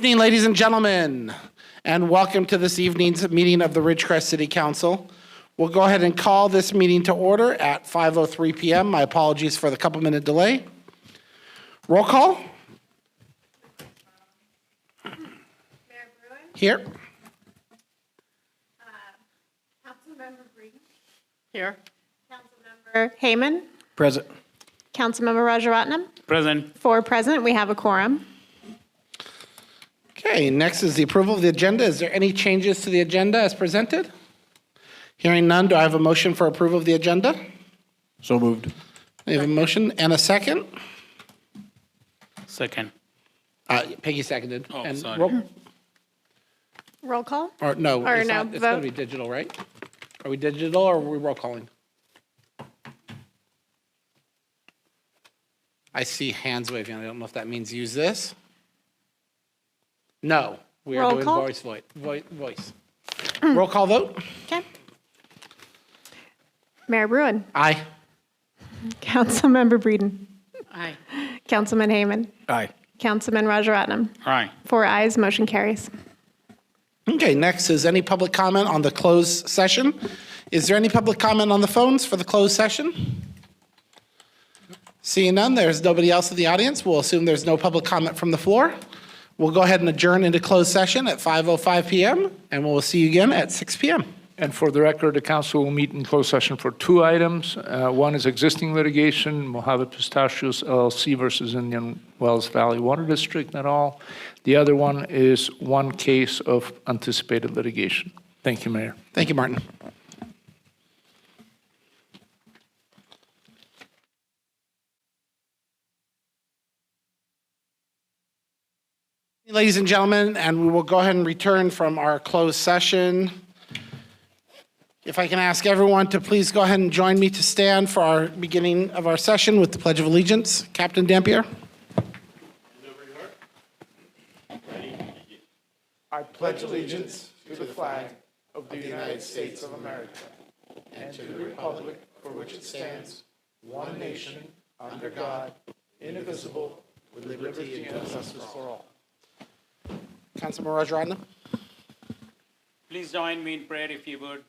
Evening, ladies and gentlemen, and welcome to this evening's meeting of the Ridgecrest City Council. We'll go ahead and call this meeting to order at 5:03 p.m. My apologies for the couple-minute delay. Roll call. Mayor Bruin? Here. Councilmember Breeden? Here. Councilmember Heyman? Present. Councilmember Rajaratnam? Present. 4 present. We have a quorum. Okay, next is the approval of the agenda. Is there any changes to the agenda as presented? Hearing none, do I have a motion for approval of the agenda? So moved. I have a motion and a second. Second. Peggy seconded. Oh, And sorry. Roll call? Or no, Or it's no, not, it's going to vote. be digital, right? Are we digital or are we roll calling? I see hands waving. I don't know if that means use this. No, we are Roll doing call? voice. Roll call vote? Okay. Mayor Bruin? Aye. Councilmember Breeden? Aye. Councilman Heyman? Aye. Councilman Rajaratnam? Aye. 4 ayes, motion carries. Okay, next is any public comment on the closed session. Is there any public comment on the phones for the closed session? Seeing none, there's nobody else in the audience. We'll assume there's no public comment from the floor. We'll go ahead and adjourn into closed session at 5:05 p.m. and we'll see you again at 6 p.m. And for the record, the council will meet in closed session for 2 items. One is existing litigation, Mojave Pistachios LLC versus Indian Wells Valley Water District et al. The other one is one case of anticipated litigation. Thank you, Mayor. Thank you, Martin. Ladies and gentlemen, and we will go ahead and return from our closed session. If I can ask everyone to please go ahead and join me to stand for our beginning of our session with the Pledge of Allegiance. Captain Dampier. I pledge allegiance to the flag of the United States of America and to the republic for which it stands, one nation, under God, indivisible, with liberty and justice for all. Councilman Rajaratnam. Please join me in prayer if you would.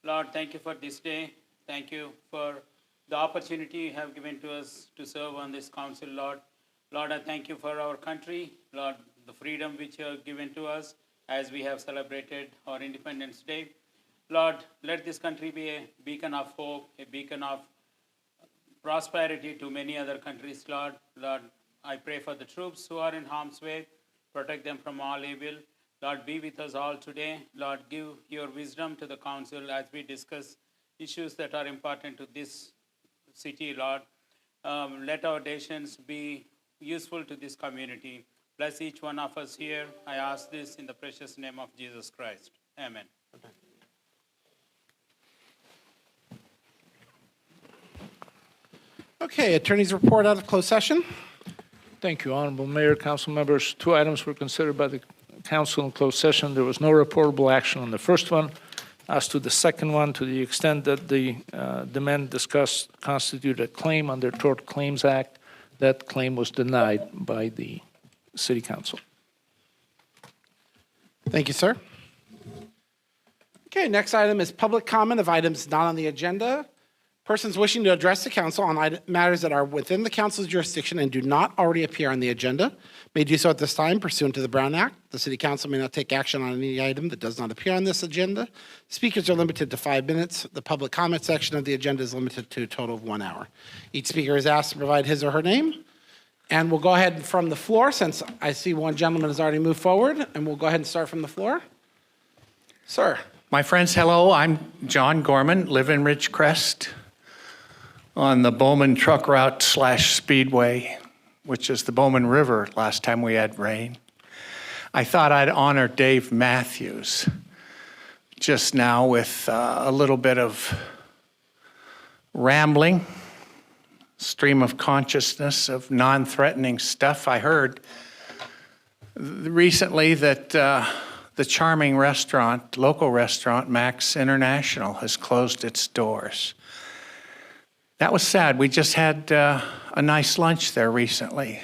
Lord, thank you for this day. Thank you for the opportunity you have given to us to serve on this council, Lord. Lord, I thank you for our country, Lord, the freedom which you have given to us as we have celebrated our Independence Day. Lord, let this country be a beacon of hope, a beacon of prosperity to many other countries, Lord. Lord, I pray for the troops who are in harm's way. Protect them from all evil. Lord, be with us all today. Lord, give your wisdom to the council as we discuss issues that are important to this city, Lord. Let our decisions be useful to this community. Bless each one of us here. I ask this in the precious name of Jesus Christ. Amen. Okay, attorney's report out of closed session. Thank you, Honorable Mayor, council members. 2 items were considered by the council in closed session. There was no reportable action on the first one. As to the second one, to the extent that the demand discussed constituted a claim under Tort Claims Act, that claim was denied by the City Council. Thank you, sir. Okay, next item is public comment of items not on the agenda. Persons wishing to address the council on matters that are within the council's jurisdiction and do not already appear on the agenda may do so at this time pursuant to the Brown Act. The City Council may not take action on any item that does not appear on this agenda. Speakers are limited to 5 minutes. The public comment section of the agenda is limited to a total of 1 hour. Each speaker is asked to provide his or her name. And we'll go ahead from the floor, since I see one gentleman has already moved forward, and we'll go ahead and start from the floor. Sir. My friends, hello. I'm John Gorman, live in Ridgecrest on the Bowman Truck Route / Speedway, which is the Bowman River last time we had rain. I thought I'd honor Dave Matthews just now with a little bit of rambling, stream of consciousness of non-threatening stuff. I heard recently that the charming restaurant, local restaurant, Max International, has closed its doors. That was sad. We just had a nice lunch there recently.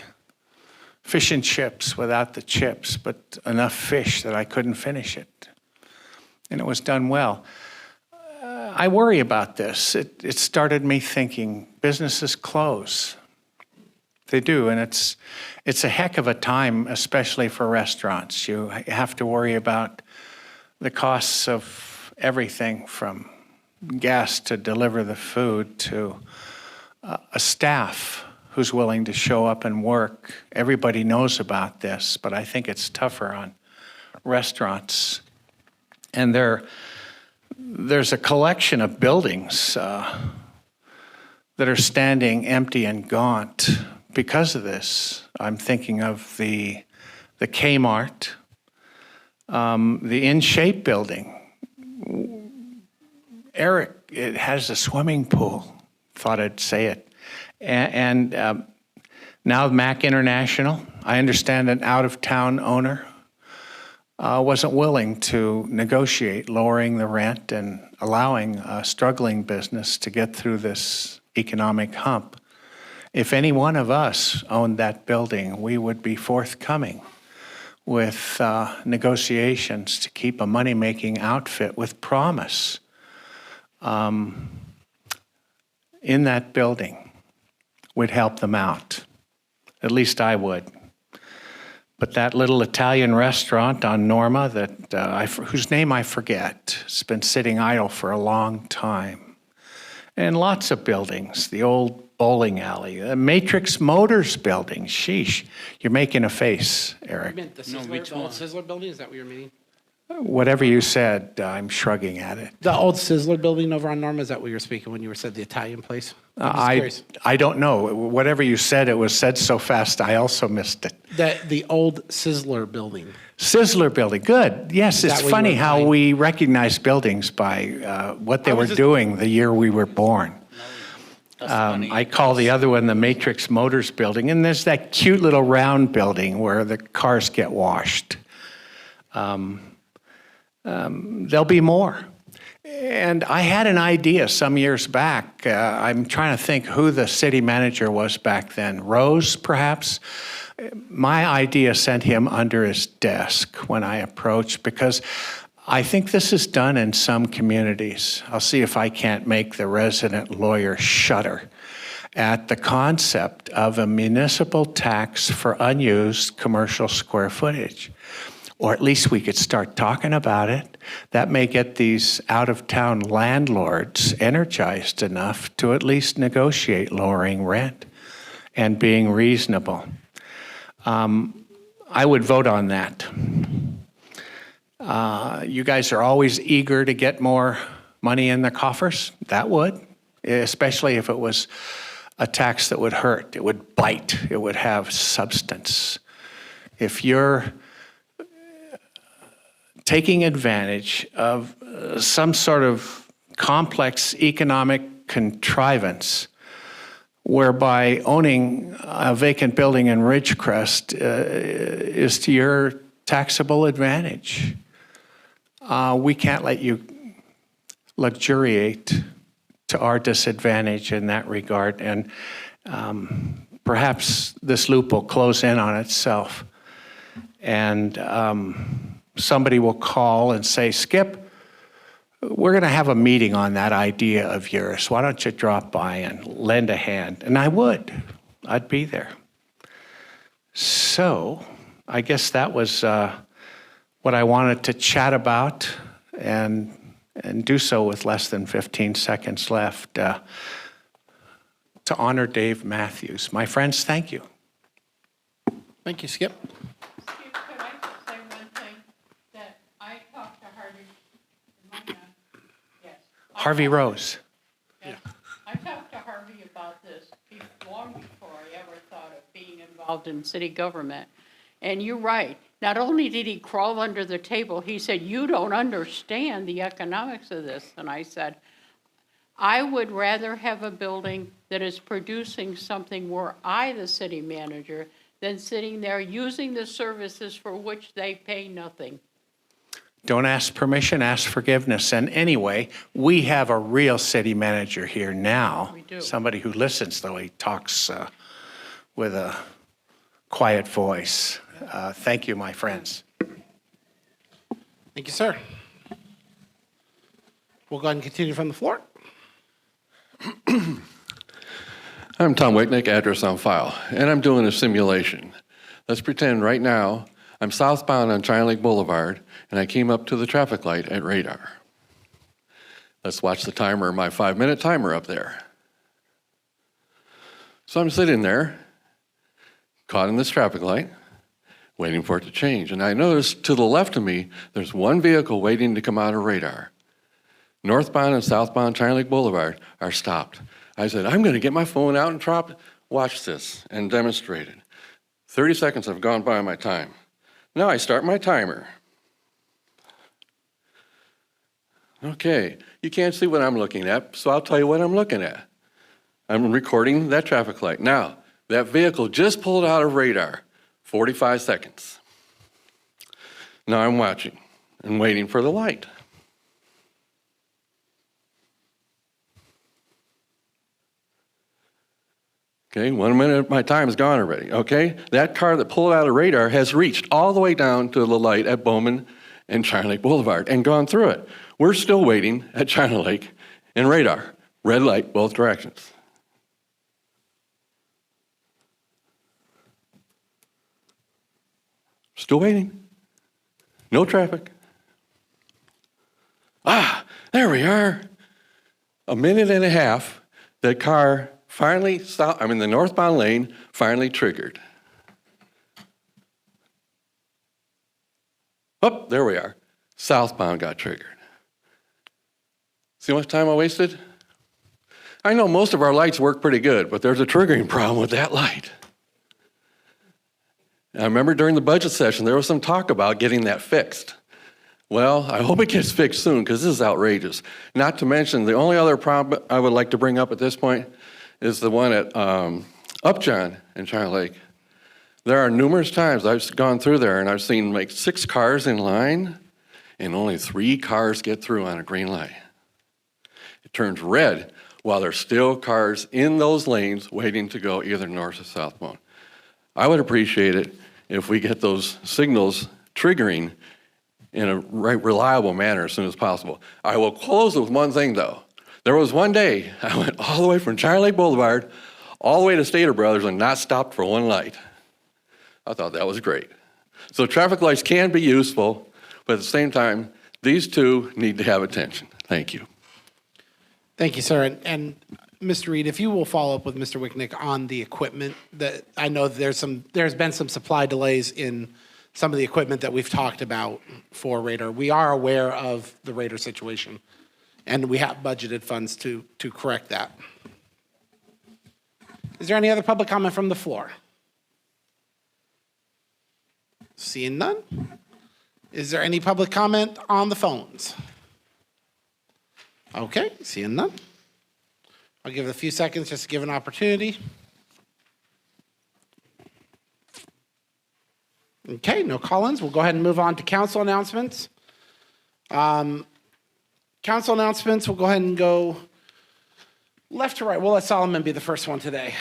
fish and chips without the chips, but enough fish that I couldn't finish it. And it was done well. I worry about this. It started me thinking, businesses close. They do, and it's a heck of a time, especially for restaurants. You have to worry about the costs of everything from gas to deliver the food to a staff who's willing to show up and work. Everybody knows about this, but I think it's tougher on restaurants. And there's a collection of buildings that are standing empty and gaunt because of this. I'm thinking of the Kmart, the In Shape building. Eric, it has a swimming pool. Thought I'd say it. And now Mac International, I understand an out-of-town owner wasn't willing to negotiate lowering the rent and allowing a struggling business to get through this economic hump. If any one of us owned that building, we would be forthcoming with negotiations to keep a money-making outfit with promise in that building. We'd help them out. At least I would. But that little Italian restaurant on Norma whose name I forget, has been sitting idle for a long time. And lots of buildings, the old bowling alley, the Matrix Motors building, sheesh. You're making a face, Eric. You meant the Sizzler, the old Sizzler building? Is that what you're meaning? Whatever you said, I'm shrugging at it. The old Sizzler building over on Norma, is that what you were speaking when you said the Italian place? I don't know. Whatever you said, it was said so fast, I also missed it. The old Sizzler building. Sizzler building, good. Yes, it's funny how we recognize buildings by what they were doing the year we were born. I call the other one the Matrix Motors building, and there's that cute little round building where the cars get washed. There'll be more. And I had an idea some years back. I'm trying to think who the city manager was back then. Rose, perhaps? My idea sent him under his desk when I approached, because I think this is done in some communities. I'll see if I can't make the resident lawyer shudder at the concept of a municipal tax for unused commercial square footage. Or at least we could start talking about it. That may get these out-of-town landlords energized enough to at least negotiate lowering rent and being reasonable. I would vote on that. You guys are always eager to get more money in the coffers. That would, especially if it was a tax that would hurt. It would bite. It would have substance. If you're taking advantage of some sort of complex economic contrivance whereby owning a vacant building in Ridgecrest is to your taxable advantage. We can't let you luxuriate to our disadvantage in that regard, and perhaps this loop will close in on itself, and somebody will call and say, Skip, we're going to have a meeting on that idea of yours. Why don't you drop by and lend a hand? And I would. I'd be there. So I guess that was what I wanted to chat about, and do so with less than 15 seconds left. To honor Dave Matthews. My friends, thank you. Thank you, Skip. Could I just say one thing? That I talked to Harvey, yes. Harvey Rose. Yes. I talked to Harvey about this long before I ever thought of being involved in city government. And you're right. Not only did he crawl under the table, he said, you don't understand the economics of this. And I said, I would rather have a building that is producing something where I, the city manager, than sitting there using the services for which they pay nothing. Don't ask permission, ask forgiveness. And anyway, we have a real city manager here now. We do. Somebody who listens, though he talks with a quiet voice. Thank you, my friends. Thank you, sir. We'll go ahead and continue from the floor. I'm Tom Wicknick, address on file, and I'm doing a simulation. Let's pretend right now I'm southbound on China Lake Boulevard, and I came up to the traffic light at radar. Let's watch the timer, my 5-minute timer up there. So I'm sitting there, caught in this traffic light, waiting for it to change. And I notice to the left of me, there's one vehicle waiting to come out of radar. Northbound and southbound China Lake Boulevard are stopped. I said, I'm going to get my phone out and watch this and demonstrate it. 30 seconds have gone by my time. Now I start my timer. Okay, you can't see what I'm looking at, so I'll tell you what I'm looking at. I'm recording that traffic light. Now, that vehicle just pulled out of radar, 45 seconds. Now I'm watching and waiting for the light. Okay, 1 minute, my time is gone already, okay? That car that pulled out of radar has reached all the way down to the light at Bowman and China Lake Boulevard and gone through it. We're still waiting at China Lake and radar, red light both directions. Still waiting. No traffic. There we are. A minute and a half, that car finally stopped, I'm in the northbound lane, finally triggered. Oh, there we are. Southbound got triggered. See how much time I wasted? I know most of our lights work pretty good, but there's a triggering problem with that light. I remember during the budget session, there was some talk about getting that fixed. Well, I hope it gets fixed soon, because this is outrageous. Not to mention, the only other problem I would like to bring up at this point is the one at Upjohn in China Lake. There are numerous times I've gone through there and I've seen like 6 cars in line and only 3 cars get through on a green light. It turns red while there's still cars in those lanes waiting to go either north or southbound. I would appreciate it if we get those signals triggering in a reliable manner as soon as possible. I will close with one thing though. There was one day I went all the way from China Lake Boulevard all the way to Stater Brothers and not stopped for one light. I thought that was great. So traffic lights can be useful, but at the same time, these two need to have attention. Thank you. Thank you, sir. And Mr. Reed, if you will follow up with Mr. Wicknick on the equipment, that I know there's been some supply delays in some of the equipment that we've talked about for radar. We are aware of the radar situation, and we have budgeted funds to correct that. Is there any other public comment from the floor? Seeing none. Is there any public comment on the phones? Okay, seeing none. I'll give it a few seconds just to give an opportunity. Okay, no call-ins. We'll go ahead and move on to council announcements. Council announcements, we'll go ahead and go left to right. We'll let Solomon be the first one today.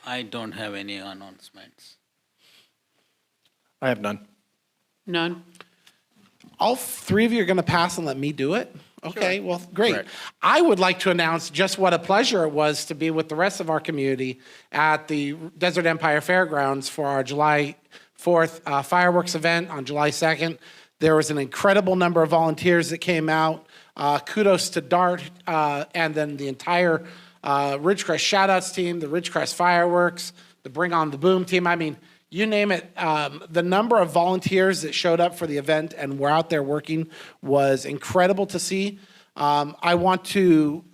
I don't have any announcements. I have none. None? All 3 of you are going to pass and let me do it? Okay, well, great. Correct. I would like to announce just what a pleasure it was to be with the rest of our community at the Desert Empire Fairgrounds for our July 4th fireworks event on July 2nd. There was an incredible number of volunteers that came out. Kudos to DART and then the entire Ridgecrest Shoutouts team, the Ridgecrest Fireworks, the Bring On the Boom team. I mean, you name it. The number of volunteers that showed up for the event and were out there working was incredible to see. I want to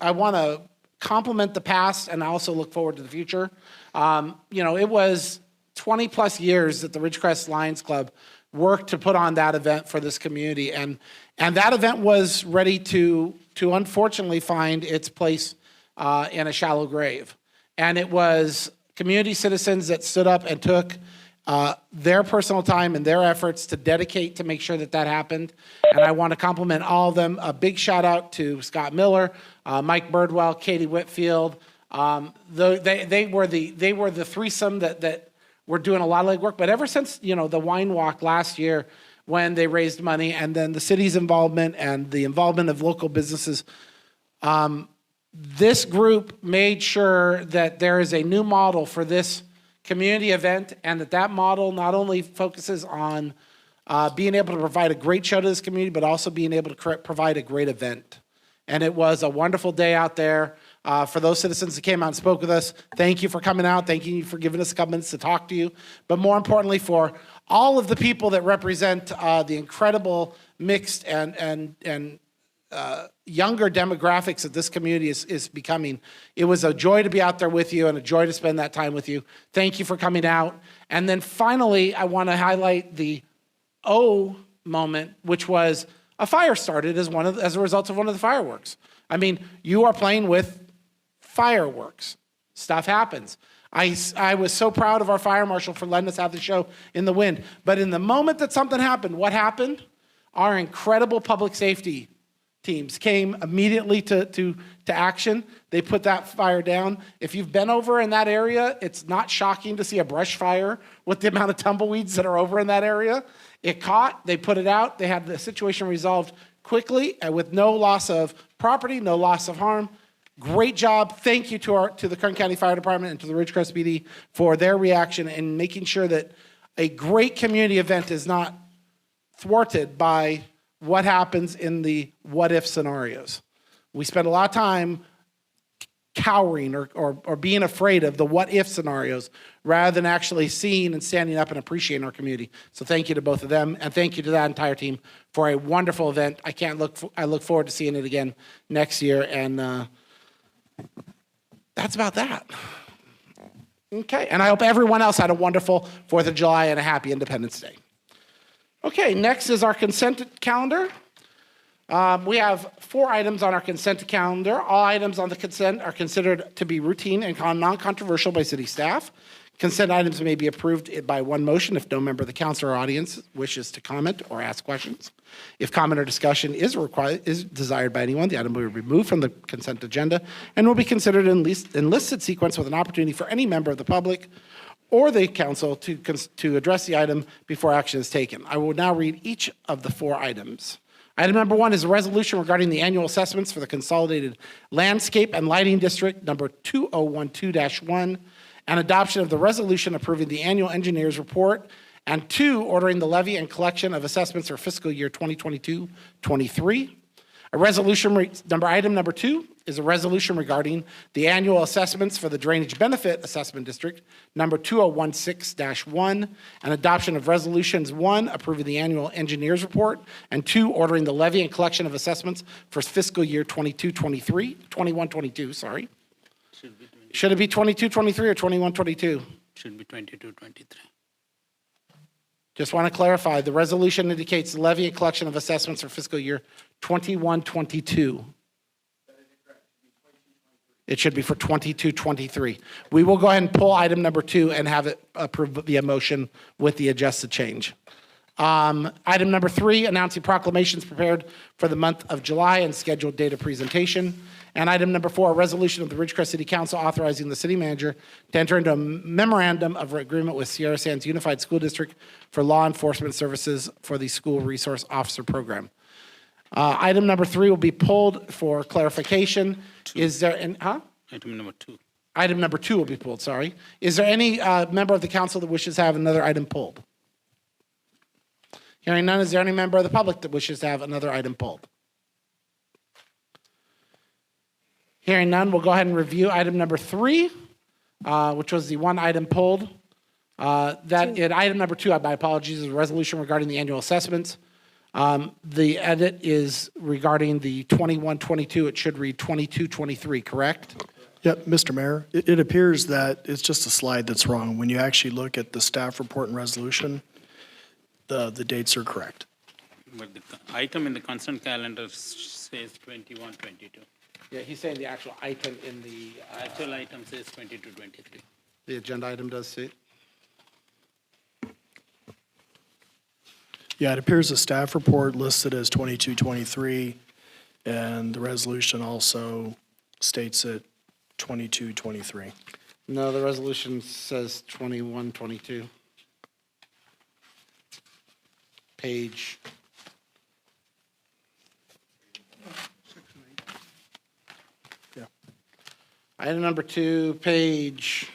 compliment the past, and I also look forward to the future. It was 20 plus years that the Ridgecrest Lions Club worked to put on that event for this community, and that event was ready to unfortunately find its place in a shallow grave. And it was community citizens that stood up and took their personal time and their efforts to dedicate to make sure that happened. And I want to compliment all of them. A big shout out to Scott Miller, Mike Birdwell, Katie Whitfield. They were the threesome that we're doing a lot of legwork. But ever since, the wine walk last year, when they raised money, and then the city's involvement and the involvement of local businesses, this group made sure that there is a new model for this community event, and that model not only focuses on being able to provide a great show to this community, but also being able to provide a great event. And it was a wonderful day out there. For those citizens that came out and spoke with us, thank you for coming out. Thank you for giving us a couple minutes to talk to you. But more importantly, for all of the people that represent the incredible mixed and younger demographics that this community is becoming. It was a joy to be out there with you and a joy to spend that time with you. Thank you for coming out. And then finally, I want to highlight the O moment, which was a fire started as a result of one of the fireworks. I mean, you are playing with fireworks. Stuff happens. I was so proud of our fire marshal for letting us have the show in the wind. But in the moment that something happened, what happened? Our incredible public safety teams came immediately to action. They put that fire down. If you've been over in that area, it's not shocking to see a brush fire with the amount of tumbleweeds that are over in that area. It caught, they put it out, they had the situation resolved quickly and with no loss of property, no loss of harm. Great job. Thank you to the Kern County Fire Department and to the Ridgecrest PD for their reaction and making sure that a great community event is not thwarted by what happens in the what-if scenarios. We spend a lot of time cowering or being afraid of the what-if scenarios rather than actually seeing and standing up and appreciating our community. So thank you to both of them, and thank you to that entire team for a wonderful event. I look forward to seeing it again next year, and that's about that. Okay, and I hope everyone else had a wonderful 4th of July and a happy Independence Day. Okay, next is our consent calendar. We have 4 items on our consent calendar. All items on the consent are considered to be routine and non-controversial by city staff. Consent items may be approved by one motion if no member of the council or audience wishes to comment or ask questions. If comment or discussion is desired by anyone, the item will be removed from the consent agenda and will be considered in listed sequence with an opportunity for any member of the public or the council to address the item before action is taken. I will now read each of the 4 items. Item number 1 is a resolution regarding the annual assessments for the Consolidated Landscape and Lighting District number 2012-1, and adoption of the resolution approving the annual engineer's report, and 2, ordering the levy and collection of assessments for fiscal year 2022-23. Item number 2 is a resolution regarding the annual assessments for the Drainage Benefit Assessment District, number 2016-1, and adoption of resolutions 1, approving the annual engineer's report, and 2, ordering the levy and collection of assessments for fiscal year 21-22, sorry. Should it be 22-23 or 21-22? Should be 22-23. Just want to clarify, the resolution indicates the levy and collection of assessments for fiscal year 21-22. It should be for 22-23. We will go ahead and pull item number 2 and have it approved via motion with the adjusted change. Item number 3, announcing proclamations prepared for the month of July and scheduled date of presentation. And item number 4, a resolution of the Ridgecrest City Council authorizing the city manager to enter into a memorandum of agreement with Sierra Sands Unified School District for law enforcement services for the School Resource Officer Program. Item number 3 will be pulled for clarification. Is there an, Item number 2. Item number 2 will be pulled, sorry. Is there any member of the council that wishes to have another item pulled? Hearing none, is there any member of the public that wishes to have another item pulled? Hearing none, we'll go ahead and review item number 3, which was the one item pulled. Item number 2, my apologies, is a resolution regarding the annual assessments. The edit is regarding the 21-22. It should read 22-23, correct? Yep, Mr. Mayor, it appears that it's just a slide that's wrong. When you actually look at the staff report and resolution, the dates are correct. But the item in the consent calendar says 21-22. Yeah, he's saying the actual item in the... Actual item says 22-23. The agenda item does say. Yeah, it appears the staff report listed as 22-23, and the resolution also states it 22-23. No, the resolution says 2122. Page. Yeah. Item number 2, page,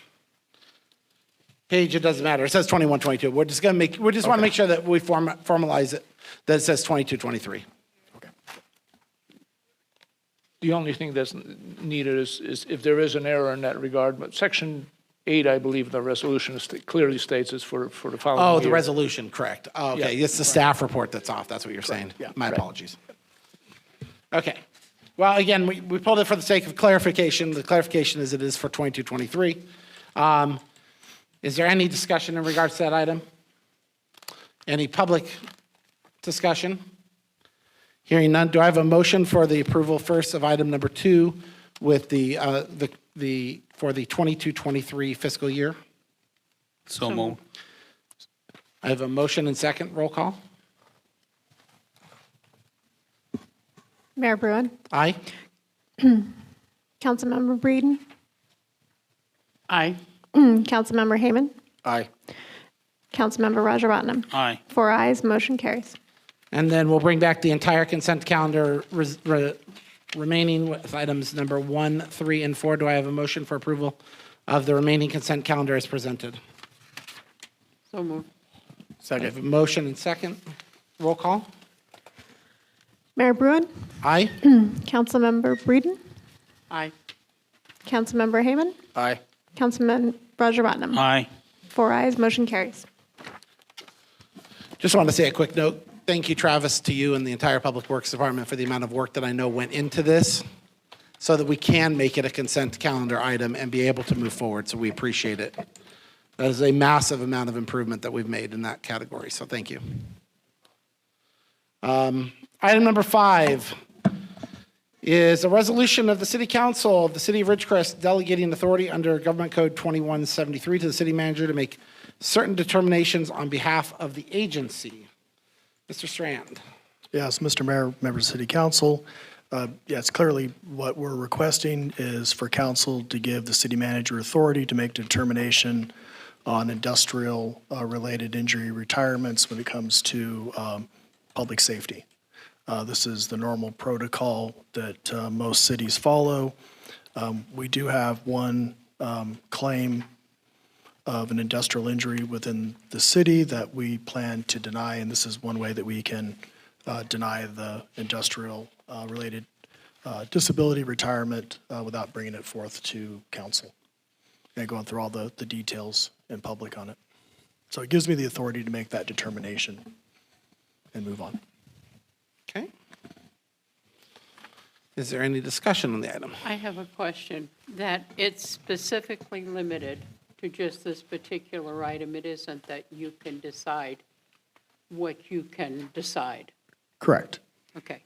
it doesn't matter. It says 2122. We just want to make sure that we formalize it, that it says 2223. Okay. The only thing that's needed is if there is an error in that regard, but Section 8, I believe, the resolution clearly states is for the following year. Oh, the resolution, correct. Oh, okay, Yeah. it's the staff report that's off. That's what you're saying. Yeah. My apologies. Okay. Well, again, we pulled it for the sake of clarification. The clarification is it is for 2223. Is there any discussion in regards to that item? Any public discussion? Hearing none, do I have a motion for the approval first of item number 2 with for the 22-23 fiscal year? So moved. I have a motion and second. Roll call. Mayor Bruin, Aye. Councilmember Breeden, Aye. Councilmember Heyman, Aye. Councilmember Rajaratnam. Aye. 4 ayes, motion carries. And then we'll bring back the entire consent calendar remaining with items number 1, 3, and 4. Do I have a motion for approval of the remaining consent calendar as presented? So moved. I have a motion and second. Roll call. Mayor Bruin, Aye. Councilmember Breeden, Aye. Councilmember Heyman, Aye. Councilman Rajaratnam. Aye. 4 ayes, motion carries. Just want to say a quick note. Thank you, Travis, to you and the entire Public Works Department for the amount of work that I know went into this so that we can make it a consent calendar item and be able to move forward. So we appreciate it. That is a massive amount of improvement that we've made in that category. So thank you. Item number 5 is a resolution of the City Council of the City of Ridgecrest delegating authority under Government Code 2173 to the city manager to make certain determinations on behalf of the agency. Mr. Strand. Yes, Mr. Mayor, members of City Council. Yes, clearly what we're requesting is for council to give the city manager authority to make determination on industrial-related injury retirements when it comes to public safety. This is the normal protocol that most cities follow. We do have one claim of an industrial injury within the city that we plan to deny, and this is one way that we can deny the industrial-related disability retirement without bringing it forth to council and going through all the details in public on it. So it gives me the authority to make that determination and move on. Okay. Is there any discussion on the item? I have a question, that it's specifically limited to just this particular item. It isn't that you can decide what you can decide. Correct. Okay.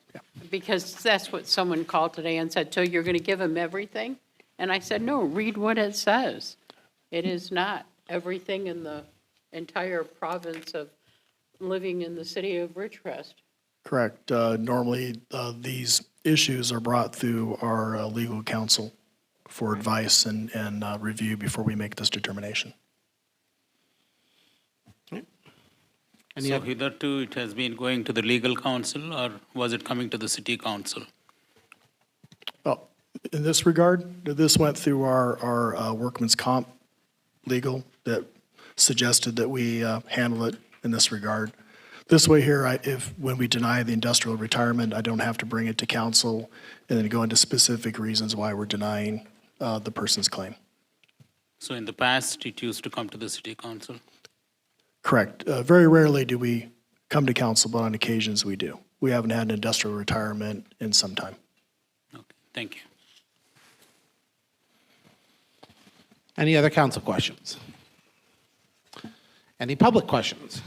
Because that's what someone called today and said, so you're going to give him everything? And I said, no, read what it says. It is not everything in the entire province of living in the city of Ridgecrest. Correct. Normally, these issues are brought through our legal counsel for advice and review before we make this determination. So hitherto it has been going to the legal counsel, or was it coming to the city council? Oh, in this regard, this went through our workman's comp legal that suggested that we handle it in this regard. This way here, when we deny the industrial retirement, I don't have to bring it to council and then go into specific reasons why we're denying the person's claim. So in the past, it used to come to the city council? Correct. Very rarely do we come to council, but on occasions we do. We haven't had an industrial retirement in some time. Okay, thank you. Any other council questions? Any public questions?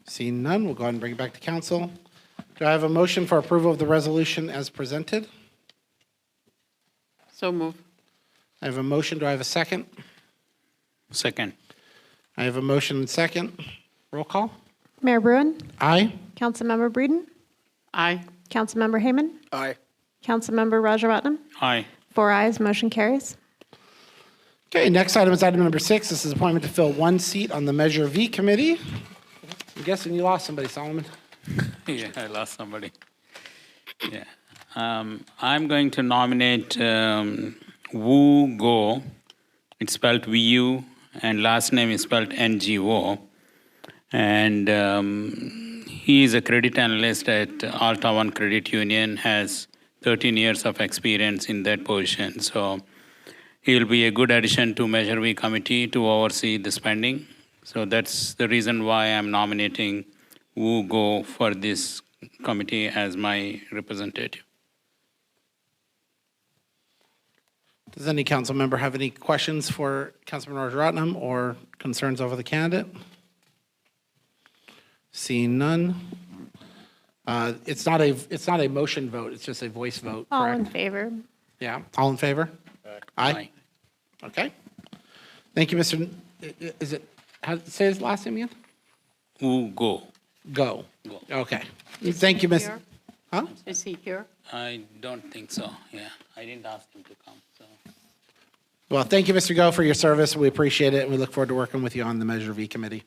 Seeing none, we'll go ahead and bring it back to council. Do I have a motion for approval of the resolution as presented? So move. I have a motion. Do I have a second? Second. I have a motion and second. Roll call. Mayor Bruin, Aye. Councilmember Breeden, Aye. Councilmember Heyman, Aye. Councilmember Rajaratnam. Aye. 4 ayes, motion carries. Okay, next item is item number 6. This is appointment to fill one seat on the Measure V committee. I'm guessing you lost somebody, Solomon. Yeah, I lost somebody. Yeah. I'm going to nominate Wu Go. It's spelled VU, and last name is spelled NGO. And he is a credit analyst at Alta One Credit Union, has 13 years of experience in that position. So he'll be a good addition to Measure V committee to oversee the spending. So that's the reason why I'm nominating Wu Go for this committee as my representative. Does any council member have any questions for Councilman Rajaratnam or concerns over the candidate? Seeing none. It's not a motion vote, it's just a voice vote, All in correct? favor? Yeah, all in favor? Aye. Okay. Thank you, Mr. Is it, say his last name again? Wu Go. Go. Go. Okay. Thank you, Ms. Here? Huh? Is he here? I don't think so, yeah. I didn't ask him to come, so. Well, thank you, Mr. Go, for your service. We appreciate it, and we look forward to working with you on the Measure V committee.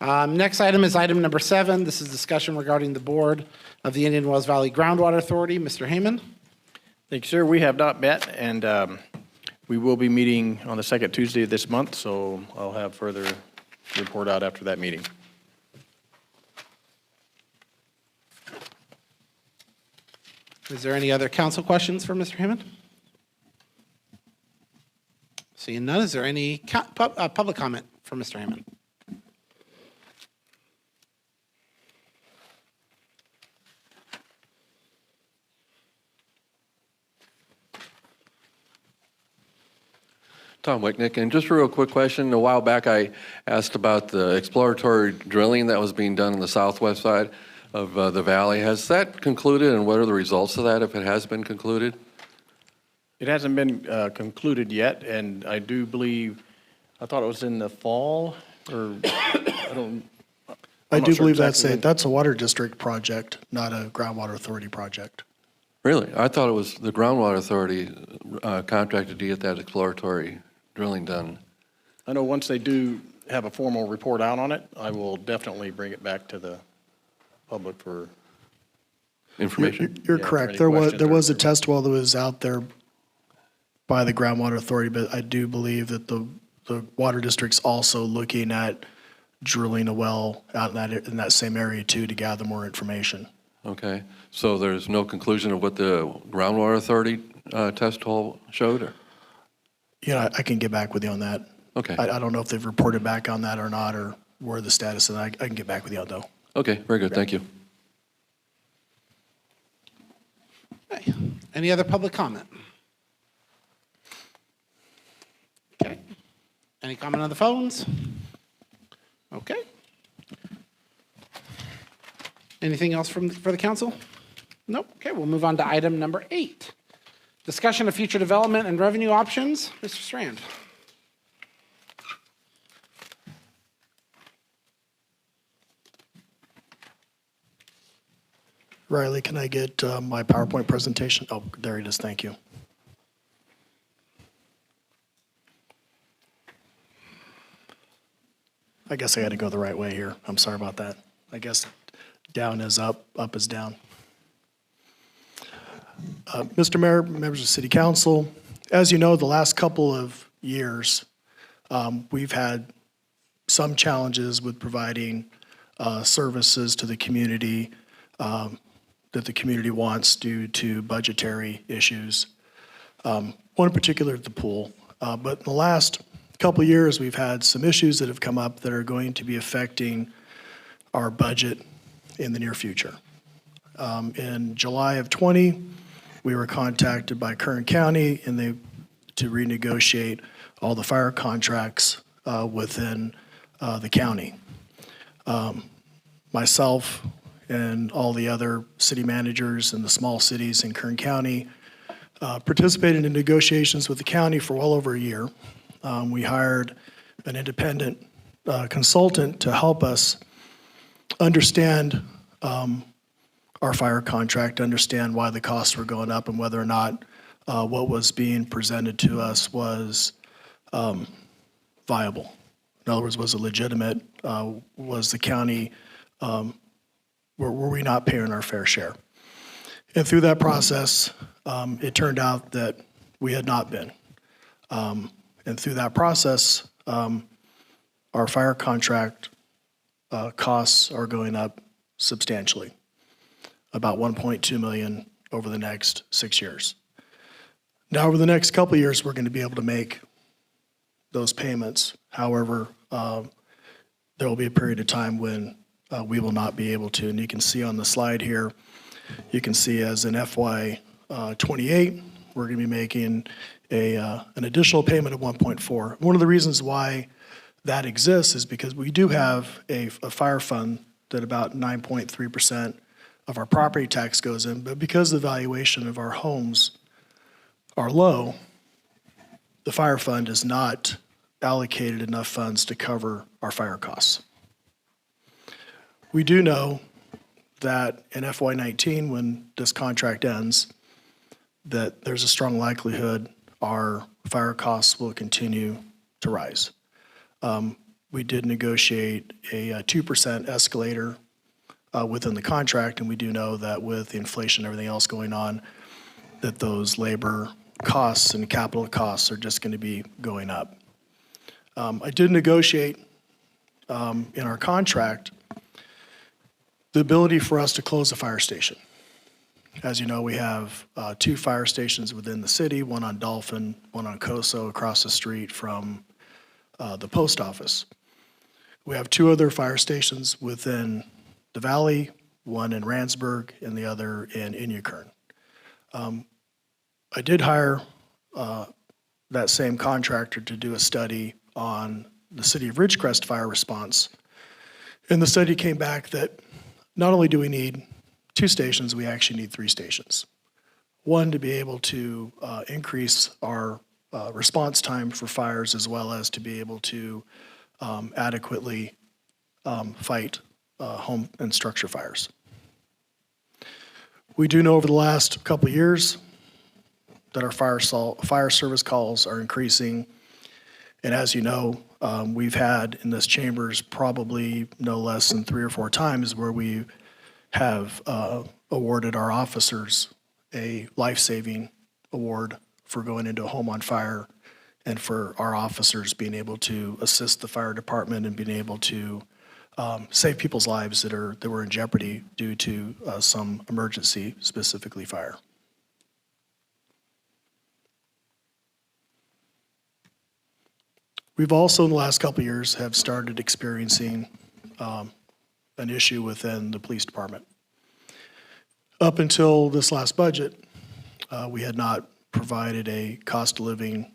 Next item is item number 7. This is discussion regarding the board of the Indian Wells Valley Groundwater Authority. Mr. Heyman? Thank you, sir. We have not met, and we will be meeting on the second Tuesday of this month, so I'll have further report out after that meeting. Is there any other council questions for Mr. Heyman? Seeing none, is there any public comment for Mr. Heyman? Tom Wicknick, and just a real quick question. A while back, I asked about the exploratory drilling that was being done on the southwest side of the valley. Has that concluded, and what are the results of that, if it has been concluded? It hasn't been concluded yet, and I do believe, I thought it was in the fall, or I don't. I I'm not do sure believe exactly that's a water district project, not a groundwater authority project. Really? I thought it was the Groundwater Authority contracted to get that exploratory drilling done. I know once they do have a formal report out on it, I will definitely bring it back to the public for. Information? You're Yeah, for correct. any There questions was or- a test well that was out there by the groundwater authority, but I do believe that the water district's also looking at drilling a well out in that same area too, to gather more information. Okay. So there's no conclusion of what the Groundwater Authority test hole showed? Or? I can get back with you on that. Okay. I don't know if they've reported back on that or not, or where the status is. I can get back with you on though. Okay, very good. Thank you. Okay. Any other public comment? Okay. Any comment on the phones? Okay. Anything else for the council? Nope. Okay, we'll move on to item number 8. Discussion of future development and revenue options. Mr. Strand. Riley, can I get my PowerPoint presentation? Oh, there it is. Thank you. I guess I got to go the right way here. I'm sorry about that. I guess down is up, up is down. Mr. Mayor, members of City Council, as you know, the last couple of years, we've had some challenges with providing services to the community that the community wants due to budgetary issues. One in particular, the pool. But in the last couple of years, we've had some issues that have come up that are going to be affecting our budget in the near future. In July of 20, we were contacted by Kern County to renegotiate all the fire contracts within the county. Myself and all the other city managers in the small cities in Kern County participated in negotiations with the county for well over a year. We hired an independent consultant to help us understand our fire contract, understand why the costs were going up and whether or not what was being presented to us was viable. In other words, was it legitimate? Was the county, were we not paying our fair share? And through that process, it turned out that we had not been. And through that process, our fire contract costs are going up substantially, about $1.2 million over the next 6 years. Now, over the next couple of years, we're going to be able to make those payments. However, there will be a period of time when we will not be able to. And you can see on the slide here, you can see as in FY '28, we're going to be making an additional payment of 1.4. One of the reasons why that exists is because we do have a fire fund that about 9.3% of our property tax goes in, but because the valuation of our homes are low, the fire fund is not allocated enough funds to cover our fire costs. We do know that in FY19, when this contract ends, that there's a strong likelihood our fire costs will continue to rise. We did negotiate a 2% escalator within the contract, and we do know that with the inflation and everything else going on, that those labor costs and capital costs are just going to be going up. I did negotiate in our contract the ability for us to close a fire station. As you know, we have 2 fire stations within the city, one on Dolphin, one on Coso across the street from the post office. We have 2 other fire stations within the valley, one in Randsburg and the other in Inyakern. I did hire that same contractor to do a study on the city of Ridgecrest fire response. And the study came back that not only do we need 2 stations, we actually need 3 stations. One, to be able to increase our response time for fires, as well as to be able to adequately fight home and structure fires. We do know over the last couple of years that our fire service calls are increasing. And as you know, we've had in this chambers probably no less than 3 or 4 times where we have awarded our officers a life-saving award for going into a home on fire, and for our officers being able to assist the fire department and being able to save people's lives that were in jeopardy due to some emergency, specifically fire. We've also, in the last couple of years, have started experiencing an issue within the police department. Up until this last budget, we had not provided a cost of living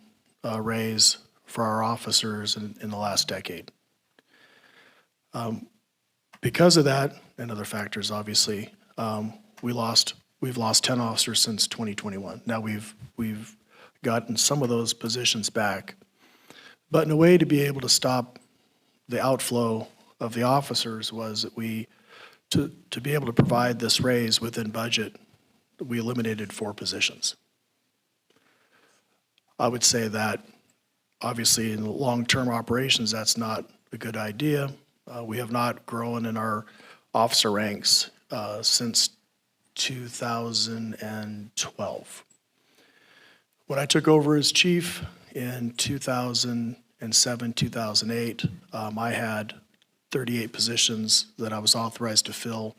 raise for our officers in the last decade. Because of that and other factors, obviously, we've lost 10 officers since 2021. Now we've gotten some of those positions back, but in a way to be able to stop the outflow of the officers was that to be able to provide this raise within budget, we eliminated 4 positions. I would say that obviously in long-term operations, that's not a good idea. We have not grown in our officer ranks since 2012. When I took over as chief in 2007, 2008, I had 38 positions that I was authorized to fill,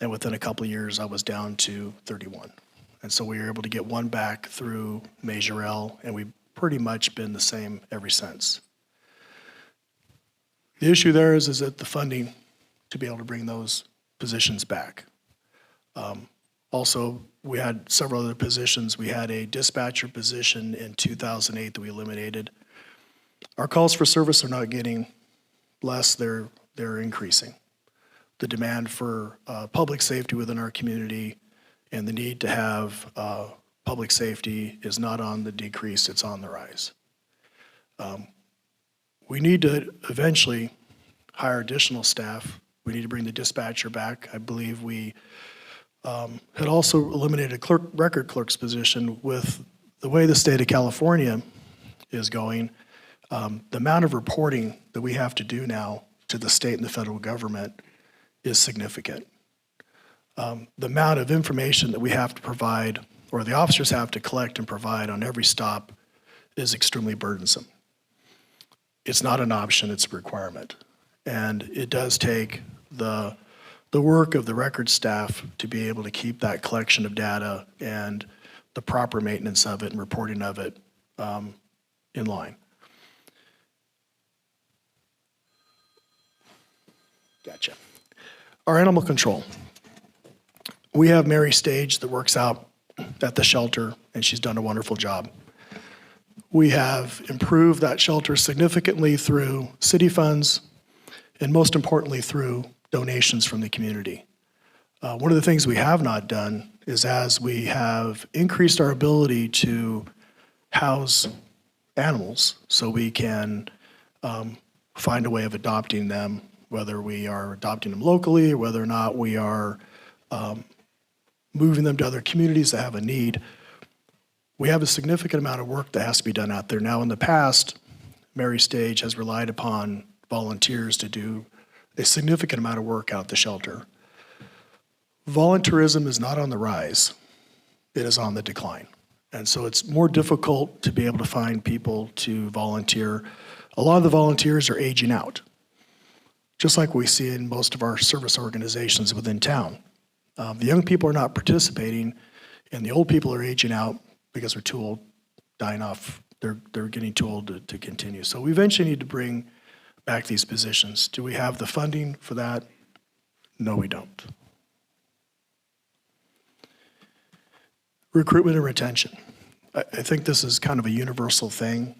and within a couple of years, I was down to 31. And so we were able to get 1 back through Majorel, and we've pretty much been the same ever since. The issue there is that the funding to be able to bring those positions back. Also, we had several other positions. We had a dispatcher position in 2008 that we eliminated. Our calls for service are not getting less, they're increasing. The demand for public safety within our community and the need to have public safety is not on the decrease, it's on the rise. We need to eventually hire additional staff. We need to bring the dispatcher back. I believe we had also eliminated a record clerk's position. With the way the state of California is going, the amount of reporting that we have to do now to the state and the federal government is significant. The amount of information that we have to provide, or the officers have to collect and provide on every stop, is extremely burdensome. It's not an option, it's a requirement. And it does take the work of the record staff to be able to keep that collection of data and the proper maintenance of it and reporting of it in line. Gotcha. Our animal control. We have Mary Stage that works out at the shelter, and she's done a wonderful job. We have improved that shelter significantly through city funds, and most importantly, through donations from the community. One of the things we have not done is, as we have increased our ability to house animals so we can find a way of adopting them, whether we are adopting them locally or whether or not we are moving them to other communities that have a need, we have a significant amount of work that has to be done out there. Now, in the past, Mary Stage has relied upon volunteers to do a significant amount of work out at the shelter. Volunteerism is not on the rise. It is on the decline. And so it's more difficult to be able to find people to volunteer. A lot of the volunteers are aging out, just like we see in most of our service organizations within town. The young people are not participating, and the old people are aging out because they're too old, dying off. They're getting too old to continue. So we eventually need to bring back these positions. Do we have the funding for that? No, we don't. Recruitment and retention. I think this is kind of a universal thing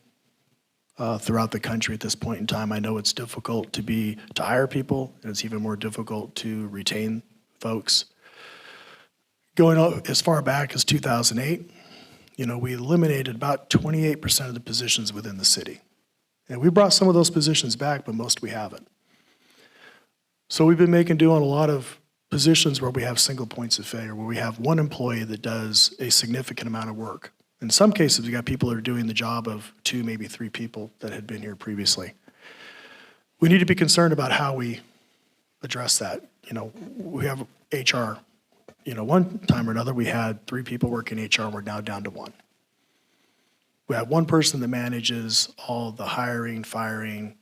throughout the country at this point in time. I know it's difficult to hire people, and it's even more difficult to retain folks. Going as far back as 2008, we eliminated about 28% of the positions within the city. And we brought some of those positions back, but most we haven't. So we've been making do on a lot of positions where we have single points of failure, where we have one employee that does a significant amount of work. In some cases, we got people that are doing the job of 2, maybe 3 people that had been here previously. We need to be concerned about how we address that. We have HR. One time or another, we had 3 people working HR, and we're now down to 1. We have one person that manages all the hiring, firing,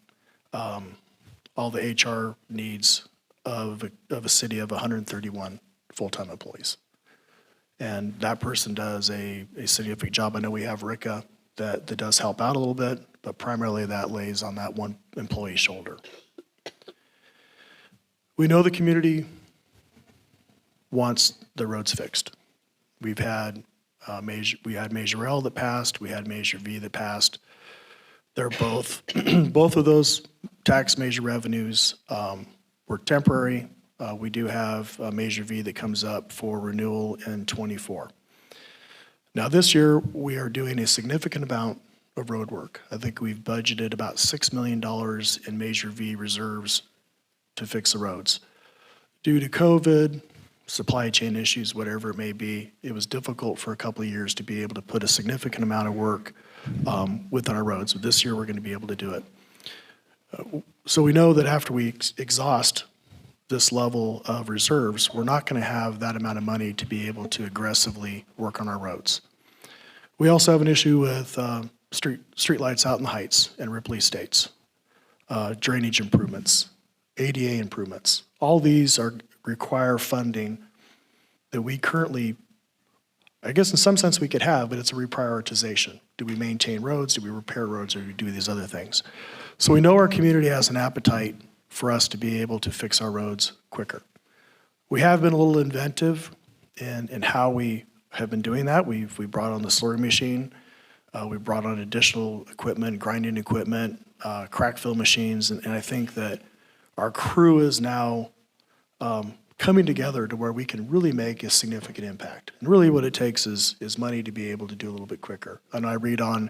all the HR needs of a city of 131 full-time employees. And that person does a significant job. I know we have Rika that does help out a little bit, but primarily that lays on that one employee's shoulder. We know the community wants the roads fixed. We had Measure L that passed, we had Measure V that passed. They're both of those tax measure revenues were temporary. We do have Measure V that comes up for renewal in '24. Now this year, we are doing a significant amount of road work. I think we've budgeted about $6 million in Measure V reserves to fix the roads. Due to COVID, supply chain issues, whatever it may be, it was difficult for a couple of years to be able to put a significant amount of work within our roads. But this year, we're going to be able to do it. So we know that after we exhaust this level of reserves, we're not going to have that amount of money to be able to aggressively work on our roads. We also have an issue with street lights out in the Heights and Ripley Estates, drainage improvements, ADA improvements. All these require funding that we currently, I guess in some sense we could have, but it's a reprioritization. Do we maintain roads? Do we repair roads? Or do we do these other things? So we know our community has an appetite for us to be able to fix our roads quicker. We have been a little inventive in how we have been doing that. We brought on the slurry machine. We brought on additional equipment, grinding equipment, crack fill machines, and I think that our crew is now coming together to where we can really make a significant impact. And really what it takes is money to be able to do a little bit quicker. And I read on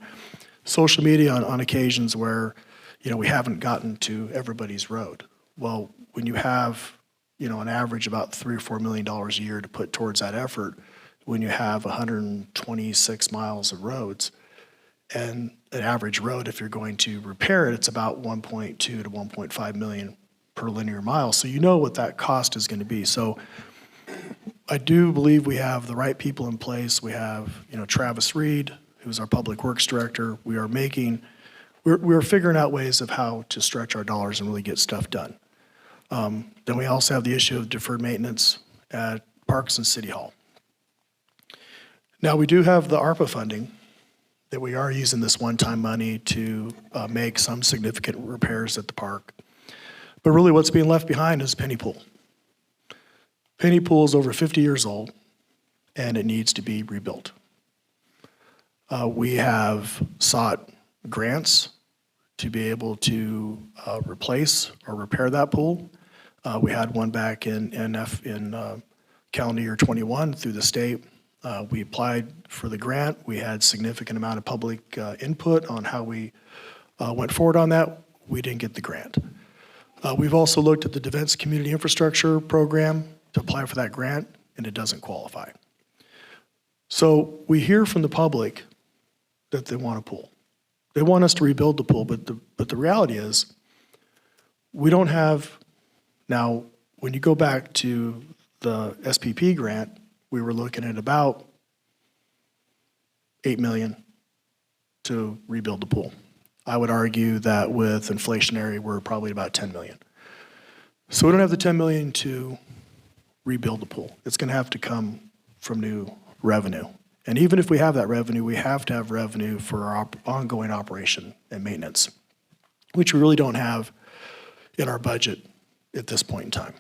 social media on occasions where we haven't gotten to everybody's road. Well, when you have an average about $3 or $4 million a year to put towards that effort when you have 126 miles of roads. And an average road, if you're going to repair it, it's about 1.2 to 1.5 million per linear mile. So you know what that cost is going to be. So I do believe we have the right people in place. We have, Travis Reed, who's our Public Works Director. We're figuring out ways of how to stretch our dollars and really get stuff done. Then we also have the issue of deferred maintenance at Parks and City Hall. Now, we do have the ARPA funding that we are using this one-time money to make some significant repairs at the park. But really what's being left behind is Penny Pool. Penny Pool is over 50 years old, and it needs to be rebuilt. We have sought grants to be able to replace or repair that pool. We had one back in calendar year 21 through the state. We applied for the grant. We had significant amount of public input on how we went forward on that. We didn't get the grant. We've also looked at the Defense Community Infrastructure Program to apply for that grant, and it doesn't qualify. So we hear from the public that they want a pool. They want us to rebuild the pool, but the reality is we don't have, now when you go back to the SPP grant, we were looking at about $8 million to rebuild the pool. I would argue that with inflationary, we're probably about $10 million. So we don't have the $10 million to rebuild the pool. It's going to have to come from new revenue. And even if we have that revenue, we have to have revenue for our ongoing operation and maintenance, which we really don't have in our budget at this point in time.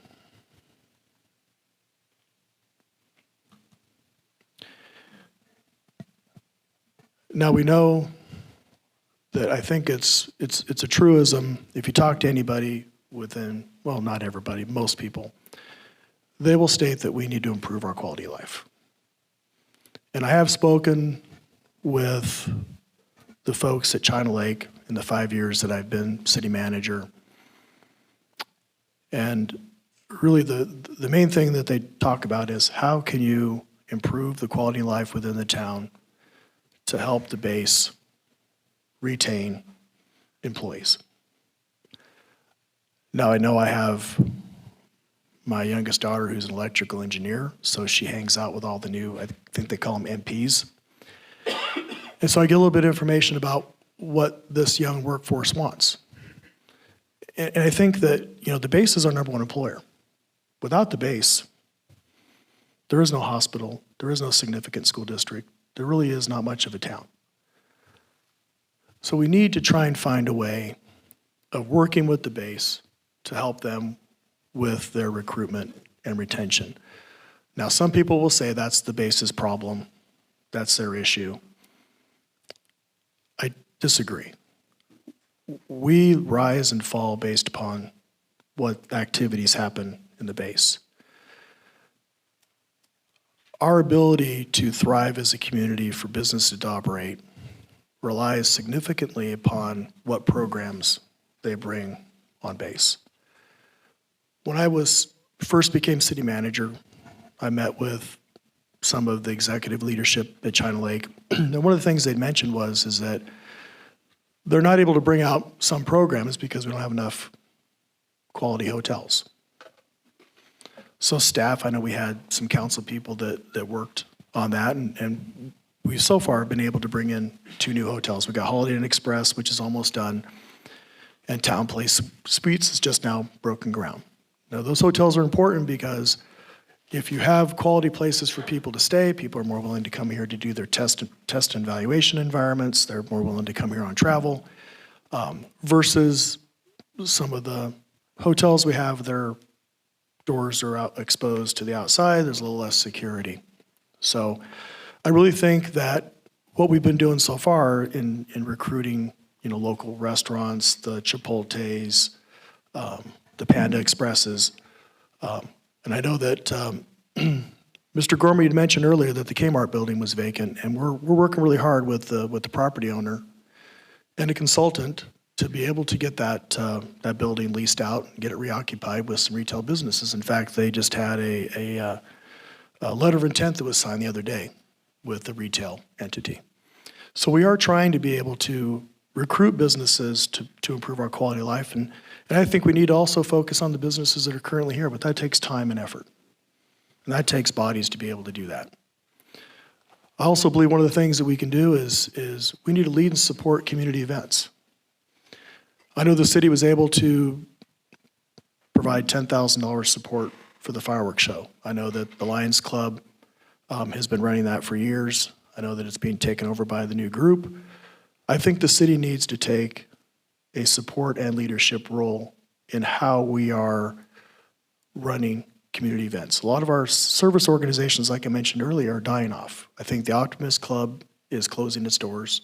Now we know that I think it's a truism. If you talk to anybody within, well, not everybody, most people, they will state that we need to improve our quality of life. And I have spoken with the folks at China Lake in the 5 years that I've been city manager. And really the main thing that they talk about is how can you improve the quality of life within the town to help the base retain employees. Now I know I have my youngest daughter who's an electrical engineer, so she hangs out with all the new, I think they call them MPs. And so I get a little bit of information about what this young workforce wants. And I think that, the base is our number one employer. Without the base, there is no hospital, there is no significant school district, there really is not much of a town. So we need to try and find a way of working with the base to help them with their recruitment and retention. Now, some people will say that's the base's problem, that's their issue. I disagree. We rise and fall based upon what activities happen in the base. Our ability to thrive as a community for businesses to operate relies significantly upon what programs they bring on base. When I first became city manager, I met with some of the executive leadership at China Lake. And one of the things they'd mentioned is that they're not able to bring out some programs because we don't have enough quality hotels. So staff, I know we had some council people that worked on that, and we so far have been able to bring in 2 new hotels. We got Holiday Inn Express, which is almost done, and Town Place Suites is just now broken ground. Now those hotels are important because if you have quality places for people to stay, people are more willing to come here to do their test and evaluation environments. They're more willing to come here on travel versus some of the hotels we have, their doors are out exposed to the outside. There's a little less security. So I really think that what we've been doing so far in recruiting, local restaurants, the Chipotles, the Panda Expresses, and I know that Mr. Gorman had mentioned earlier that the Kmart building was vacant, and we're working really hard with the property owner and a consultant to be able to get that building leased out and get it reoccupied with some retail businesses. In fact, they just had a letter of intent that was signed the other day with the retail entity. So we are trying to be able to recruit businesses to improve our quality of life. And I think we need to also focus on the businesses that are currently here, but that takes time and effort. And that takes bodies to be able to do that. I also believe one of the things that we can do is we need to lead and support community events. I know the city was able to provide $10,000 support for the fireworks show. I know that the Lions Club has been running that for years. I know that it's being taken over by the new group. I think the city needs to take a support and leadership role in how we are running community events. A lot of our service organizations, like I mentioned earlier, are dying off. I think the Optimist Club is closing its doors,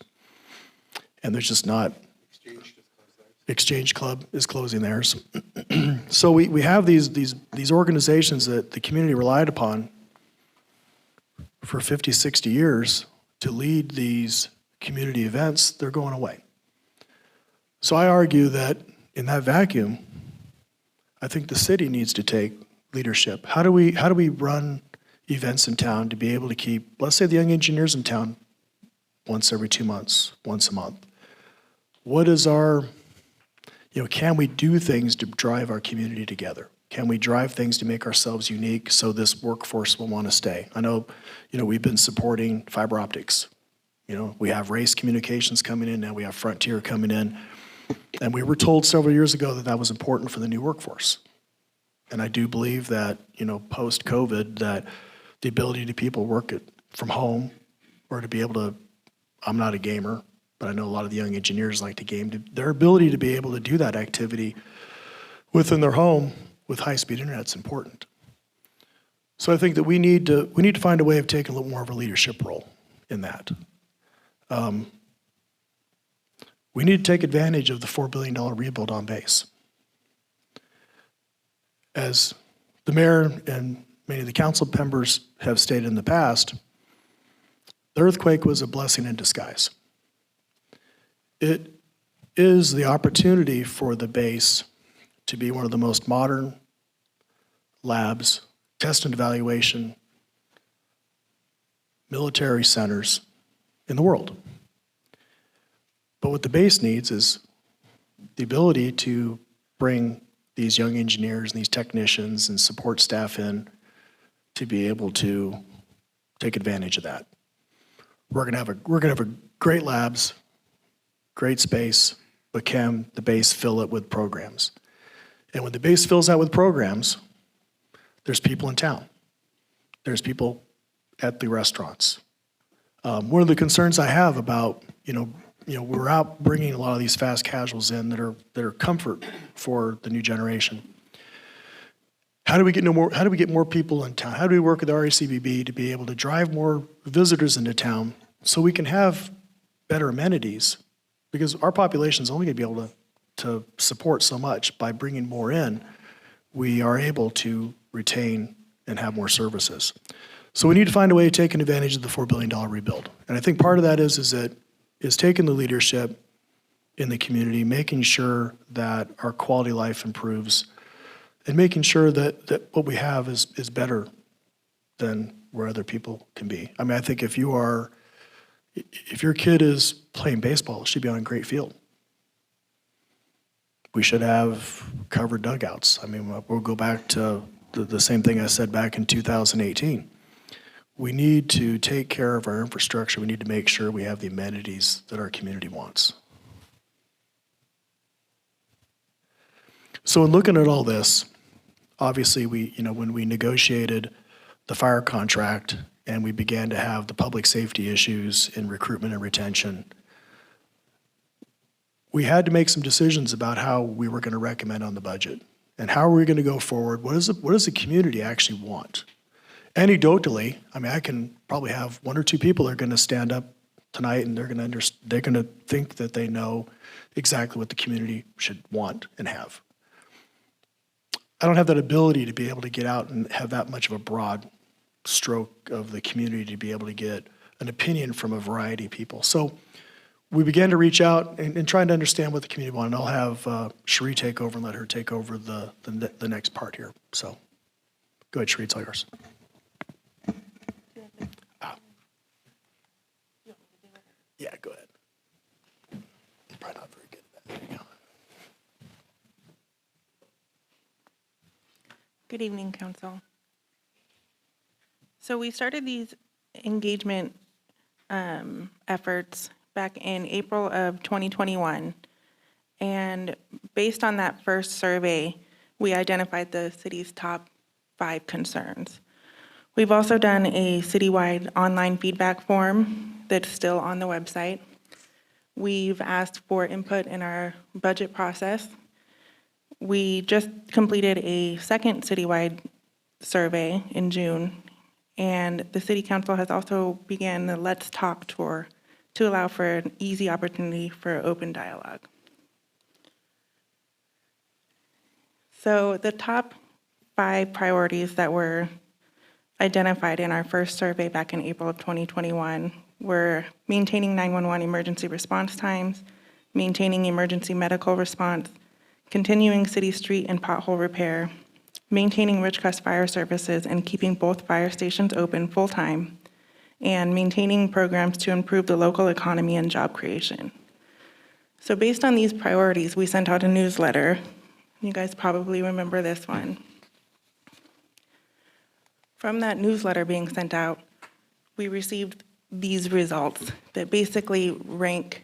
and there's just not. Exchange Club is closing theirs. So we have these organizations that the community relied upon for 50, 60 years to lead these community events. They're going away. So I argue that in that vacuum, I think the city needs to take leadership. How do we run events in town to be able to keep, let's say, the young engineers in town once every 2 months, once a month? What is our, can we do things to drive our community together? Can we drive things to make ourselves unique so this workforce will want to stay? I know, we've been supporting fiber optics. We have Race Communications coming in, now we have Frontier coming in. And we were told several years ago that that was important for the new workforce. And I do believe that, post-COVID, that the ability to people work from home or to be able to, I'm not a gamer, but I know a lot of the young engineers like to game. Their ability to be able to do that activity within their home with high-speed internet is important. So I think that we need to find a way of taking a little more of a leadership role in that. We need to take advantage of the $4 billion rebuild on base. As the mayor and many of the council members have stated in the past, the earthquake was a blessing in disguise. It is the opportunity for the base to be one of the most modern labs, test and evaluation, military centers in the world. But what the base needs is the ability to bring these young engineers and these technicians and support staff in to be able to take advantage of that. We're gonna have a great labs, great space, but can the base fill it with programs? And when the base fills out with programs, there's people in town. There's people at the restaurants. One of the concerns I have about, we're out bringing a lot of these fast casuals in that are comfort for the new generation. How do we get more people in town? How do we work with the RACBB to be able to drive more visitors into town so we can have better amenities? Because our population is only going to be able to support so much. By bringing more in, we are able to retain and have more services. So we need to find a way of taking advantage of the $4 billion rebuild. And I think part of that is taking the leadership in the community, making sure that our quality of life improves, and making sure that what we have is better than where other people can be. I mean, I think if your kid is playing baseball, it should be on a great field. We should have covered dugouts. I mean, we'll go back to the same thing I said back in 2018. We need to take care of our infrastructure. We need to make sure we have the amenities that our community wants. So in looking at all this, obviously when we negotiated the fire contract and we began to have the public safety issues in recruitment and retention, we had to make some decisions about how we were going to recommend on the budget and how are we going to go forward. What does the community actually want? Anecdotally, I mean, I can probably have one or two people that are going to stand up tonight and they're going to think that they know exactly what the community should want and have. I don't have that ability to be able to get out and have that much of a broad stroke of the community to be able to get an opinion from a variety of people. So we began to reach out and trying to understand what the community wanted. I'll have Cherie take over and let her take over the next part here. So go ahead, Cherie, it's all yours. Yeah, go ahead. You're probably not very good at that. There you go. Good evening, Council. So we started these engagement efforts back in April of 2021. And based on that first survey, we identified the city's top 5 concerns. We've also done a citywide online feedback form that's still on the website. We've asked for input in our budget process. We just completed a second citywide survey in June, and the City Council has also began the Let's Talk tour to allow for an easy opportunity for open dialogue. So the top 5 priorities that were identified in our first survey back in April of 2021 were maintaining 911 emergency response times, maintaining emergency medical response, continuing city street and pothole repair, maintaining Ridgecrest Fire Services and keeping both fire stations open full-time, and maintaining programs to improve the local economy and job creation. So based on these priorities, we sent out a newsletter. You guys probably remember this one. From that newsletter being sent out, we received these results that basically rank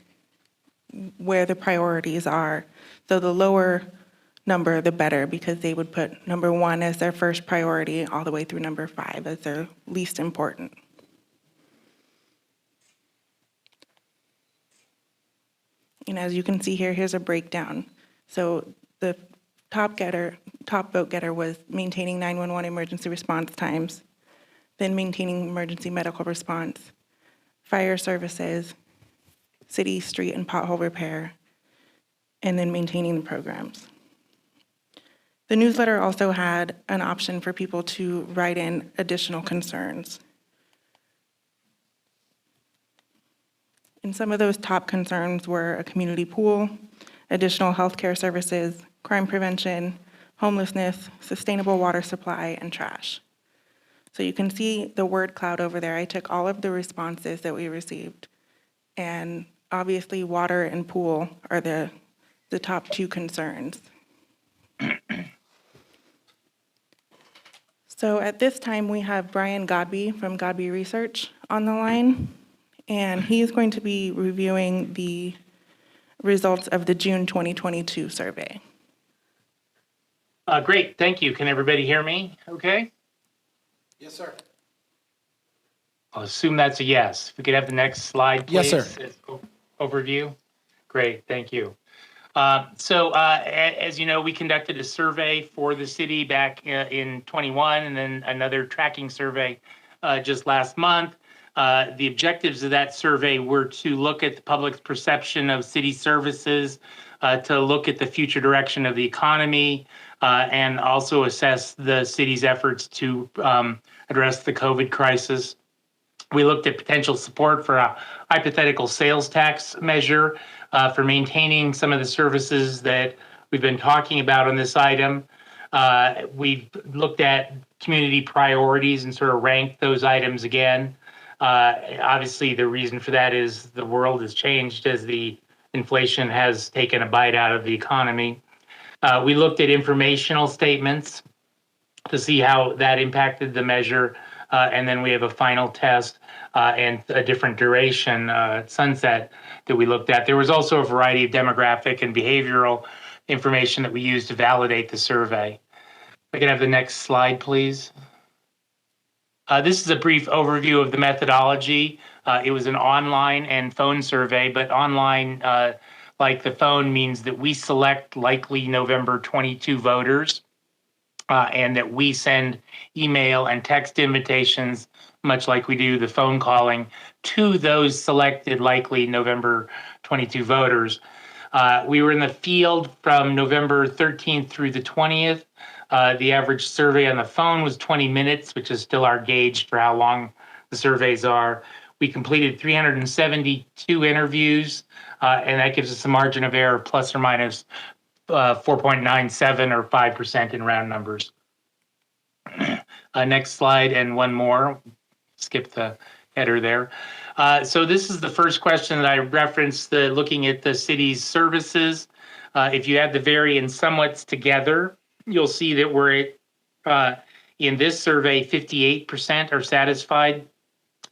where the priorities are. So the lower number, the better, because they would put number 1 as their first priority all the way through number 5 as their least important. And as you can see here, here's a breakdown. So the top vote getter was maintaining 911 emergency response times, then maintaining emergency medical response, fire services, city street and pothole repair, and then maintaining the programs. The newsletter also had an option for people to write in additional concerns. And some of those top concerns were a community pool, additional healthcare services, crime prevention, homelessness, sustainable water supply, and trash. So you can see the word cloud over there. I took all of the responses that we received, and obviously water and pool are the top 2 concerns. So at this time, we have Brian Godby from Godby Research on the line, and he is going to be reviewing the results of the June 2022 survey. Great, thank you. Can everybody hear me okay? Yes, sir. I'll assume that's a yes. If we could have the next slide, please. Yes, sir. Overview. Great, thank you. As you know, we conducted a survey for the city back in 21 and then another tracking survey just last month. The objectives of that survey were to look at the public's perception of city services, to look at the future direction of the economy, and also assess the city's efforts to address the COVID crisis. We looked at potential support for a hypothetical sales tax measure for maintaining some of the services that we've been talking about on this item. We've looked at community priorities and sort of ranked those items again. Obviously, the reason for that is the world has changed as the inflation has taken a bite out of the economy. We looked at informational statements to see how that impacted the measure. And then we have a final test and a different duration, sunset, that we looked at. There was also a variety of demographic and behavioral information that we used to validate the survey. If I could have the next slide, please. This is a brief overview of the methodology. It was an online and phone survey, but online, like the phone, means that we select likely November 22 voters. And that we send email and text invitations, much like we do the phone calling, to those selected likely November 22 voters. We were in the field from November 13th through the 20th. The average survey on the phone was 20 minutes, which is still our gauge for how long the surveys are. We completed 372 interviews, and that gives us a margin of error of plus or minus 4.97 or 5% in round numbers. Next slide and one more. Skip the header there. So this is the first question that I referenced, looking at the city's services. If you add the vary and somewhats together, you'll see that we're at, in this survey, 58% are satisfied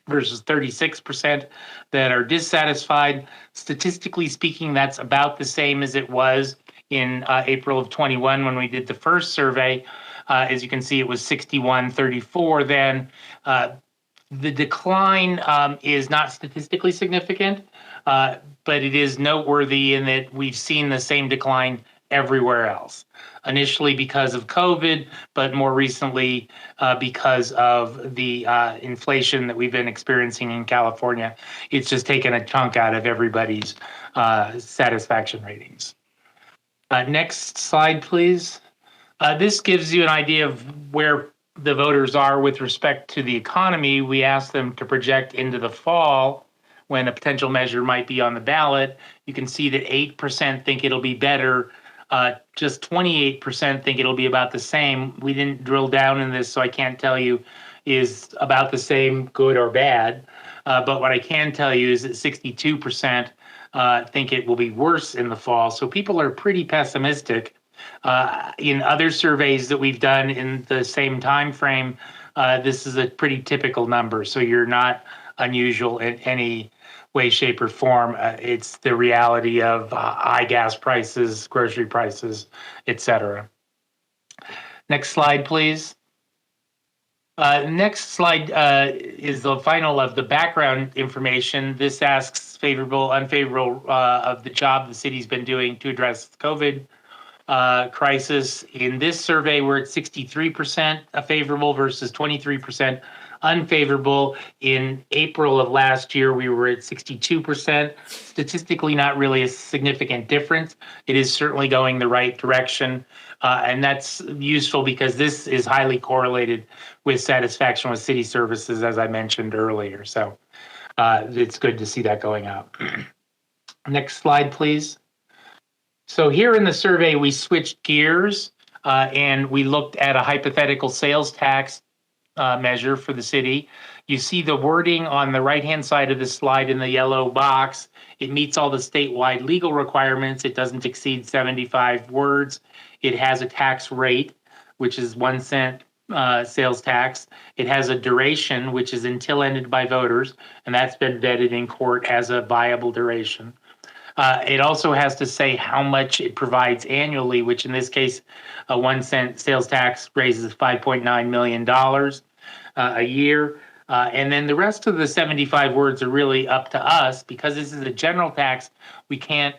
versus 36% that are dissatisfied. Statistically speaking, that's about the same as it was in April of 21 when we did the first survey. As you can see, it was 61-34 then. The decline is not statistically significant, but it is noteworthy in that we've seen the same decline everywhere else. Initially because of COVID, but more recently because of the inflation that we've been experiencing in California. It's just taken a chunk out of everybody's satisfaction ratings. Next slide, please. This gives you an idea of where the voters are with respect to the economy. We asked them to project into the fall when a potential measure might be on the ballot. You can see that 8% think it'll be better. Just 28% think it'll be about the same. We didn't drill down in this, so I can't tell you is about the same, good or bad. But what I can tell you is that 62% think it will be worse in the fall. So people are pretty pessimistic. In other surveys that we've done in the same time frame, this is a pretty typical number. So you're not unusual in any way, shape, or form. It's the reality of high gas prices, grocery prices, et cetera. Next slide, please. Next slide is the final of the background information. This asks favorable, unfavorable of the job the city's been doing to address the COVID crisis. In this survey, we're at 63% favorable versus 23% unfavorable. In April of last year, we were at 62%. Statistically, not really a significant difference. It is certainly going the right direction. And that's useful because this is highly correlated with satisfaction with city services, as I mentioned earlier. So it's good to see that going up. Next slide, please. So here in the survey, we switched gears and we looked at a hypothetical sales tax measure for the city. You see the wording on the right-hand side of the slide in the yellow box. It meets all the statewide legal requirements. It doesn't exceed 75 words. It has a tax rate, which is 1 cent sales tax. It has a duration, which is until ended by voters, and that's been vetted in court as a viable duration. It also has to say how much it provides annually, which in this case, a 1 cent sales tax raises $5.9 million a year. And then the rest of the 75 words are really up to us. Because this is a general tax, we can't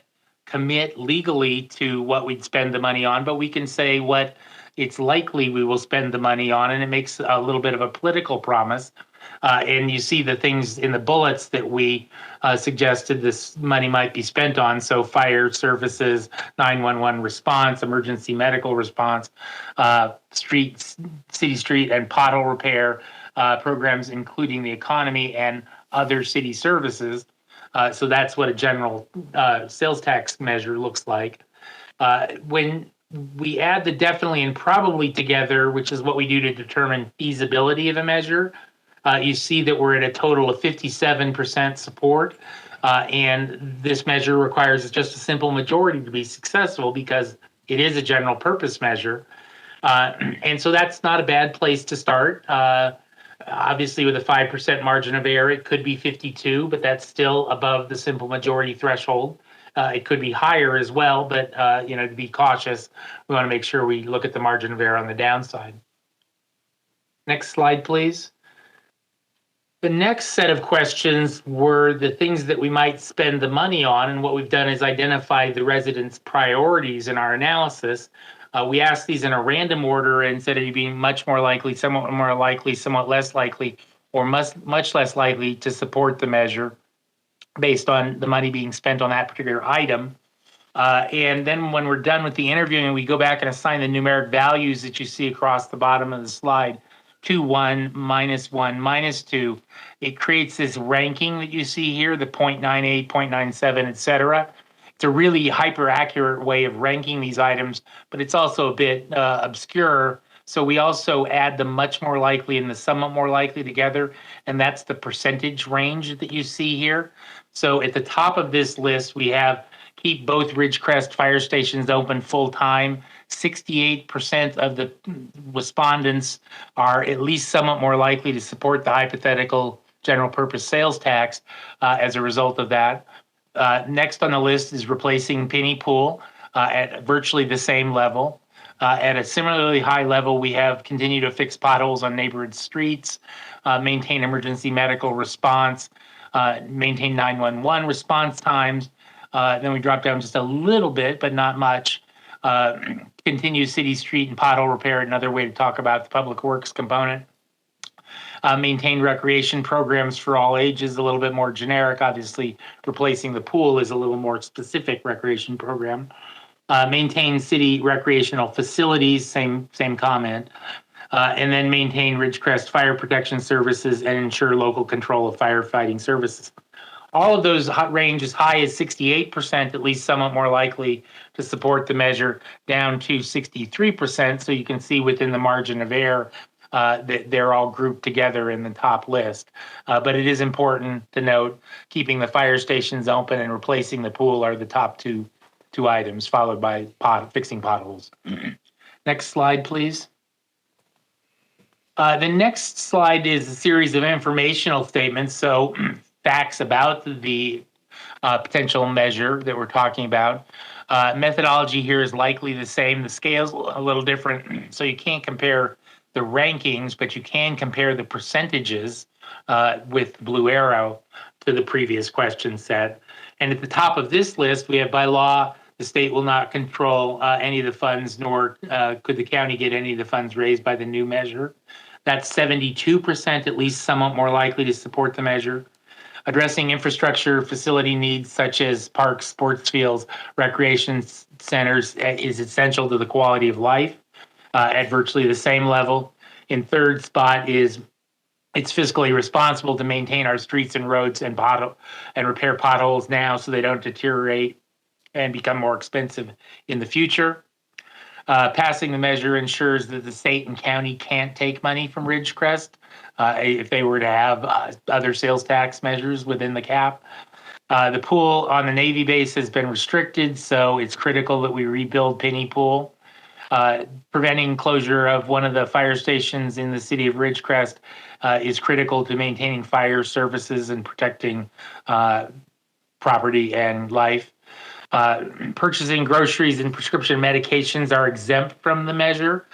commit legally to what we'd spend the money on, but we can say what it's likely we will spend the money on, and it makes a little bit of a political promise. And you see the things in the bullets that we suggested this money might be spent on. So fire services, 911 response, emergency medical response, city street and pothole repair programs, including the economy and other city services. So that's what a general sales tax measure looks like. When we add the definitely and probably together, which is what we do to determine feasibility of a measure, you see that we're at a total of 57% support. And this measure requires just a simple majority to be successful because it is a general purpose measure. And so that's not a bad place to start. Obviously, with a 5% margin of error, it could be 52, but that's still above the simple majority threshold. It could be higher as well, but to be cautious, we want to make sure we look at the margin of error on the downside. Next slide, please. The next set of questions were the things that we might spend the money on, and what we've done is identify the residents' priorities in our analysis. We asked these in a random order instead of being much more likely, somewhat less likely, or much less likely to support the measure based on the money being spent on that particular item. And then when we're done with the interviewing, we go back and assign the numeric values that you see across the bottom of the slide. 2, 1, -1, -2, it creates this ranking that you see here, the 0.98, 0.97, et cetera. It's a really hyper accurate way of ranking these items, but it's also a bit obscure. So we also add the much more likely and the somewhat more likely together, and that's the percentage range that you see here. So at the top of this list, we have keep both Ridgecrest fire stations open full time. 68% of the respondents are at least somewhat more likely to support the hypothetical general purpose sales tax as a result of that. Next on the list is replacing penny pool at virtually the same level. At a similarly high level, we have continued to fix potholes on neighborhood streets, maintain emergency medical response, maintain 911 response times. Then we drop down just a little bit, but not much. Continue city street and pothole repair, another way to talk about the public works component. Maintain recreation programs for all ages, a little bit more generic. Obviously, replacing the pool is a little more specific recreation program. Maintain city recreational facilities, same comment. And then maintain Ridgecrest fire protection services and ensure local control of firefighting services. All of those range as high as 68%, at least somewhat more likely to support the measure, down to 63%. So you can see within the margin of error that they're all grouped together in the top list. But it is important to note, keeping the fire stations open and replacing the pool are the top two items, followed by fixing potholes. Next slide, please. The next slide is a series of informational statements. So facts about the potential measure that we're talking about. Methodology here is likely the same. The scale's a little different, so you can't compare the rankings, but you can compare the percentages with blue arrow to the previous question set. And at the top of this list, we have by law, the state will not control any of the funds, nor could the county get any of the funds raised by the new measure. That's 72%, at least somewhat more likely to support the measure. Addressing infrastructure facility needs such as parks, sports fields, recreation centers is essential to the quality of life at virtually the same level. In third spot is it's fiscally responsible to maintain our streets and roads and repair potholes now so they don't deteriorate and become more expensive in the future. Passing the measure ensures that the state and county can't take money from Ridgecrest if they were to have other sales tax measures within the cap. The pool on the Navy base has been restricted, so it's critical that we rebuild Penny Pool. Preventing closure of one of the fire stations in the city of Ridgecrest is critical to maintaining fire services and protecting property and life. Purchasing groceries and prescription medications are exempt from the measure,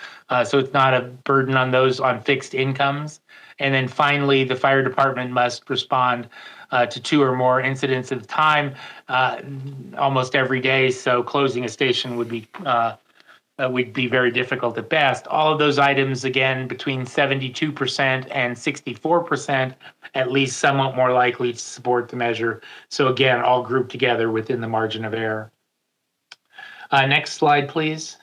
so it's not a burden on those on fixed incomes. And then finally, the fire department must respond to 2 or more incidents at a time almost every day, so closing a station would be very difficult at best. All of those items, again, between 72% and 64%, at least somewhat more likely to support the measure. So again, all grouped together within the margin of error. Next slide, please.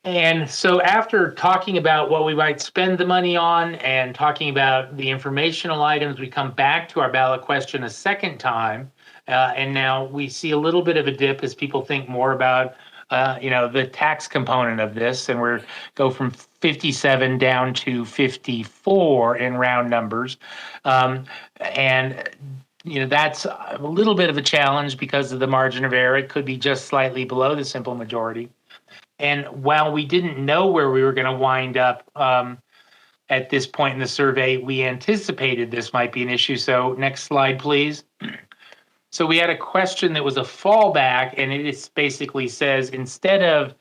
And so after talking about what we might spend the money on and talking about the informational items, we come back to our ballot question a second time. And now we see a little bit of a dip as people think more about the tax component of this, and we're go from 57 down to 54 in round numbers. That's a little bit of a challenge because of the margin of error. It could be just slightly below the simple majority. And while we didn't know where we were going to wind up at this point in the survey, we anticipated this might be an issue. So next slide, please. So we had a question that was a fallback, and it basically says, instead of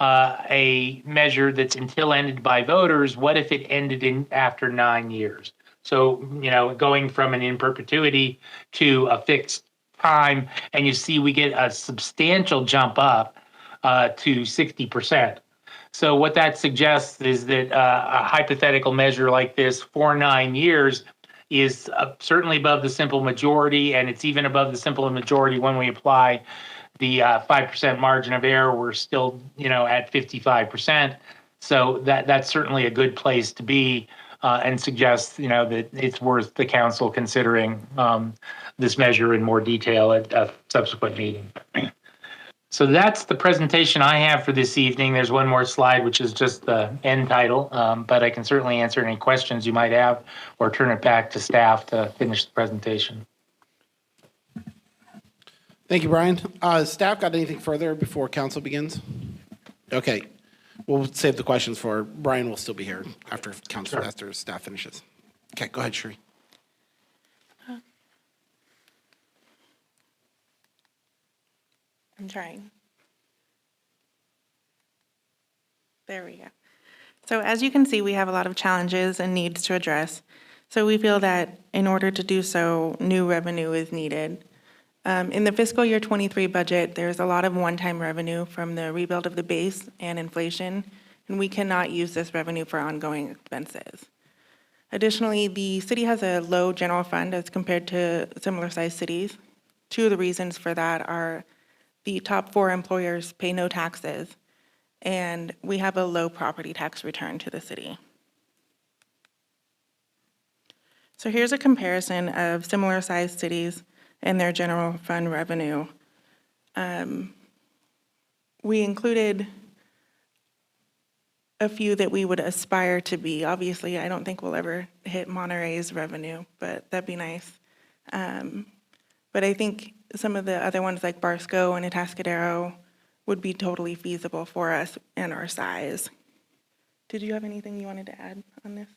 a measure that's until ended by voters, what if it ended after 9 years? So, going from an in perpetuity to a fixed time, and you see we get a substantial jump up to 60%. So what that suggests is that a hypothetical measure like this for 9 years is certainly above the simple majority, and it's even above the simple majority when we apply the 5% margin of error. We're still, at 55%. So that's certainly a good place to be, and suggests, that it's worth the council considering this measure in more detail at a subsequent meeting. So that's the presentation I have for this evening. There's one more slide, which is just the end title, but I can certainly answer any questions you might have or turn it back to staff to finish the presentation. Thank you, Brian. Staff got anything further before council begins? Okay. We'll save the questions for Brian. Will still be here after council, after staff finishes. Okay, go ahead, Sheree. I'm trying. There we go. So as you can see, we have a lot of challenges and needs to address. So we feel that in order to do so, new revenue is needed. In the fiscal year 23 budget, there's a lot of one-time revenue from the rebuild of the base and inflation, and we cannot use this revenue for ongoing expenses. Additionally, the city has a low general fund as compared to similar-sized cities. Two of the reasons for that are the top 4 employers pay no taxes, and we have a low property tax return to the city. So here's a comparison of similar-sized cities and their general fund revenue. We included a few that we would aspire to be. Obviously, I don't think we'll ever hit Monterey's revenue, but that'd be nice. But I think some of the other ones like Barstow and Atascadero would be totally feasible for us and our size. Did you have anything you wanted to add on this?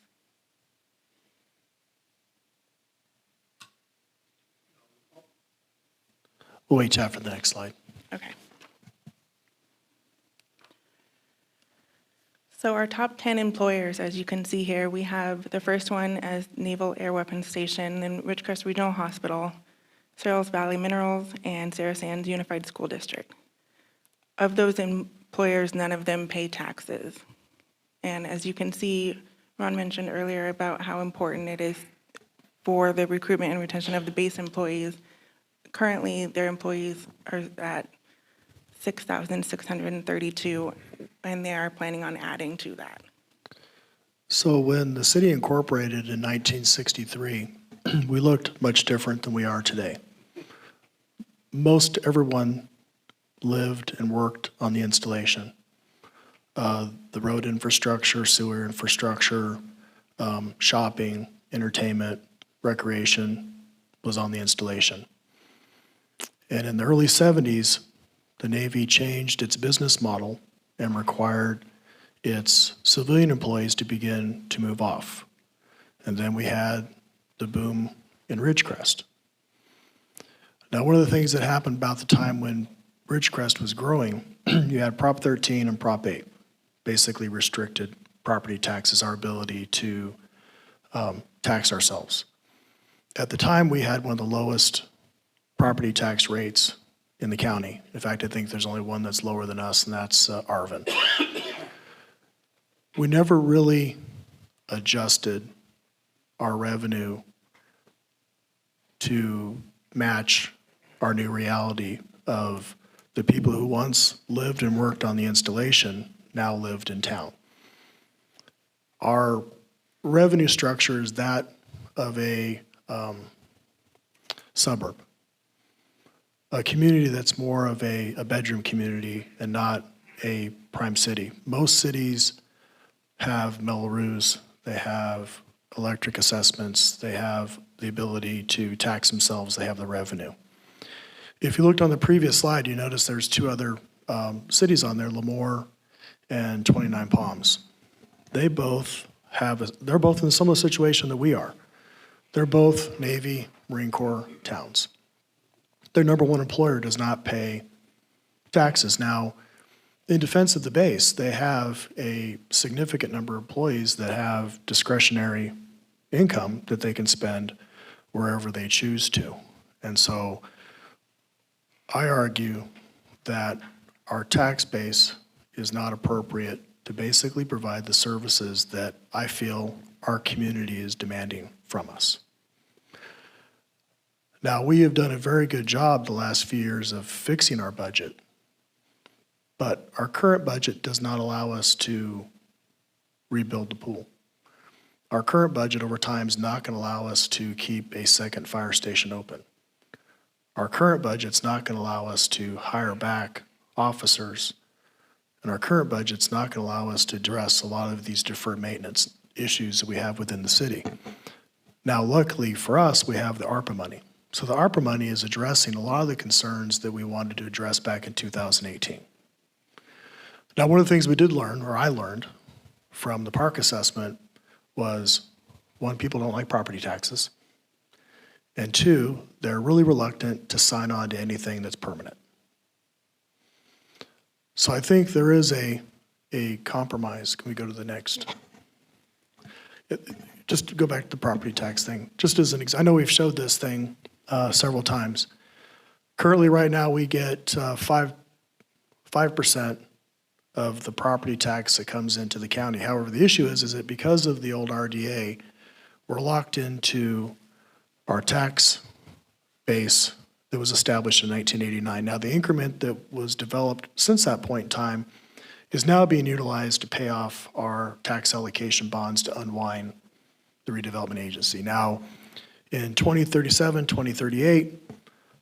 We'll wait after the next slide. Okay. So our top 10 employers, as you can see here, we have the first one as Naval Air Weapons Station, then Ridgecrest Regional Hospital, Searles Valley Minerals, and Sarah Sands Unified School District. Of those employers, none of them pay taxes. And as you can see, Ron mentioned earlier about how important it is for the recruitment and retention of the base employees. Currently, their employees are at 6,632, and they are planning on adding to that. So when the city incorporated in 1963, we looked much different than we are today. Most everyone lived and worked on the installation. The road infrastructure, sewer infrastructure, shopping, entertainment, recreation was on the installation. And in the early 70s, the Navy changed its business model and required its civilian employees to begin to move off. And then we had the boom in Ridgecrest. Now, one of the things that happened about the time when Ridgecrest was growing, you had Prop 13 and Prop 8, basically restricted property taxes, our ability to tax ourselves. At the time, we had one of the lowest property tax rates in the county. In fact, I think there's only one that's lower than us, and that's Arvin. We never really adjusted our revenue to match our new reality of the people who once lived and worked on the installation now lived in town. Our revenue structure is that of a suburb, a community that's more of a bedroom community and not a prime city. Most cities have Melrose, they have electric assessments, they have the ability to tax themselves, they have the revenue. If you looked on the previous slide, you notice there's 2 other cities on there, Lemoore and 29 Palms. They're both in a similar situation that we are. They're both Navy, Marine Corps towns. Their number 1 employer does not pay taxes. Now, in defense of the base, they have a significant number of employees that have discretionary income that they can spend wherever they choose to. And so I argue that our tax base is not appropriate to basically provide the services that I feel our community is demanding from us. Now, we have done a very good job the last few years of fixing our budget, but our current budget does not allow us to rebuild the pool. Our current budget over time is not going to allow us to keep a second fire station open. Our current budget's not going to allow us to hire back officers, and our current budget's not going to allow us to address a lot of these deferred maintenance issues that we have within the city. Now, luckily for us, we have the ARPA money. So the ARPA money is addressing a lot of the concerns that we wanted to address back in 2018. Now, one of the things we did learn, or I learned, from the park assessment was, one, people don't like property taxes, and two, they're really reluctant to sign on to anything that's permanent. So I think there is a compromise. Can we go to the next? Just to go back to the property tax thing, just as an example, I know we've showed this thing several times. Currently, right now, we get 5% of the property tax that comes into the county. However, the issue is that because of the old RDA, we're locked into our tax base that was established in 1989. Now, the increment that was developed since that point in time is now being utilized to pay off our tax allocation bonds to unwind the redevelopment agency. Now, in 2037, 2038,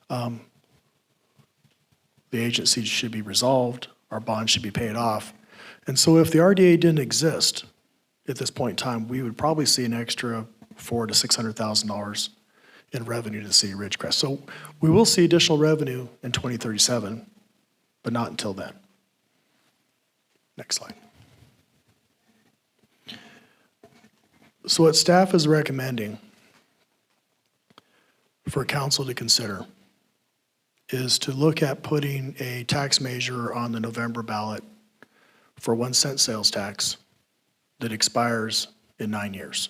the agency should be resolved, our bonds should be paid off. And so if the RDA didn't exist at this point in time, we would probably see an extra $400,000 to $600,000 in revenue to the city of Ridgecrest. So we will see additional revenue in 2037, but not until then. Next slide. So what staff is recommending for council to consider is to look at putting a tax measure on the November ballot for 1 cent sales tax that expires in 9 years.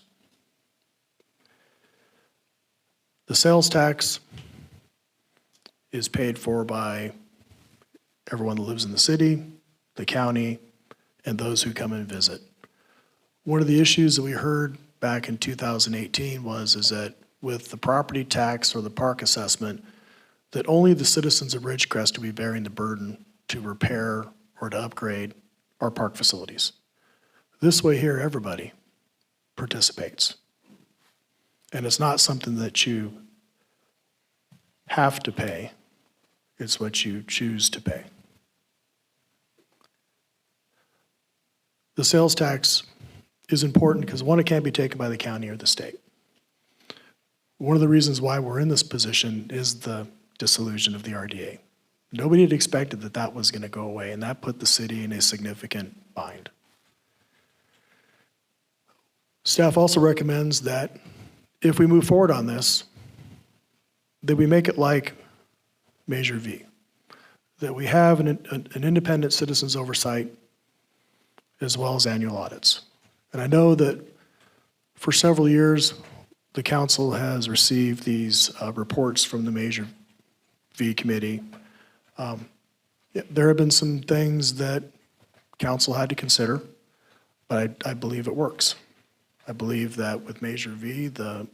The sales tax is paid for by everyone that lives in the city, the county, and those who come and visit. One of the issues that we heard back in 2018 is that with the property tax or the park assessment, that only the citizens of Ridgecrest will be bearing the burden to repair or to upgrade our park facilities. This way here, everybody participates. And it's not something that you have to pay, it's what you choose to pay. The sales tax is important because, one, it can't be taken by the county or the state. One of the reasons why we're in this position is the dissolution of the RDA. Nobody had expected that that was going to go away, and that put the city in a significant bind. Staff also recommends that if we move forward on this, that we make it like Measure V, that we have an independent citizens oversight as well as annual audits. And I know that for several years, the council has received these reports from the Measure V committee. There have been some things that council had to consider, but I believe it works. I believe that with Measure V, the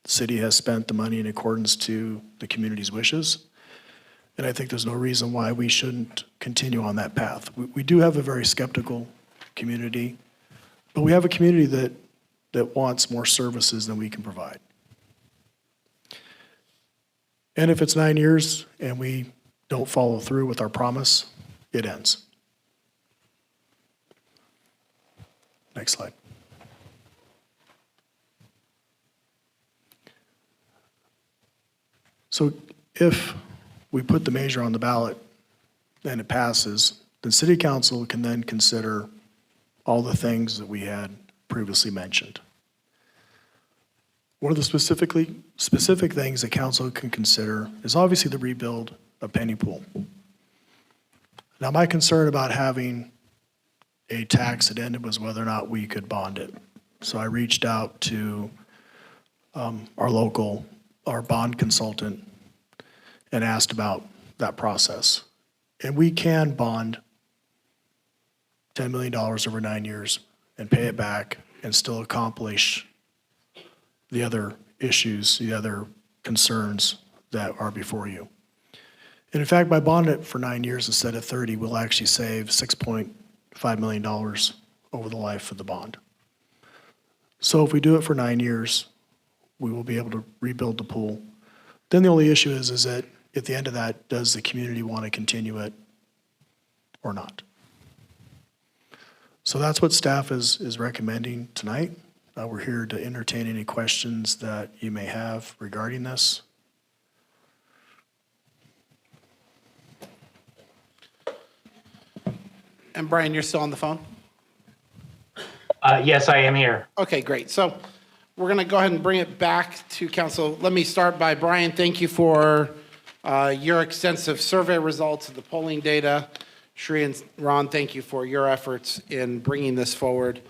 city has spent the money in accordance to the community's wishes, and I think there's no reason why we shouldn't continue on that path. We do have a very skeptical community, but we have a community that wants more services than we can provide. And if it's 9 years and we don't follow through with our promise, it ends. Next slide. So if we put the measure on the ballot and it passes, the city council can then consider all the things that we had previously mentioned. One of the specific things that council can consider is obviously the rebuild of Penny Pool. Now, my concern about having a tax that ended was whether or not we could bond it. So I reached out to our bond consultant and asked about that process. And we can bond $10 million over 9 years and pay it back and still accomplish the other issues, the other concerns that are before you. And in fact, by bonding it for 9 years instead of 30, we'll actually save $6.5 million over the life of the bond. So if we do it for 9 years, we will be able to rebuild the pool. Then the only issue is that at the end of that, does the community want to continue it or not? So that's what staff is recommending tonight. We're here to entertain any questions that you may have regarding this. And Brian, you're still on the phone? Yes, I am here. Okay, great. So we're going to go ahead and bring it back to council. Let me start by, Brian, thank you for your extensive survey results of the polling data. Shri and Ron, thank you for your efforts in bringing this forward.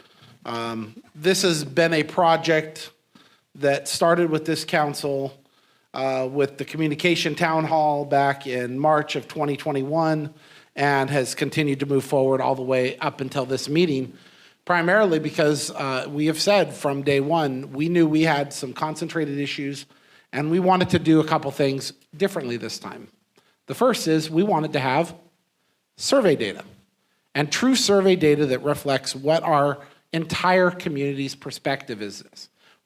This has been a project that started with this council with the communication town hall back in March of 2021 and has continued to move forward all the way up until this meeting, primarily because we have said from day one, we knew we had some concentrated issues and we wanted to do a couple things differently this time. The first is we wanted to have survey data and true survey data that reflects what our entire community's perspective is.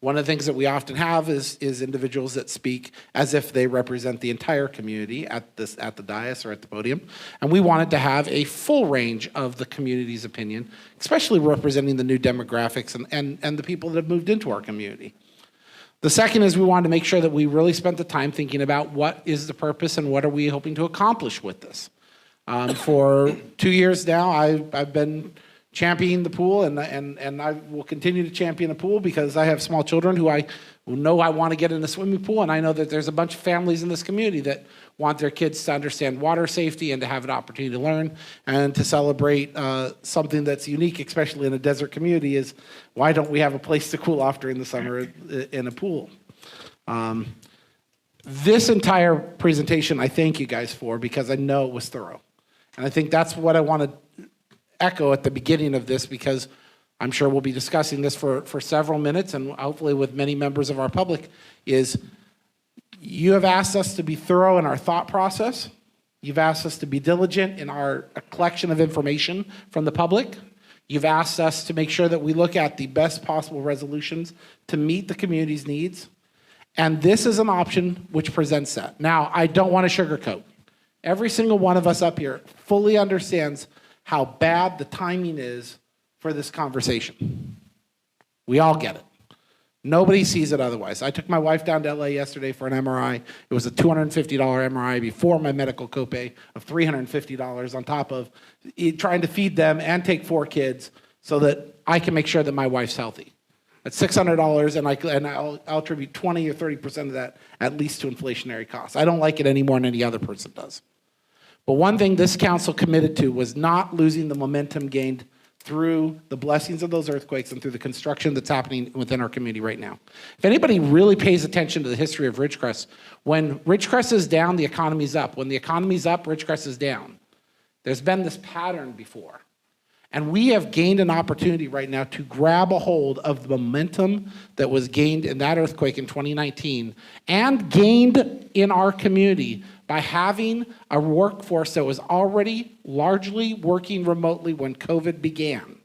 One of the things that we often have is individuals that speak as if they represent the entire community at the dais or at the podium. And we wanted to have a full range of the community's opinion, especially representing the new demographics and the people that have moved into our community. The second is we wanted to make sure that we really spent the time thinking about what is the purpose and what are we hoping to accomplish with this. For 2 years now, I've been championing the pool, and I will continue to champion the pool because I have small children who know I want to get in a swimming pool, and I know that there's a bunch of families in this community that want their kids to understand water safety and to have an opportunity to learn and to celebrate something that's unique, especially in a desert community, is why don't we have a place to cool off during the summer in a pool? This entire presentation, I thank you guys for because I know it was thorough. And I think that's what I want to echo at the beginning of this because I'm sure we'll be discussing this for several minutes and hopefully with many members of our public is you have asked us to be thorough in our thought process. You've asked us to be diligent in our collection of information from the public. You've asked us to make sure that we look at the best possible resolutions to meet the community's needs. And this is an option which presents that. Now, I don't want to sugarcoat. Every single one of us up here fully understands how bad the timing is for this conversation. We all get it. Nobody sees it otherwise. I took my wife down to LA yesterday for an MRI. It was a $250 MRI before my medical copay of $350 on top of trying to feed them and take 4 kids so that I can make sure that my wife's healthy. That's $600, and I'll attribute 20 or 30% of that at least to inflationary costs. I don't like it any more than any other person does. But one thing this council committed to was not losing the momentum gained through the blessings of those earthquakes and through the construction that's happening within our community right now. If anybody really pays attention to the history of Ridgecrest, when Ridgecrest is down, the economy's up. When the economy's up, Ridgecrest is down. There's been this pattern before. And we have gained an opportunity right now to grab a hold of the momentum that was gained in that earthquake in 2019 and gained in our community by having a workforce that was already largely working remotely when COVID began.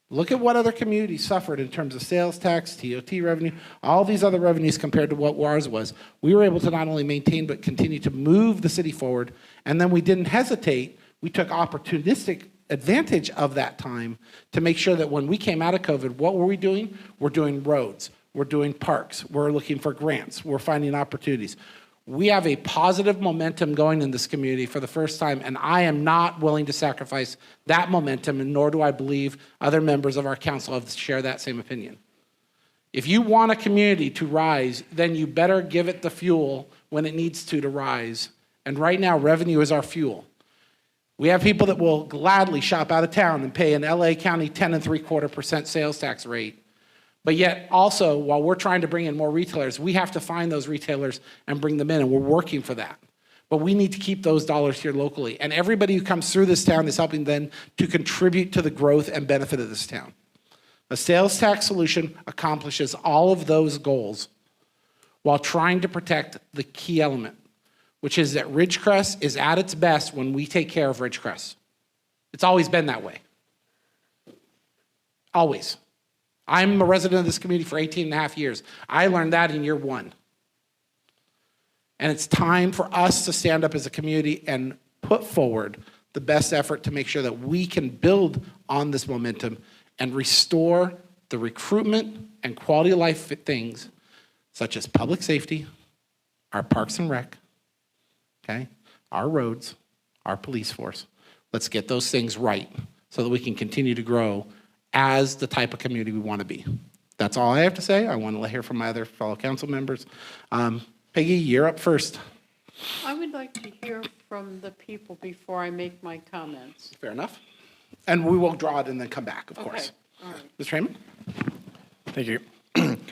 Look at what other communities suffered in terms of sales tax, TOT revenue, all these other revenues compared to what ours was. We were able to not only maintain but continue to move the city forward, and then we didn't hesitate. We took opportunistic advantage of that time to make sure that when we came out of COVID, what were we doing? We're doing roads, we're doing parks, we're looking for grants, we're finding opportunities. We have a positive momentum going in this community for the first time, and I am not willing to sacrifice that momentum, and nor do I believe other members of our council have share that same opinion. If you want a community to rise, then you better give it the fuel when it needs to rise. And right now, revenue is our fuel. We have people that will gladly shop out of town and pay an LA County 10.75% sales tax rate. But yet also, while we're trying to bring in more retailers, we have to find those retailers and bring them in, and we're working for that. But we need to keep those dollars here locally. And everybody who comes through this town is helping then to contribute to the growth and benefit of this town. A sales tax solution accomplishes all of those goals while trying to protect the key element, which is that Ridgecrest is at its best when we take care of Ridgecrest. It's always been that way. Always. I'm a resident of this community for 18 and a half years. I learned that in year one. And it's time for us to stand up as a community and put forward the best effort to make sure that we can build on this momentum and restore the recruitment and quality of life things such as public safety, our parks and rec, okay, our roads, our police force. Let's get those things right so that we can continue to grow as the type of community we want to be. That's all I have to say. I want to hear from my other fellow council members. Peggy, you're up first. I would like to hear from the people before I make my comments. Fair enough. And we will draw it and then come back, of course. All right. Mr. Raymond? Thank you.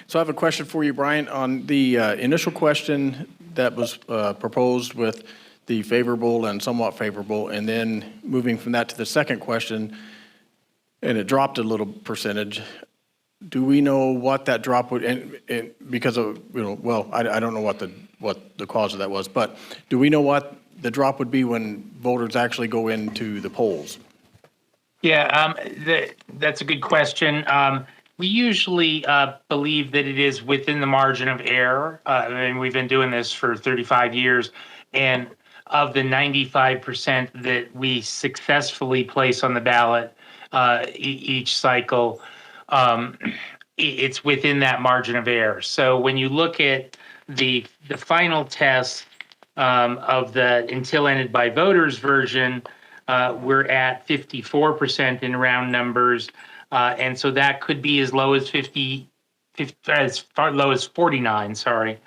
So I have a question for you, Brian, on the initial question that was proposed with the favorable and somewhat favorable, and then moving from that to the second question, and it dropped a little percentage. Do we know what that drop would, and because of, well, I don't know what the cause of that was, but do we know what the drop would be when voters actually go into the polls? Yeah, that's a good question. We usually believe that it is within the margin of error. And we've been doing this for 35 years. And of the 95% that we successfully place on the ballot each cycle, it's within that margin of error. So when you look at the final test of the until ended by voters version, we're at 54% in round numbers. And so that could be as low as as far low as 49, sorry.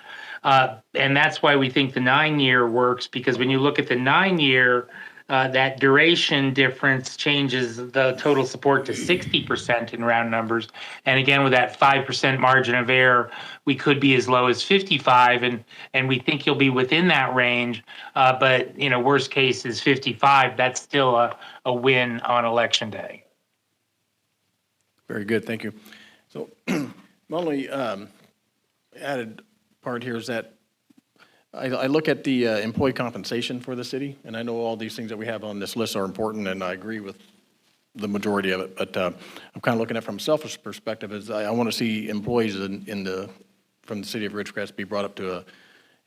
And that's why we think the 9-year works, because when you look at the 9-year, that duration difference changes the total support to 60% in round numbers. And again, with that 5% margin of error, we could be as low as 55, and we think you'll be within that range. But, worst case is 55. That's still a win on election day. Very good, thank you. So my only added part here is that I look at the employee compensation for the city, and I know all these things that we have on this list are important, and I agree with the majority of it, but I'm kind of looking at it from a selfish perspective, is I want to see employees from the city of Ridgecrest be brought up to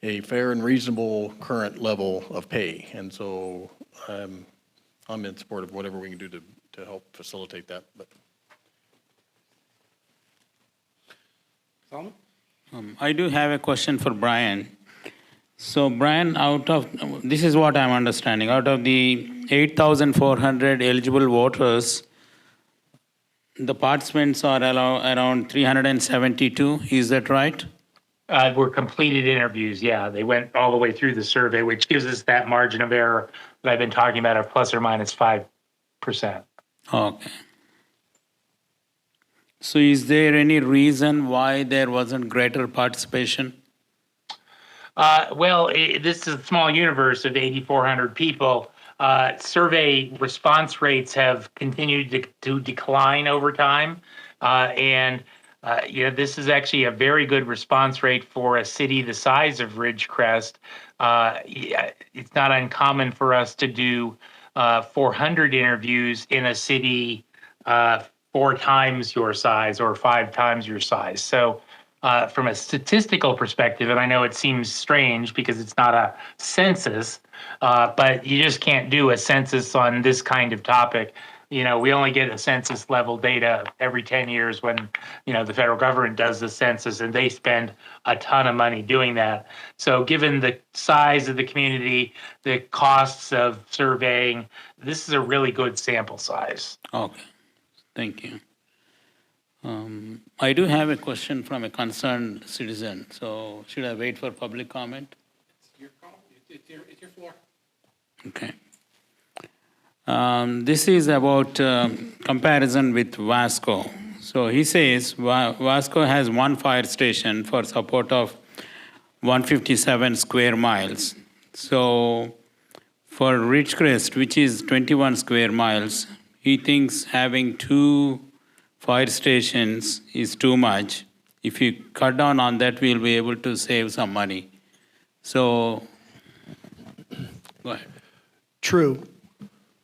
a fair and reasonable current level of pay, and so I'm in support of whatever we can do to help facilitate that. But Solomon? I do have a question for Brian. So Brian, this is what I'm understanding, out of the 8,400 eligible voters, the participants are around 372, is that right? Were completed interviews, yeah. They went all the way through the survey, which gives us that margin of error that I've been talking about of plus or minus 5%. Okay. So is there any reason why there wasn't greater participation? This is a small universe of 8,400 people. Survey response rates have continued to decline over time. This is actually a very good response rate for a city the size of Ridgecrest. It's not uncommon for us to do 400 interviews in a city 4 times your size or 5 times your size. So from a statistical perspective, and I know it seems strange because it's not a census, but you just can't do a census on this kind of topic. We only get a census level data every 10 years when, the federal government does the census, and they spend a ton of money doing that. So given the size of the community, the costs of surveying, this is a really good sample size. Okay, thank you. I do have a question from a concerned citizen. So should I wait for public comment? It's your call. It's your floor. Okay. This is about comparison with Vasco. So he says Vasco has 1 fire station for support of 157 square miles. So for Ridgecrest, which is 21 square miles, he thinks having 2 fire stations is too much. If you cut down on that, we'll be able to save some money. So, go ahead. True.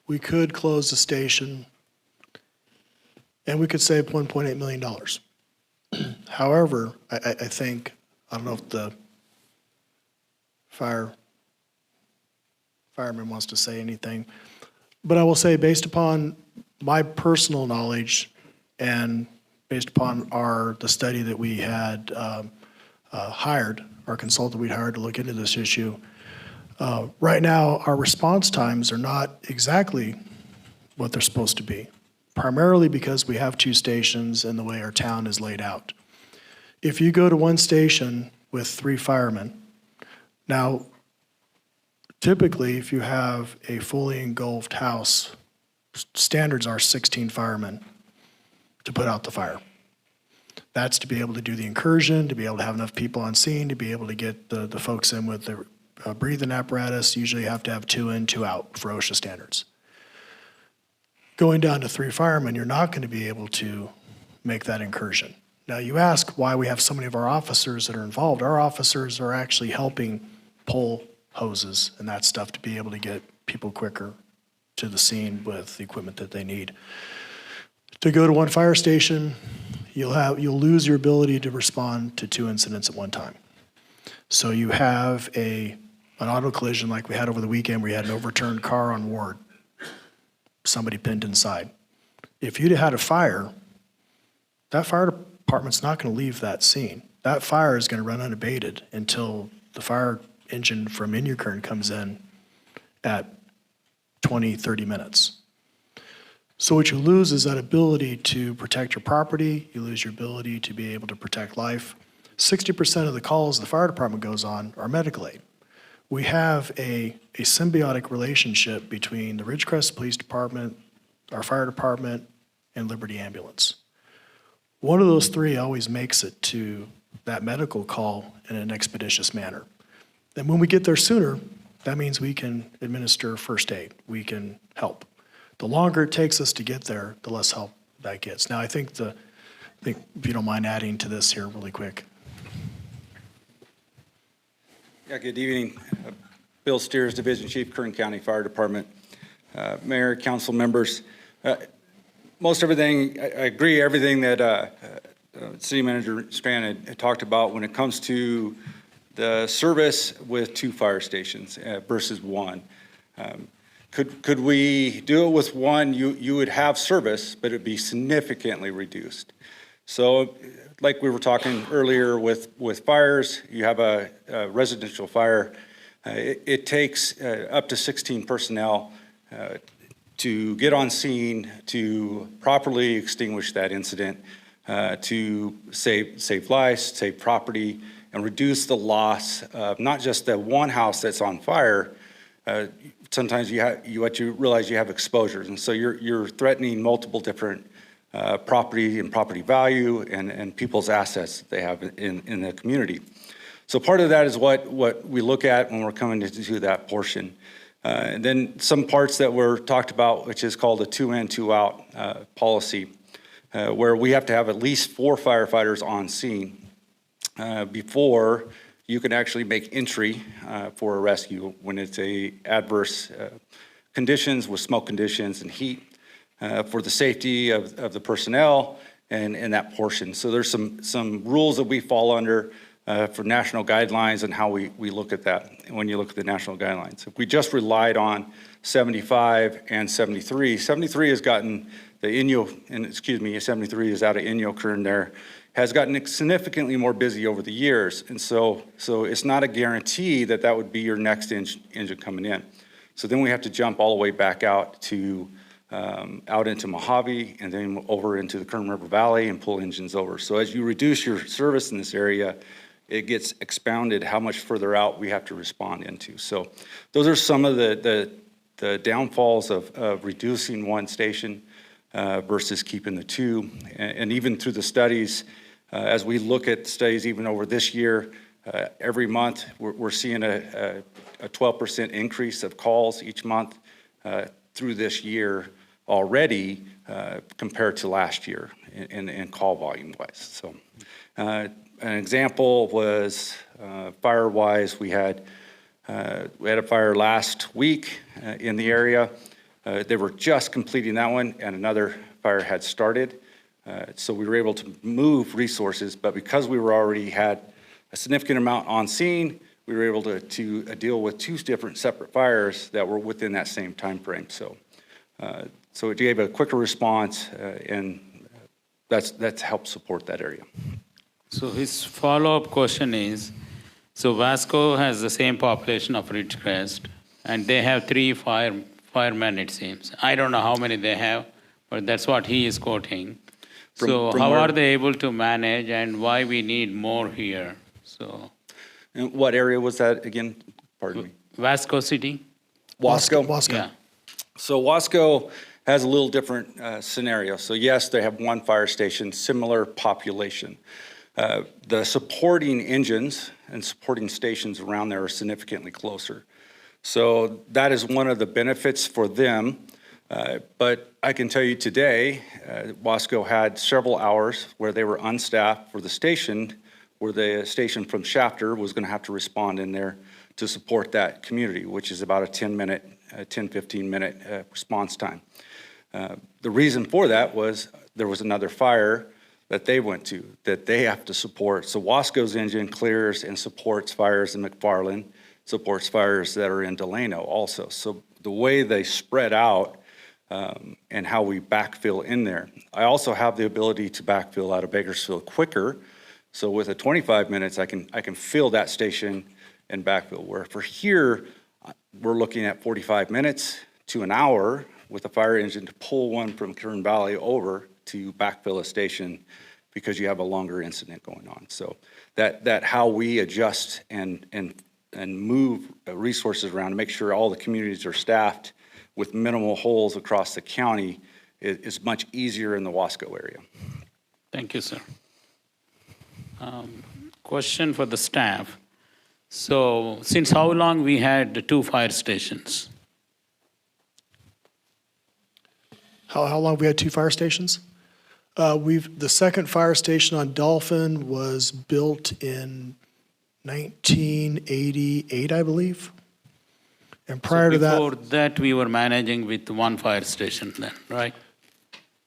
We could close the station and we could save $1.8 million. However, I think, I don't know if the fireman wants to say anything, but I will say, based upon my personal knowledge and based upon the study that we had hired, our consultant we'd hired to look into this issue, right now our response times are not exactly what they're supposed to be, primarily because we have 2 stations and the way our town is laid out. If you go to one station with 3 firemen, now typically if you have a fully engulfed house, standards are 16 firemen to put out the fire. That's to be able to do the incursion, to be able to have enough people on scene, to be able to get the folks in with the breathing apparatus. Usually you have to have 2 in, 2 out for OSHA standards. Going down to 3 firemen, you're not going to be able to make that incursion. Now you ask why we have so many of our officers that are involved. Our officers are actually helping pull hoses and that stuff to be able to get people quicker to the scene with the equipment that they need. To go to one fire station, you'll lose your ability to respond to 2 incidents at one time. So you have an auto collision like we had over the weekend where you had an overturned car on Ward, somebody pinned inside. If you'd had a fire, that fire department's not going to leave that scene. That fire is going to run unabated until the fire engine from Inyukern comes in at 20, 30 minutes. So what you lose is that ability to protect your property. You lose your ability to be able to protect life. 60% of the calls the fire department goes on are medical aid. We have a symbiotic relationship between the Ridgecrest Police Department, our fire department, and Liberty Ambulance. One of those 3 always makes it to that medical call in an expeditious manner. And when we get there sooner, that means we can administer first aid. We can help. The longer it takes us to get there, the less help that gets. Now, I think if you don't mind adding to this here really quick. Yeah, good evening. Bill Steers, Division Chief, Kern County Fire Department. Mayor, council members. Most everything, I agree everything that City Manager Strand had talked about when it comes to the service with 2 fire stations versus 1. Could we do it with 1? You would have service, but it'd be significantly reduced. So like we were talking earlier with fires, you have a residential fire. It takes up to 16 personnel to get on scene, to properly extinguish that incident, to save lives, save property, and reduce the loss of not just the one house that's on fire. Sometimes you realize you have exposures, and so you're threatening multiple different property and property value and people's assets that they have in the community. So part of that is what we look at when we're coming to do that portion. And then some parts that were talked about, which is called a 2 in, 2 out policy, where we have to have at least 4 firefighters on scene before you can actually make entry for a rescue when it's a adverse conditions with smoke conditions and heat for the safety of the personnel and that portion. So there's some rules that we fall under for national guidelines and how we look at that when you look at the national guidelines. If we just relied on 75 and 73, 73 has gotten the 73 is out of Inyokern there, has gotten significantly more busy over the years. And so it's not a guarantee that would be your next engine coming in. So then we have to jump all the way back out to out into Mojave and then over into the Kern River Valley and pull engines over. So as you reduce your service in this area, it gets expounded how much further out we have to respond into. So those are some of the downfalls of reducing one station versus keeping the 2. And even through the studies, as we look at studies even over this year, every month we're seeing a 12% increase of calls each month through this year already compared to last year in call volume wise. So an example was fire-wise, we had a fire last week in the area. They were just completing that one, and another fire had started. So we were able to move resources, but because we were already had a significant amount on scene, we were able to deal with two different separate fires that were within that same time frame. So it gave a quicker response, and that's helped support that area. So his follow-up question is, so Vasco has the same population of Ridgecrest, and they have 3 firemen, it seems. I don't know how many they have, but that's what he is quoting. So from how where? are they able to manage, and why we need more here? So And what area was that again? Pardon me. Vasco City? Wasco? Wasco. Yeah. So Wasco has a little different scenario. So yes, they have one fire station, similar population. The supporting engines and supporting stations around there are significantly closer. So that is one of the benefits for them. But I can tell you today, Wasco had several hours where they were unstaffed for the station, where the station from Shafter was going to have to respond in there to support that community, which is about a 15-minute response time. The reason for that was there was another fire that they went to that they have to support. So Wasco's engine clears and supports fires in McFarland, supports fires that are in Delano also. So the way they spread out and how we backfill in there. I also have the ability to backfill out of Bakersfield quicker. So with a 25 minutes, I can fill that station and backfill. Where for here, we're looking at 45 minutes to an hour with a fire engine to pull one from Kern Valley over to backfill a station because you have a longer incident going on. So that how we adjust and move resources around to make sure all the communities are staffed with minimal holes across the county is much easier in the Wasco area. Thank you, sir. Question for the staff. So since how long we had the 2 fire stations? How long have we had 2 fire stations? The second fire station on Dolphin was built in 1988, I believe. And prior to Before that, that, we were managing with 1 fire station then, right?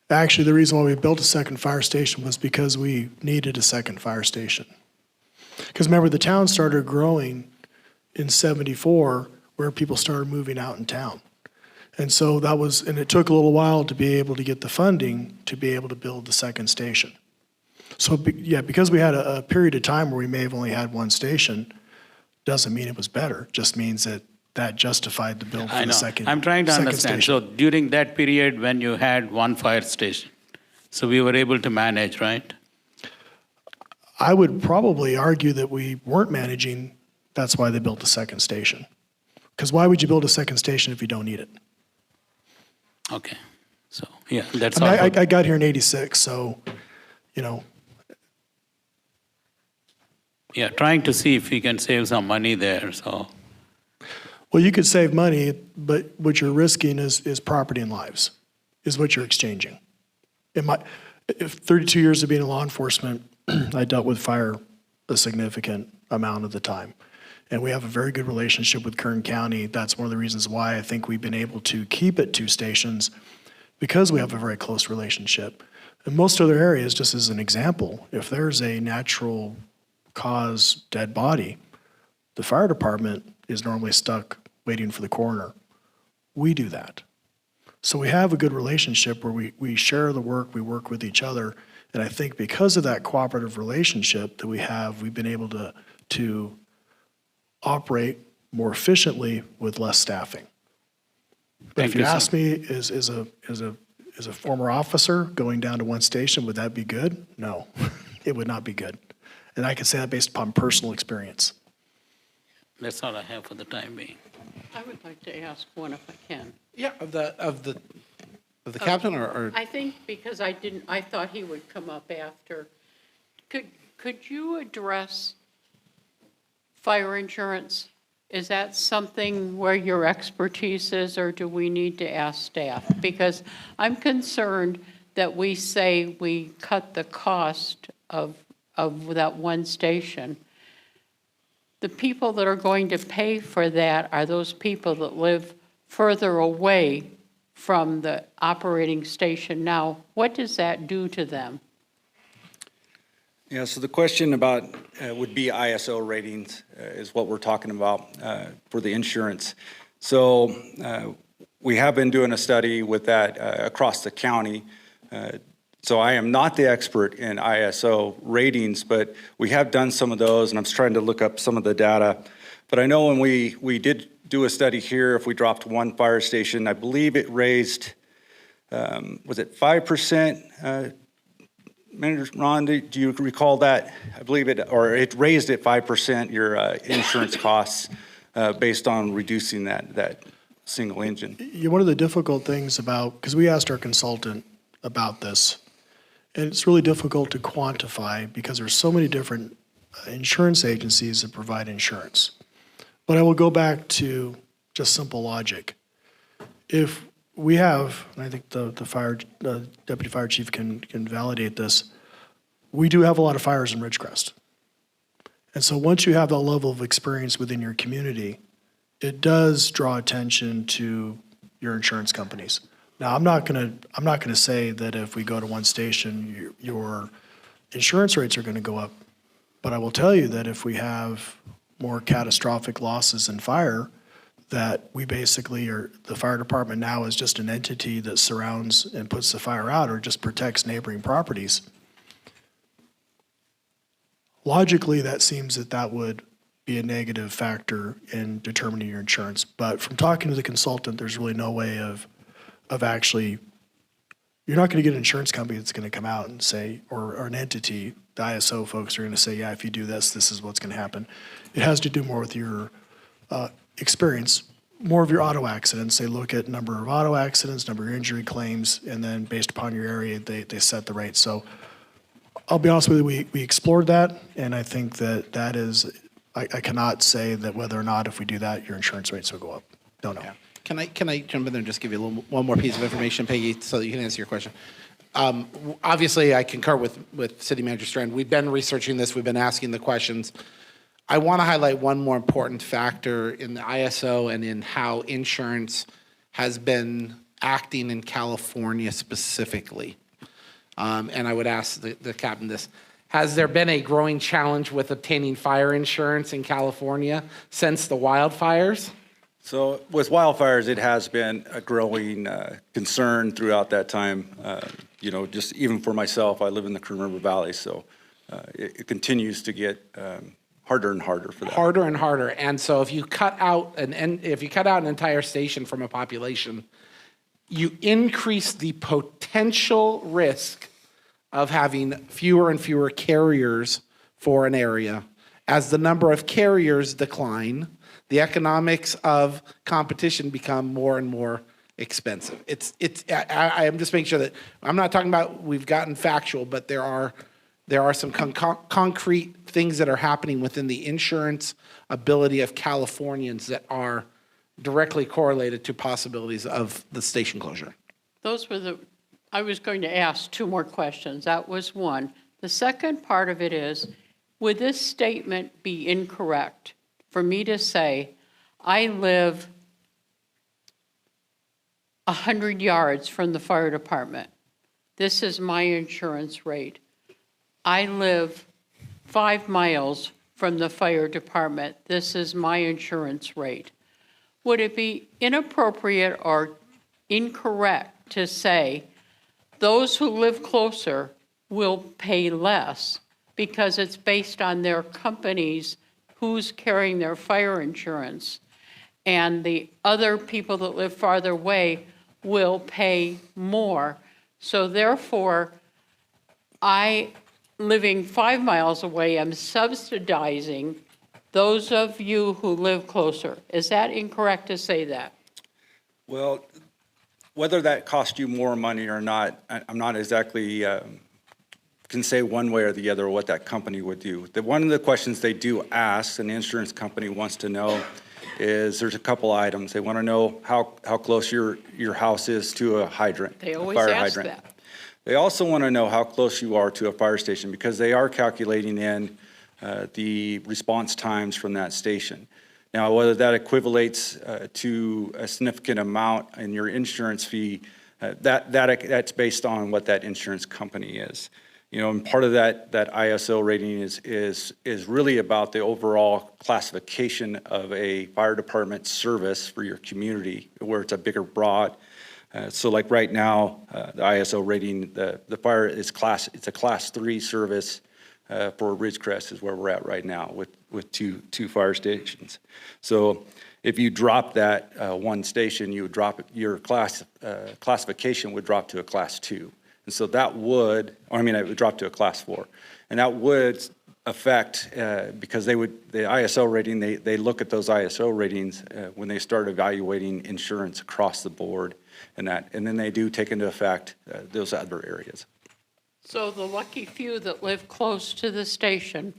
actually, the reason why we built a second fire station was because we needed a second fire station. Because remember, the town started growing in '74, where people started moving out in town. And so and it took a little while to be able to get the funding to be able to build the second station. So, because we had a period of time where we may have only had 1 station, doesn't mean it was better, just means that justified the build I for the know. second I'm trying to second understand. station. So during that period when you had 1 fire station, so we were able to manage, right? I would probably argue that we weren't managing, that's why they built the second station. Because why would you build a second station if you don't need it? Okay. So, yeah, that's I all. mean, I got here in '86, so, you know, Yeah, trying to see if we can save some money there, so. well, you could save money, but what you're risking is property and lives, is what you're exchanging. If 32 years of being in law enforcement, I dealt with fire a significant amount of the time. And we have a very good relationship with Kern County. That's one of the reasons why I think we've been able to keep it 2 stations, because we have a very close relationship. In most other areas, just as an example, if there's a natural cause dead body, the fire department is normally stuck waiting for the coroner. We do that. So we have a good relationship where we share the work, we work with each other, and I think because of that cooperative relationship that we have, we've been able to operate more efficiently with less staffing. But if you ask me, as a former officer going down to 1 station, would that be good? No, it would not be good. And I can say that based upon personal experience. That's all I have for the time being. I would like to ask one if I can. Yeah, of the captain or I think because I thought he would come up after. Could you address fire insurance? Is that something where your expertise is, or do we need to ask staff? Because I'm concerned that we say we cut the cost of that 1 station. The people that are going to pay for that are those people that live further away from the operating station now. What does that do to them? Yeah, so the question about would be ISO ratings is what we're talking about for the insurance. So we have been doing a study with that across the county. So I am not the expert in ISO ratings, but we have done some of those, and I'm just trying to look up some of the data. But I know when we did do a study here, if we dropped one fire station, I believe it raised, was it 5%? Manager Ron, do you recall that? I believe it raised it 5%, your insurance costs based on reducing that single engine. One of the difficult things about, because we asked our consultant about this, and it's really difficult to quantify because there's so many different insurance agencies that provide insurance. But I will go back to just simple logic. If we have, and I think the deputy fire chief can validate this, we do have a lot of fires in Ridgecrest. And so once you have that level of experience within your community, it does draw attention to your insurance companies. Now, I'm not gonna say that if we go to one station, your insurance rates are gonna go up. But I will tell you that if we have more catastrophic losses in fire, that we basically are, the fire department now is just an entity that surrounds and puts the fire out or just protects neighboring properties. Logically, that seems that would be a negative factor in determining your insurance. But from talking to the consultant, there's really no way of actually, you're not going to get an insurance company that's going to come out and say, or an entity, the ISO folks are going to say, yeah, if you do this, this is what's going to happen. It has to do more with your experience, more of your auto accidents. They look at number of auto accidents, number of injury claims, and then based upon your area, they set the rate. So I'll be honest with you, we explored that, and I think that is, I cannot say that whether or not if we do that, your insurance rates will go up. Don't know. Yeah. Can I jump in there and just give you one more piece of information, Peggy, so that you can answer your question? Obviously, I concur with City Manager Strand. We've been researching this. We've been asking the questions. I want to highlight one more important factor in the ISO and in how insurance has been acting in California specifically. And I would ask the captain this. Has there been a growing challenge with obtaining fire insurance in California since the wildfires? So with wildfires, it has been a growing concern throughout that time. Just even for myself, I live in the Kern River Valley, so it continues to get harder and harder for that. Harder and harder. And so if you cut out an entire station from a population, you increase the potential risk of having fewer and fewer carriers for an area. As the number of carriers decline, the economics of competition become more and more expensive. I am just making sure that I'm not talking about we've gotten factual, but there are some concrete things that are happening within the insurance ability of Californians that are directly correlated to possibilities of the station closure. I was going to ask two more questions. That was one. The second part of it is, would this statement be incorrect for me to say, I live 100 yards from the fire department. This is my insurance rate. I live 5 miles from the fire department. This is my insurance rate. Would it be inappropriate or incorrect to say those who live closer will pay less because it's based on their companies who's carrying their fire insurance, and the other people that live farther away will pay more? So therefore, I, living 5 miles away, am subsidizing those of you who live closer. Is that incorrect to say that? Well, whether that cost you more money or not, I'm not exactly can say one way or the other what that company would do. One of the questions they do ask, an insurance company wants to know, is there's a couple items. They want to know how close your house is to a hydrant. They always fire ask hydrant. that. They also want to know how close you are to a fire station because they are calculating in the response times from that station. Now, whether that equivalates to a significant amount in your insurance fee, that's based on what that insurance company is. You know, and part of that ISO rating is really about the overall classification of a fire department service for your community, where it's a bigger broad. So like right now, the ISO rating, the fire is it's a class 3 service for Ridgecrest is where we're at right now with two fire stations. So if you drop that one station, you would drop your classification would drop to a class 2. And so that would, it would drop to a class 4. And that would affect, because the ISO rating, they look at those ISO ratings when they start evaluating insurance across the board and then they do take into effect those other areas. So the lucky few that live close to the station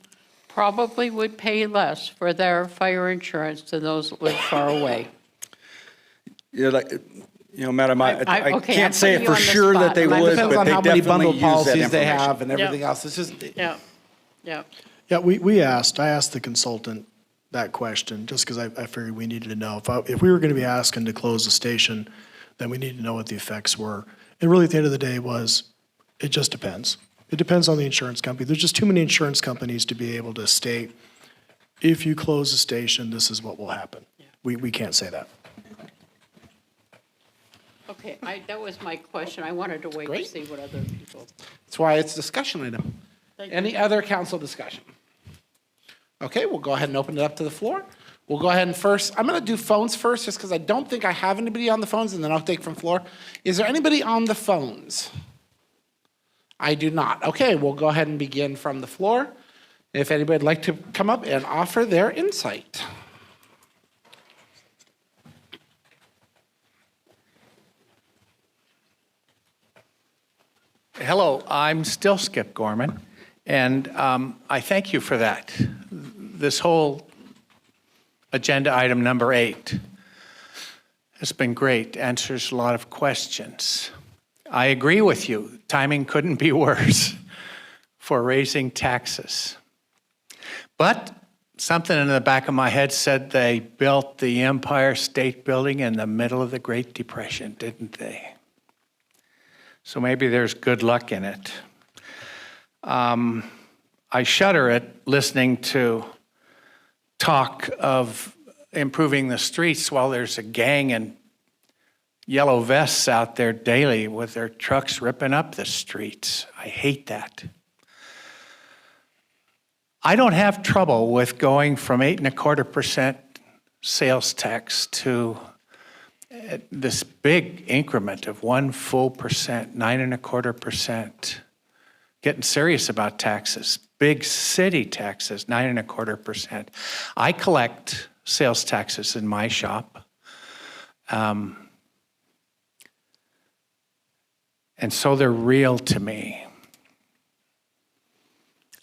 probably would pay less for their fire insurance than those that live far away. Madam, I okay, can't I'm say putting it you for on the sure spot. that they It would, depends but on they how many definitely bundle use that policies they information. have and everything else. It's just, Yeah, yeah. Yeah, I asked the consultant that question, just because I figured we needed to know. If we were going to be asking to close the station, then we need to know what the effects were. And really, at the end of the day it just depends. It depends on the insurance company. There's just too many insurance companies to be able to state, if you close the station, this is what will happen. We can't say that. Okay, that was my question. I wanted to wait to Great. see what other people. that's why it's a discussion item. Thank you. Any other council discussion? Okay, we'll go ahead and open it up to the floor. We'll go ahead and I'm going to do phones first, just because I don't think I have anybody on the phones, and then I'll take from floor. Is there anybody on the phones? I do not. Okay, we'll go ahead and begin from the floor. If anybody would like to come up and offer their insight. Hello, I'm still Skip Gorman, and I thank you for that. This whole agenda item number 8 has been great, answers a lot of questions. I agree with you, timing couldn't be worse for raising taxes. But something in the back of my head said they built the Empire State Building in the middle of the Great Depression, didn't they? So maybe there's good luck in it. I shudder at listening to talk of improving the streets while there's a gang in yellow vests out there daily with their trucks ripping up the streets. I hate that. I don't have trouble with going from 8.25% sales tax to this big increment of 1 full percent, 9.25%. Getting serious about taxes. Big city taxes, 9.25%. I collect sales taxes in my shop. And so they're real to me.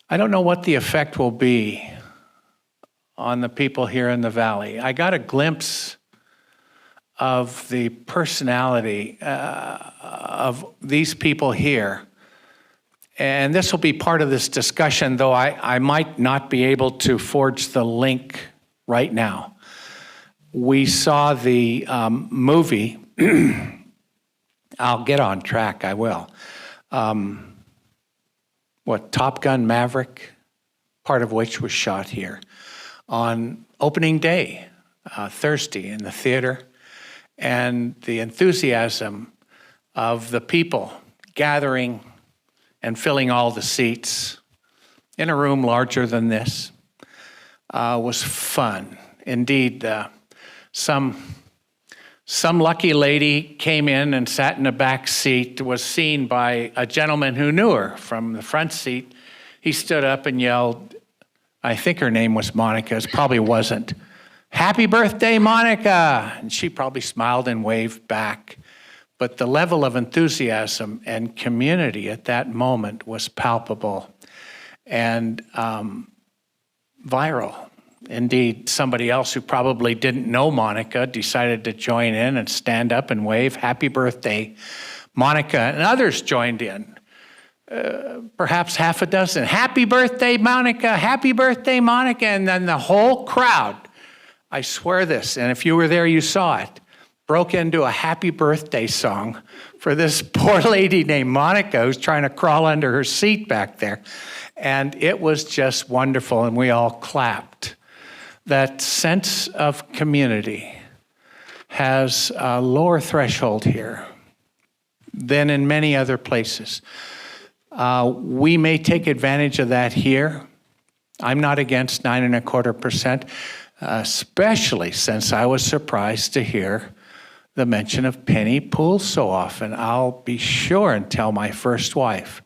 I don't know what the effect will be on the people here in the valley. I got a glimpse of the personality of these people here. And this will be part of this discussion, though I might not be able to forge the link right now. We saw the movie. I'll get on track, I will. Top Gun Maverick, part of which was shot here on opening day, Thursday in the theater. And the enthusiasm of the people gathering and filling all the seats in a room larger than this was fun. Indeed, some lucky lady came in and sat in a back seat, was seen by a gentleman who knew her from the front seat. He stood up and yelled, I think her name was Monica, it probably wasn't, "Happy birthday, Monica!" And she probably smiled and waved back. But the level of enthusiasm and community at that moment was palpable and viral. Indeed, somebody else who probably didn't know Monica decided to join in and stand up and wave, "Happy birthday, Monica," and others joined in. Perhaps half a dozen, "Happy birthday, Monica, happy birthday, Monica," and then the whole crowd I swear this, and if you were there, you saw it, broke into a happy birthday song for this poor lady named Monica who's trying to crawl under her seat back there. And it was just wonderful, and we all clapped. That sense of community has a lower threshold here than in many other places. We may take advantage of that here. I'm not against 9.25%, especially since I was surprised to hear the mention of penny pools so often. I'll be sure and tell my first wife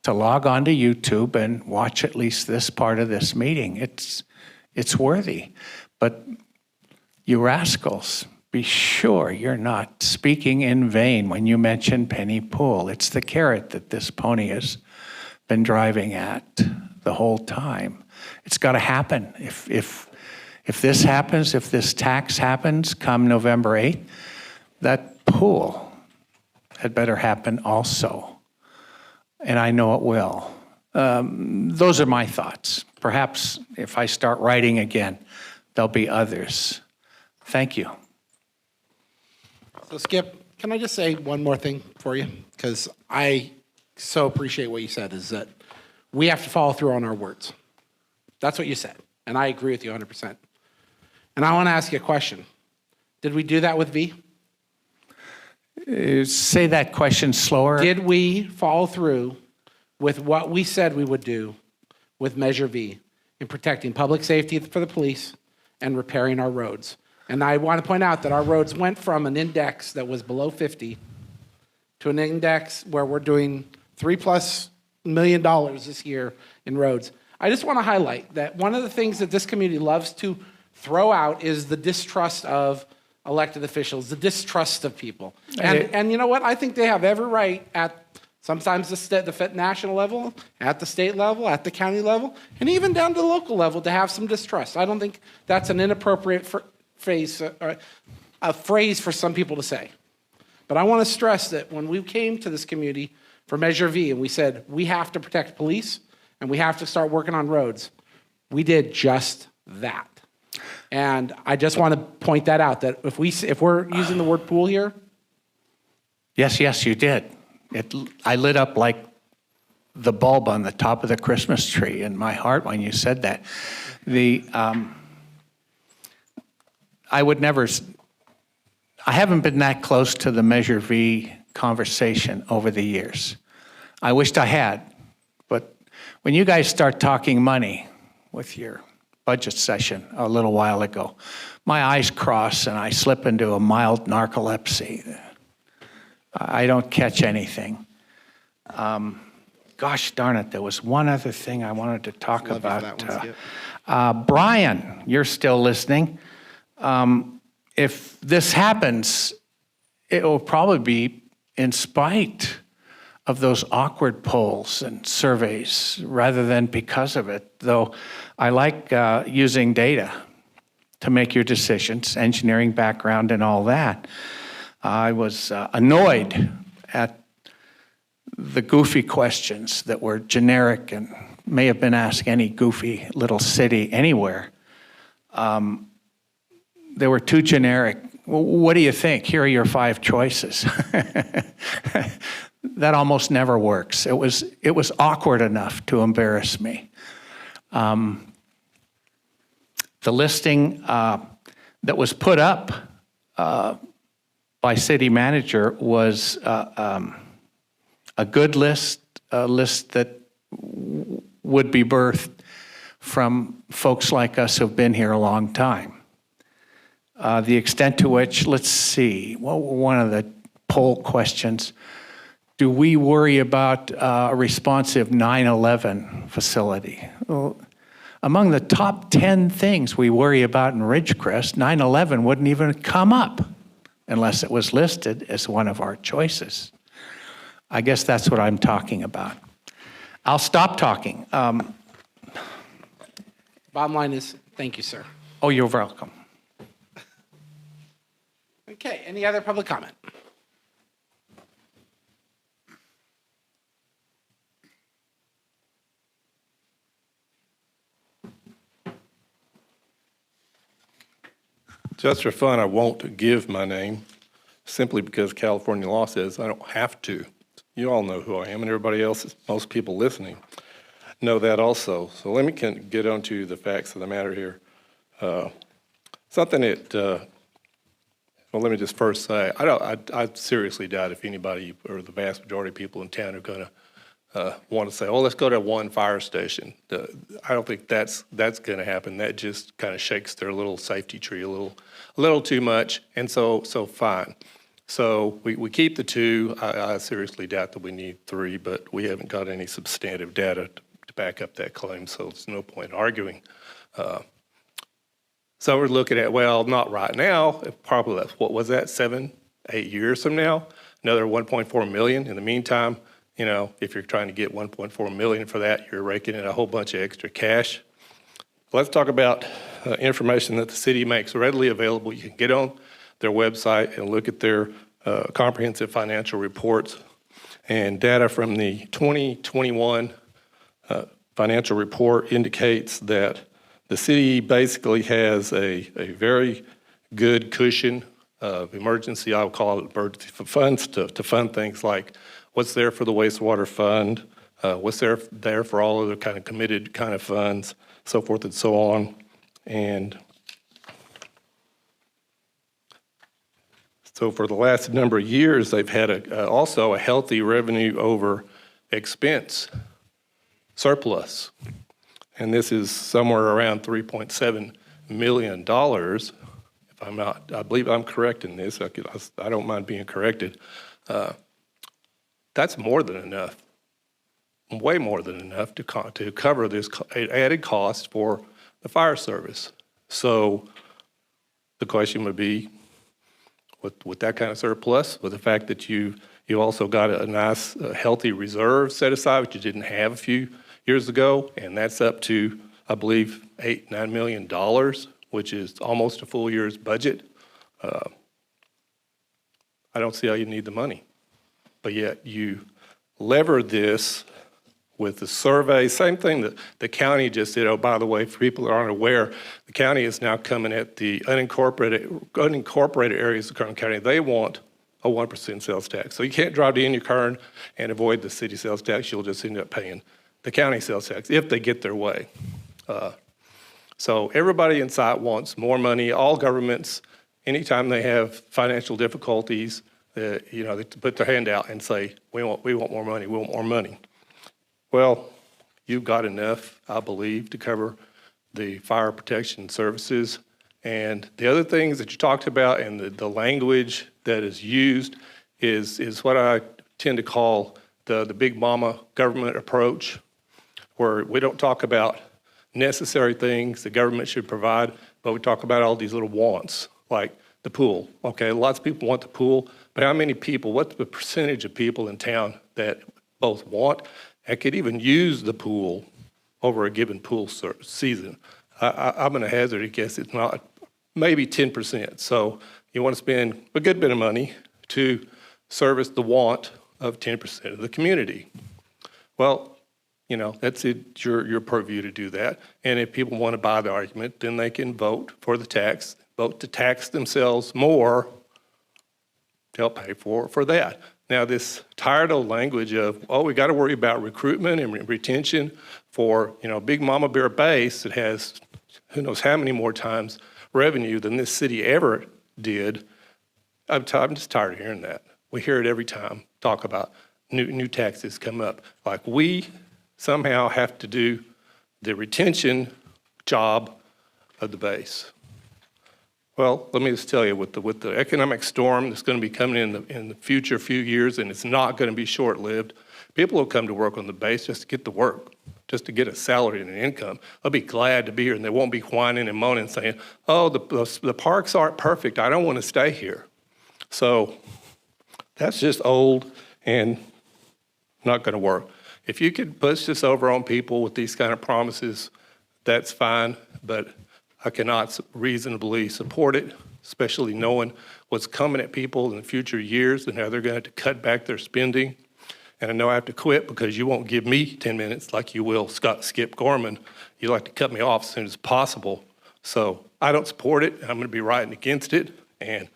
to log on to YouTube and watch at least this part of this meeting. It's worthy. But you rascals, be sure you're not speaking in vain when you mention penny pool. It's the carrot that this pony has been driving at the whole time. It's got to happen. If this happens, if this tax happens come November 8th, that pool had better happen also. And I know it will. Those are my thoughts. Perhaps if I start writing again, there'll be others. Thank you. So Skip, can I just say one more thing for you? Because I so appreciate what you said, is that we have to follow through on our words. That's what you said, and I agree with you 100%. And I want to ask you a question. Did we do that with V? Say that question slower. Did we follow through with what we said we would do with Measure V in protecting public safety for the police and repairing our roads? And I want to point out that our roads went from an index that was below 50 to an index where we're doing $3+ million this year in roads. I just want to highlight that one of the things that this community loves to throw out is the distrust of elected officials, the distrust of people. And you know what? I think they have every right at sometimes the national level, at the state level, at the county level, and even down to the local level to have some distrust. I don't think that's an inappropriate phrase for some people to say. But I want to stress that when we came to this community for Measure V and we said we have to protect police and we have to start working on roads, we did just that. And I just want to point that out, that if we're using the word pool here. Yes, you did. I lit up like the bulb on the top of the Christmas tree in my heart when you said that. I haven't been that close to the Measure V conversation over the years. I wished I had, but when you guys start talking money with your budget session a little while ago, my eyes cross and I slip into a mild narcolepsy. I don't catch anything. Gosh darn it, there was one other thing I wanted to talk about. Brian, you're still listening. If this happens, it will probably be in spite of those awkward polls and surveys rather than because of it, though I like using data to make your decisions, engineering background and all that. I was annoyed at the goofy questions that were generic and may have been asked any goofy little city anywhere. They were too generic. What do you think? Here are your 5 choices. That almost never works. It was awkward enough to embarrass me. The listing that was put up by city manager was a good list, a list that would be birthed from folks like us who've been here a long time. The extent to which, let's see, one of the poll questions, do we worry about a responsive 9/11 facility? Well, among the top 10 things we worry about in Ridgecrest, 9/11 wouldn't even come up unless it was listed as one of our choices. I guess that's what I'm talking about. I'll stop talking. Bottom line is, thank you, sir. Oh, you're welcome. Okay, any other public comment? Just for fun, I won't give my name simply because California law says I don't have to. You all know who I am, and everybody else, most people listening, know that also. So let me get on to the facts of the matter here. Something that, well, let me just first say, I seriously doubt if anybody or the vast majority of people in town are going to want to say, oh, let's go to one fire station. I don't think that's going to happen. That just kind of shakes their little safety tree a little too much, and so fine. So we keep the 2. I seriously doubt that we need 3, but we haven't got any substantive data to back up that claim, so there's no point arguing. So we're looking at, well, not right now, probably, what was that, 7, 8 years from now, another 1.4 million. In the meantime, you know, if you're trying to get 1.4 million for that, you're raking in a whole bunch of extra cash. Let's talk about information that the city makes readily available. You can get on their website and look at their comprehensive financial reports, and data from the 2021 financial report indicates that the city basically has a very good cushion of emergency, I would call it emergency funds, to fund things like what's there for the wastewater fund, what's there for all other kind of committed kind of funds, so forth and so on. And so for the last number of years, they've had also a healthy revenue over expense surplus. And this is somewhere around $3.7 million. If I'm not, I believe I'm correct in this. I don't mind being corrected. That's more than enough, way more than enough to cover this added cost for the fire service. So the question would be, with that kind of surplus, with the fact that you also got a nice, healthy reserve set aside, which you didn't have a few years ago, and that's up to, I believe, $8-9 million, which is almost a full year's budget. I don't see how you need the money. But yet you lever this with the survey, same thing that the county just did. Oh, by the way, for people that aren't aware, the county is now coming at the unincorporated areas of Kern County. They want a 1% sales tax. So you can't drive to Kern and avoid the city sales tax. You'll just end up paying the county sales tax if they get their way. So everybody in sight wants more money. All governments, anytime they have financial difficulties, they put their hand out and say, we want more money, we want more money. Well, you've got enough, I believe, to cover the fire protection services. And the other things that you talked about and the language that is used is what I tend to call the big mama government approach, where we don't talk about necessary things the government should provide, but we talk about all these little wants, like the pool. Okay, lots of people want the pool, but how many people, what's the percentage of people in town that both want and could even use the pool over a given pool season? I'm going to hazard a guess it's not, maybe 10%. So you want to spend a good bit of money to service the want of 10% of the community. Well, that's your purview to do that. And if people want to buy the argument, then they can vote for the tax, vote to tax themselves more to help pay for that. Now, this tired old language of, we got to worry about recruitment and retention for, big mama bear base that has who knows how many more times revenue than this city ever did. I'm just tired of hearing that. We hear it every time, talk about new taxes come up. Like we somehow have to do the retention job of the base. Well, let me just tell you, with the economic storm that's going to be coming in the future few years, and it's not going to be short-lived, people will come to work on the base just to get to work, just to get a salary and an income. They'll be glad to be here, and they won't be whining and moaning, saying, "Oh, the parks aren't perfect. I don't want to stay here." So that's just old and not going to work. If you could push this over on people with these kind of promises, that's fine, but I cannot reasonably support it, especially knowing what's coming at people in the future years and how they're going to have to cut back their spending. And I know I have to quit because you won't give me 10 minutes like you will Skip Gorman. You like to cut me off as soon as possible. So I don't support it. I'm going to be writing against it. And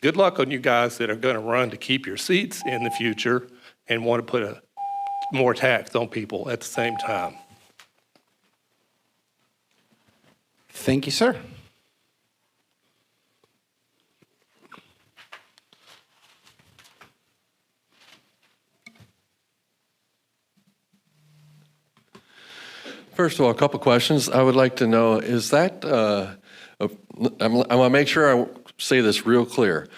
good luck on you guys that are going to run to keep your seats in the future and want to put more tax on people at the same time. Thank you, sir. First of all, a couple questions. I would like to know, is that, I want to make sure I say this real clear.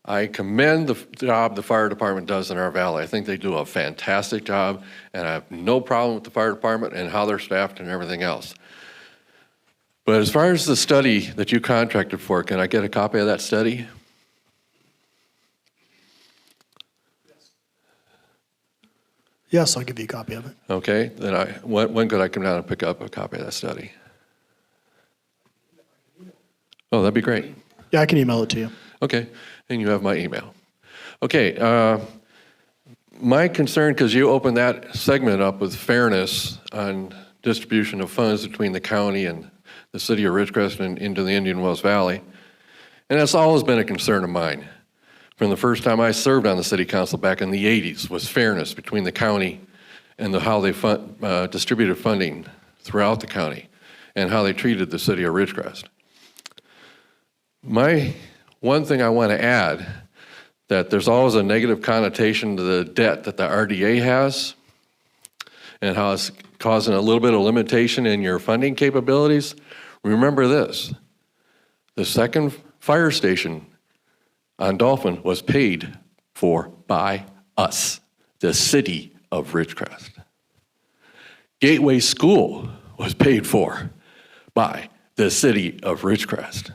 I commend the job the fire department does in our valley. I think they do a fantastic job, and I have no problem with the fire department and how they're staffed and everything else. But as far as the study that you contracted for, can I get a copy of that study? Yes, I'll give you a copy of it. Okay, then when could I come down and pick up a copy of that study? Oh, that'd be great. Yeah, I can email it to you. Okay, and you have my email. Okay, my concern, because you opened that segment up with fairness on distribution of funds between the county and the city of Ridgecrest and into the Indian Wells Valley, and that's always been a concern of mine. From the first time I served on the city council back in the 80s was fairness between the county and how they distributed funding throughout the county and how they treated the city of Ridgecrest. One thing I want to add, that there's always a negative connotation to the debt that the RDA has and how it's causing a little bit of limitation in your funding capabilities. Remember this, the second fire station on Dolphin was paid for by us, the city of Ridgecrest. Gateway School was paid for by the city of Ridgecrest.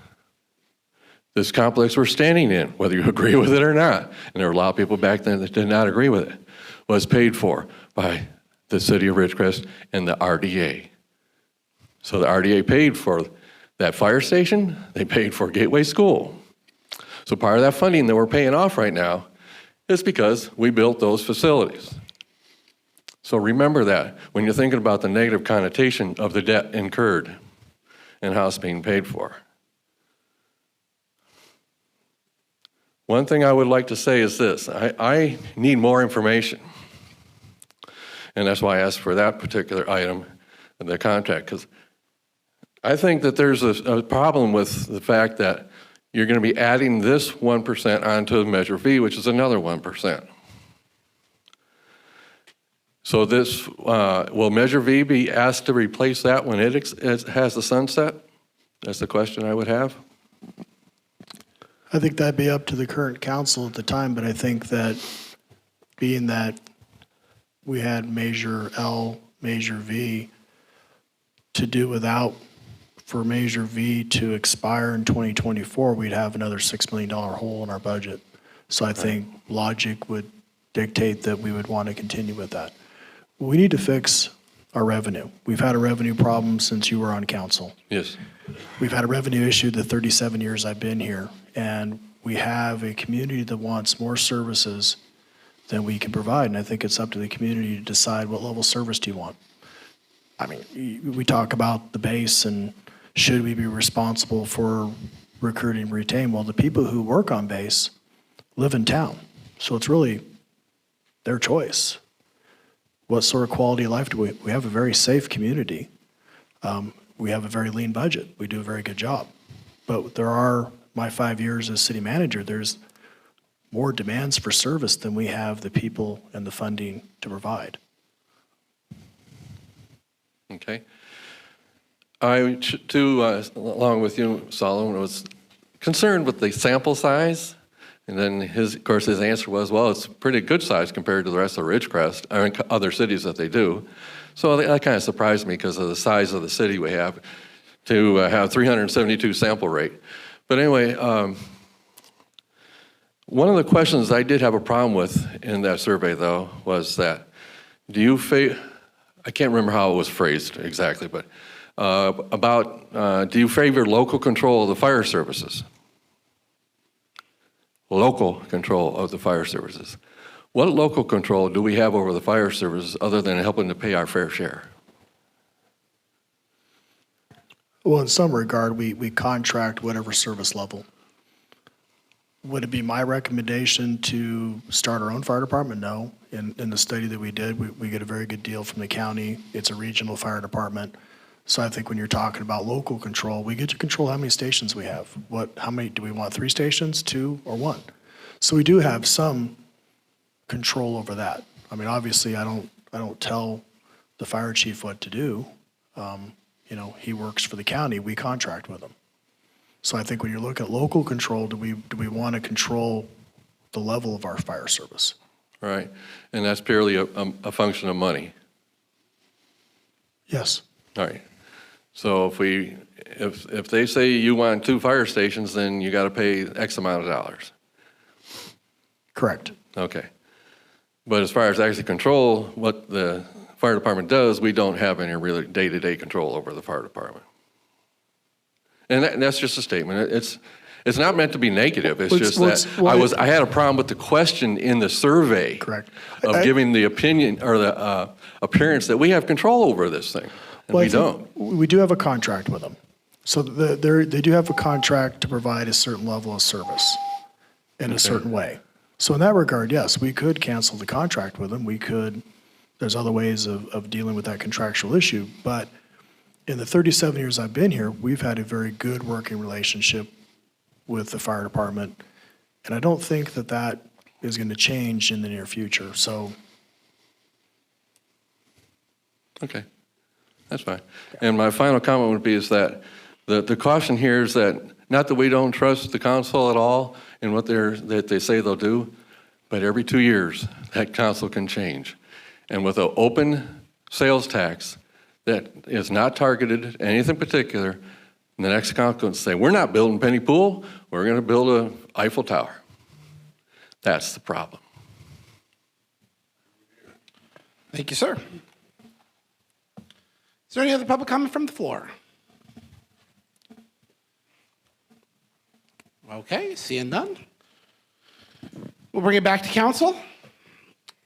This complex we're standing in, whether you agree with it or not, and there were a lot of people back then that did not agree with it, was paid for by the city of Ridgecrest and the RDA. So the RDA paid for that fire station, they paid for Gateway School. So part of that funding that we're paying off right now is because we built those facilities. So remember that when you're thinking about the negative connotation of the debt incurred and how it's being paid for. One thing I would like to say is this, I need more information. And that's why I asked for that particular item in the contract, because I think that there's a problem with the fact that you're going to be adding this 1% onto Measure V, which is another 1%. So this, will Measure V be asked to replace that when it has the sunset? That's the question I would have. I think that'd be up to the current council at the time, but I think that being that we had Measure L, Measure V, to do without for Measure V to expire in 2024, we'd have another $6 million hole in our budget. So I think logic would dictate that we would want to continue with that. We need to fix our revenue. We've had a revenue problem since you were on council. Yes. We've had a revenue issue the 37 years I've been here, and we have a community that wants more services than we can provide, and I think it's up to the community to decide what level of service do you want. I mean, we talk about the base and should we be responsible for recruiting and retain? Well, the people who work on base live in town, so it's really their choice. What sort of quality of life do we have? A very safe community. We have a very lean budget. We do a very good job. But there are, my 5 years as city manager, there's more demands for service than we have the people and the funding to provide. Okay. I, too, along with you, Solomon, was concerned with the sample size. And then, of course, his answer was, well, it's a pretty good size compared to the rest of Ridgecrest, or other cities that they do. So that kind of surprised me because of the size of the city we have to have 372 sample rate. But anyway, one of the questions I did have a problem with in that survey, though, was that I can't remember how it was phrased exactly, but do you favor local control of the fire services? Local control of the fire services. What local control do we have over the fire services other than helping to pay our fair share? Well, in some regard, we contract whatever service level. Would it be my recommendation to start our own fire department? No. In the study that we did, we get a very good deal from the county. It's a regional fire department. So I think when you're talking about local control, we get to control how many stations we have. How many, do we want 3 stations, 2, or 1? So we do have some control over that. I mean, obviously, I don't tell the fire chief what to do. You know, he works for the county, we contract with him. So I think when you look at local control, do we want to control the level of our fire service? Right, and that's purely a function of money. Yes. All right. So if they say you want 2 fire stations, then you got to pay X amount of dollars. Correct. Okay. But as far as actually control what the fire department does, we don't have any really day-to-day control over the fire department. And that's just a statement. It's not meant to be negative. It's just that I had a problem with the question in the survey. Correct. Of giving the opinion or the appearance that we have control over this thing, and we don't. We do have a contract with them. So they do have a contract to provide a certain level of service in a certain way. So in that regard, yes, we could cancel the contract with them. We could, there's other ways of dealing with that contractual issue. But in the 37 years I've been here, we've had a very good working relationship with the fire department. And I don't think that is going to change in the near future. So. Okay, that's fine. And my final comment would be is that the caution here is that not that we don't trust the council at all in what that they say they'll do, but every 2 years that council can change. And with an open sales tax that is not targeted at anything particular, the next council can say, we're not building Penny Pool, we're going to build an Eiffel Tower. That's the problem. Thank you, sir. Is there any other public comment from the floor? Okay, seeing none. We'll bring it back to council.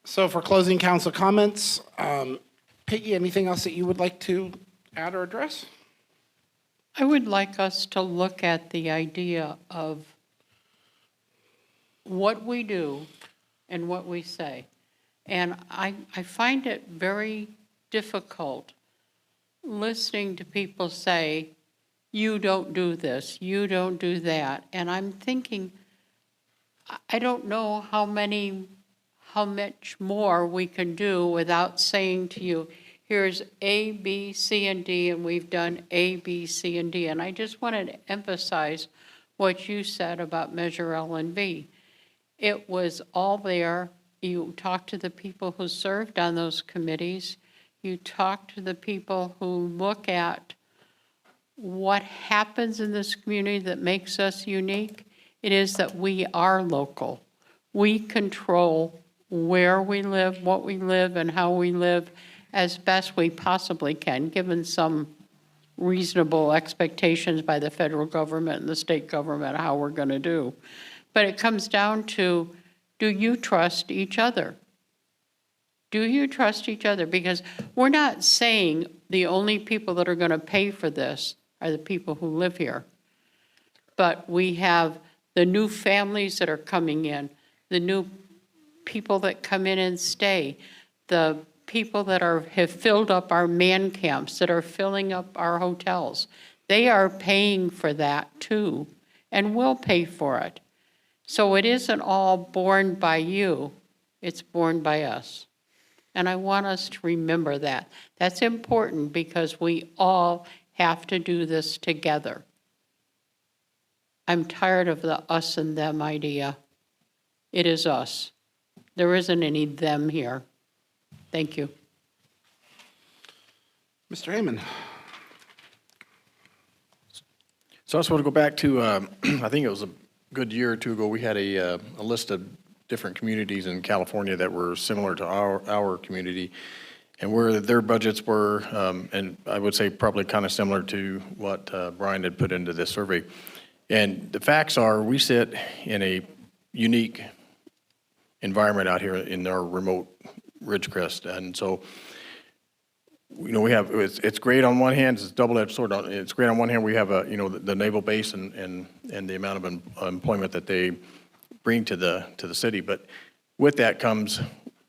So for closing council comments, Peggy, anything else that you would like to add or address? I would like us to look at the idea of what we do and what we say. And I find it very difficult listening to people say, you don't do this, you don't do that. And I'm thinking, I don't know how much more we can do without saying to you, here's A, B, C, and D, and we've done A, B, C, and D. And I just wanted to emphasize what you said about Measure L and V. It was all there. You talked to the people who served on those committees. You talked to the people who look at what happens in this community that makes us unique. It is that we are local. We control where we live, what we live, and how we live as best we possibly can, given some reasonable expectations by the federal government and the state government how we're going to do. But it comes down to, do you trust each other? Do you trust each other? Because we're not saying the only people that are going to pay for this are the people who live here. But we have the new families that are coming in, the new people that come in and stay, the people that have filled up our man camps, that are filling up our hotels. They are paying for that too, and will pay for it. So it isn't all borne by you, it's borne by us. And I want us to remember that. That's important because we all have to do this together. I'm tired of the us and them idea. It is us. There isn't any them here. Thank you. Mr. Heyman. So I just want to go back to, I think it was a good year or two ago, we had a list of different communities in California that were similar to our community, and where their budgets were, and I would say probably kind of similar to what Brian had put into this survey. And the facts are, we sit in a unique environment out here in our remote Ridgecrest, and so we have, it's great on one hand, it's a double-edged sword. It's great on one hand, we have the naval base and the amount of employment that they bring to the city. But with that comes,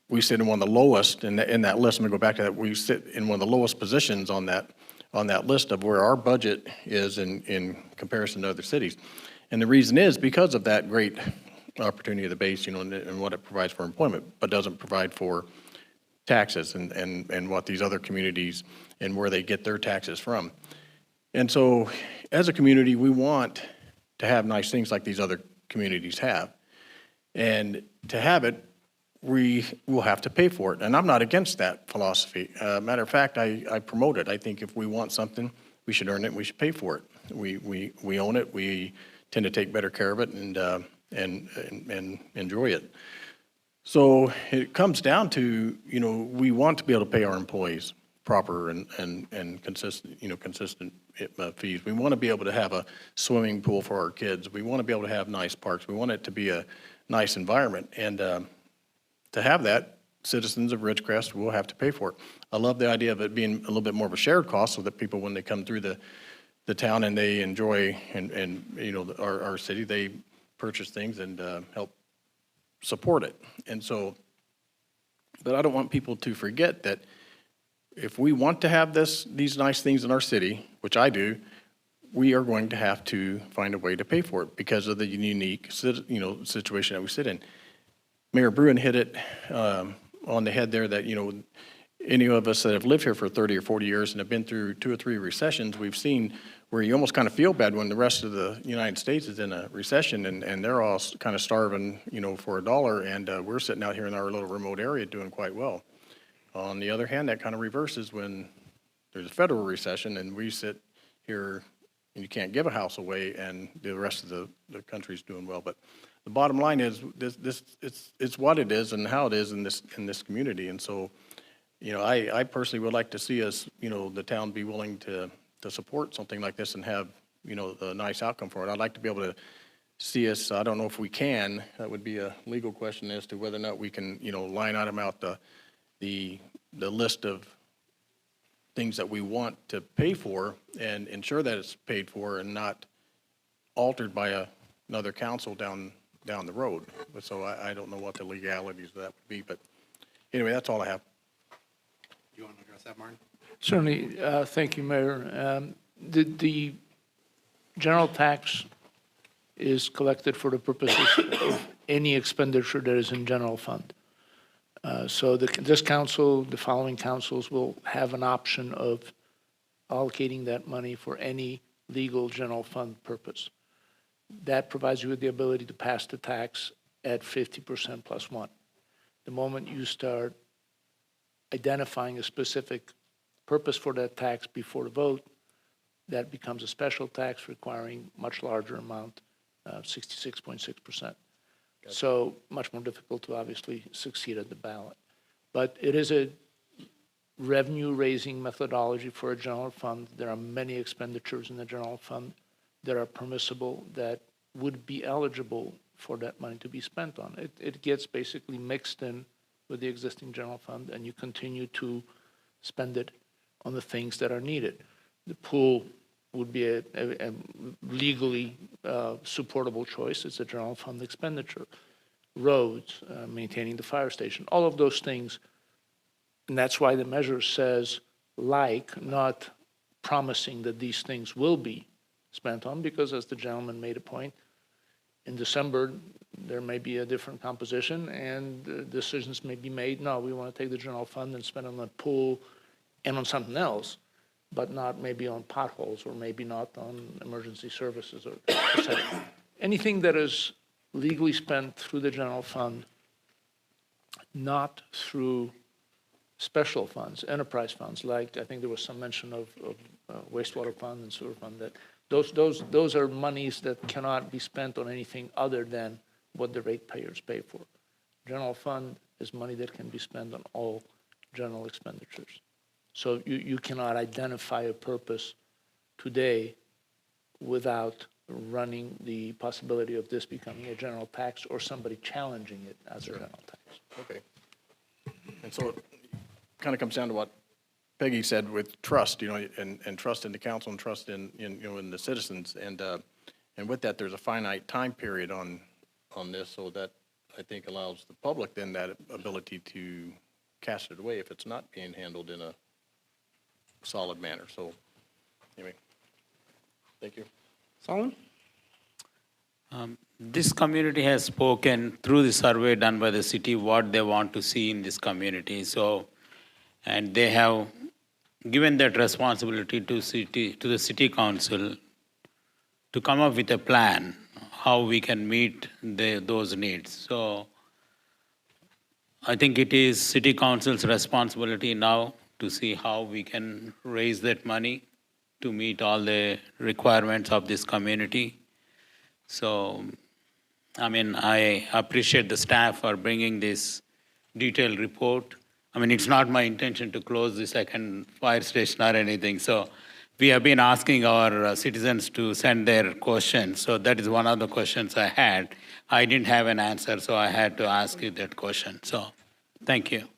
we sit in one of the lowest, in that list, I'm gonna go back to that, we sit in one of the lowest positions on that list of where our budget is in comparison to other cities. And the reason is because of that great opportunity of the base, and what it provides for employment, but doesn't provide for taxes and what these other communities and where they get their taxes from. And so as a community, we want to have nice things like these other communities have. And to have it, we will have to pay for it. And I'm not against that philosophy. Matter of fact, I promote it. I think if we want something, we should earn it, we should pay for it. We own it, we tend to take better care of it and enjoy it. So it comes down to, we want to be able to pay our employees proper and consistent fees. We want to be able to have a swimming pool for our kids. We want to be able to have nice parks. We want it to be a nice environment. And to have that, citizens of Ridgecrest will have to pay for it. I love the idea of it being a little bit more of a shared cost so that people, when they come through the town and they enjoy our city, they purchase things and help support it. And so, but I don't want people to forget that if we want to have these nice things in our city, which I do, we are going to have to find a way to pay for it because of the unique, situation that we sit in. Mayor Bruin hit it on the head there that, any of us that have lived here for 30 or 40 years and have been through 2 or 3 recessions, we've seen where you almost kind of feel bad when the rest of the United States is in a recession and they're all kind of starving, for a dollar, and we're sitting out here in our little remote area doing quite well. On the other hand, that kind of reverses when there's a federal recession and we sit here and you can't give a house away and the rest of the country's doing well. But the bottom line is it's what it is and how it is in this community. And so, I personally would like to see us, the town be willing to support something like this and have, a nice outcome for it. I'd like to be able to see us, I don't know if we can, that would be a legal question as to whether or not we can, line item out the list of things that we want to pay for and ensure that it's paid for and not altered by another council down the road. So I don't know what the legalities of that would be, but anyway, that's all I have. You want to address that, Martin? Certainly. Thank you, Mayor. The general tax is collected for the purposes of any expenditure that is in general fund. So this council, the following councils will have an option of allocating that money for any legal general fund purpose. That provides you with the ability to pass the tax at 50% plus one. The moment you start identifying a specific purpose for that tax before the vote, that becomes a special tax requiring much larger amount, 66.6%. So much more difficult to obviously succeed at the ballot. But it is a revenue-raising methodology for a general fund. There are many expenditures in the general fund that are permissible that would be eligible for that money to be spent on. It gets basically mixed in with the existing general fund, and you continue to spend it on the things that are needed. The pool would be a legally supportable choice. It's a general fund expenditure. Roads, maintaining the fire station, all of those things. And that's why the measure says not promising that these things will be spent on, because as the gentleman made a point, in December, there may be a different composition and decisions may be made. No, we want to take the general fund and spend it on the pool and on something else, but not maybe on potholes or maybe not on emergency services or etc. Anything that is legally spent through the general fund, not through special funds, enterprise funds, like I think there was some mention of wastewater fund and sewer fund, that those are monies that cannot be spent on anything other than what the ratepayers pay for. General fund is money that can be spent on all general expenditures. So you cannot identify a purpose today without running the possibility of this becoming a general tax or somebody challenging it as a general tax. Okay. And so it kind of comes down to what Peggy said with trust, and trust in the council and trust in the citizens. And with that, there's a finite time period on this, so that I think allows the public then that ability to cast it away if it's not being handled in a solid manner. So anyway, thank you. Solomon? This community has spoken through the survey done by the city what they want to see in this community. So, and they have given that responsibility to the city council to come up with a plan how we can meet those needs. So, I think it is city council's responsibility now to see how we can raise that money to meet all the requirements of this community. So, I mean, I appreciate the staff for bringing this detailed report. I mean, it's not my intention to close the second fire station or anything. So we have been asking our citizens to send their questions. So that is one of the questions I had. I didn't have an answer, so I had to ask you that question. So thank you.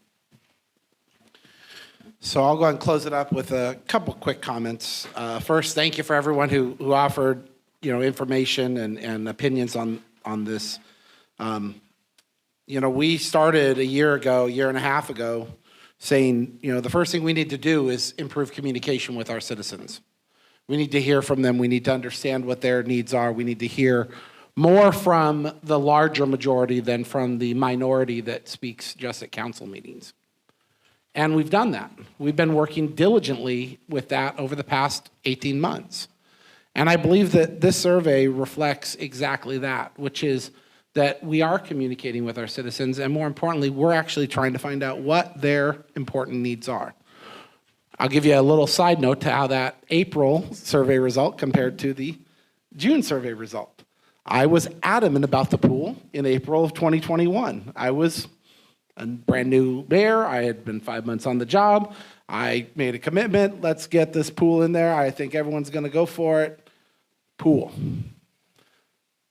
So I'll go ahead and close it up with a couple quick comments. First, thank you for everyone who offered information and opinions on this. We started a year and a half ago, saying, the first thing we need to do is improve communication with our citizens. We need to hear from them. We need to understand what their needs are. We need to hear more from the larger majority than from the minority that speaks just at council meetings. And we've done that. We've been working diligently with that over the past 18 months. And I believe that this survey reflects exactly that, which is that we are communicating with our citizens, and more importantly, we're actually trying to find out what their important needs are. I'll give you a little side note to how that April survey result compared to the June survey result. I was adamant about the pool in April of 2021. I was a brand new mayor. I had been 5 months on the job. I made a commitment. Let's get this pool in there. I think everyone's going to go for it. Pool.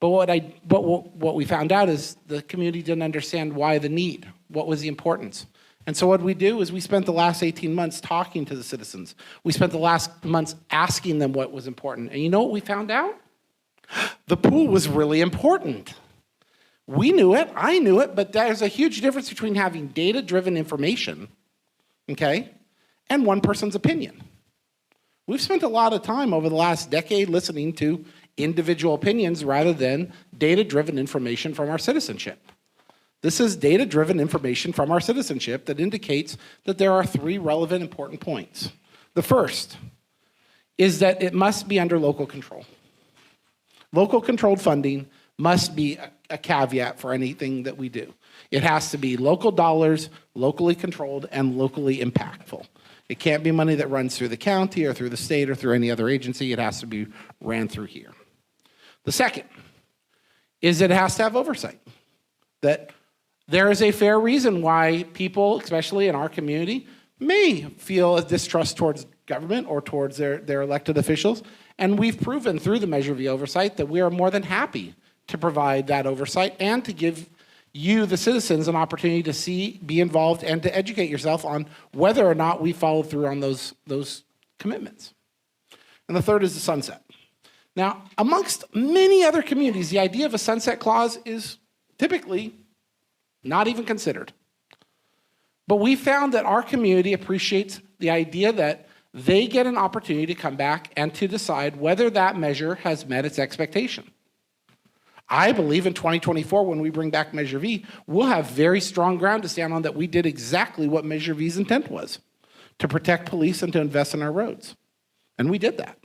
But what we found out is the community didn't understand why the need. What was the importance? And so what we do is we spent the last 18 months talking to the citizens. We spent the last months asking them what was important. And you know what we found out? The pool was really important. We knew it, I knew it, but there's a huge difference between having data-driven information, okay, and one person's opinion. We've spent a lot of time over the last decade listening to individual opinions rather than data-driven information from our citizenship. This is data-driven information from our citizenship that indicates that there are 3 relevant important points. The first is that it must be under local control. Local controlled funding must be a caveat for anything that we do. It has to be local dollars, locally controlled, and locally impactful. It can't be money that runs through the county or through the state or through any other agency. It has to be ran through here. The second is that it has to have oversight. That there is a fair reason why people, especially in our community, may feel a distrust towards government or towards their elected officials. And we've proven through the Measure V oversight that we are more than happy to provide that oversight and to give you, the citizens, an opportunity to see, be involved, and to educate yourself on whether or not we follow through on those commitments. And the third is the sunset. Now, amongst many other communities, the idea of a sunset clause is typically not even considered. But we found that our community appreciates the idea that they get an opportunity to come back and to decide whether that measure has met its expectation. I believe in 2024, when we bring back Measure V, we'll have very strong ground to stand on that we did exactly what Measure V's intent was, to protect police and to invest in our roads. And we did that.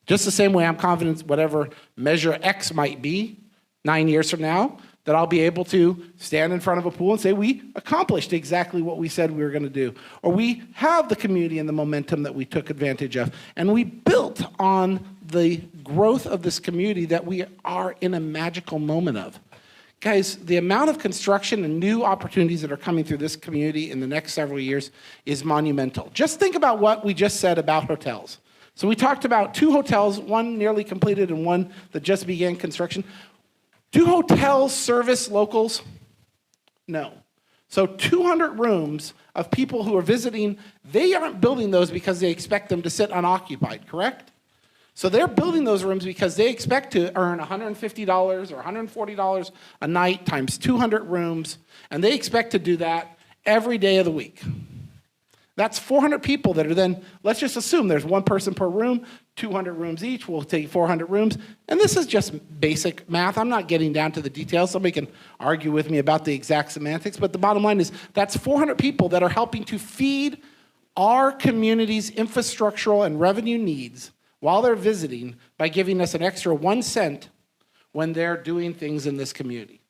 Just the same way I'm confident whatever Measure X might be 9 years from now, that I'll be able to stand in front of a pool and say we accomplished exactly what we said we were going to do. Or we have the community and the momentum that we took advantage of. And we built on the growth of this community that we are in a magical moment of. Guys, the amount of construction and new opportunities that are coming through this community in the next several years is monumental. Just think about what we just said about hotels. So we talked about 2 hotels, one nearly completed and one that just began construction. Do hotels service locals? No. So 200 rooms of people who are visiting, they aren't building those because they expect them to sit unoccupied, correct? So they're building those rooms because they expect to earn $150 or $140 a night times 200 rooms, and they expect to do that every day of the week. That's 400 people that are then, let's just assume there's one person per room, 200 rooms each, we'll take 400 rooms. And this is just basic math. I'm not getting down to the details. Somebody can argue with me about the exact semantics, but the bottom line is that's 400 people that are helping to feed our community's infrastructural and revenue needs while they're visiting by giving us an extra 1 cent when they're doing things in this community.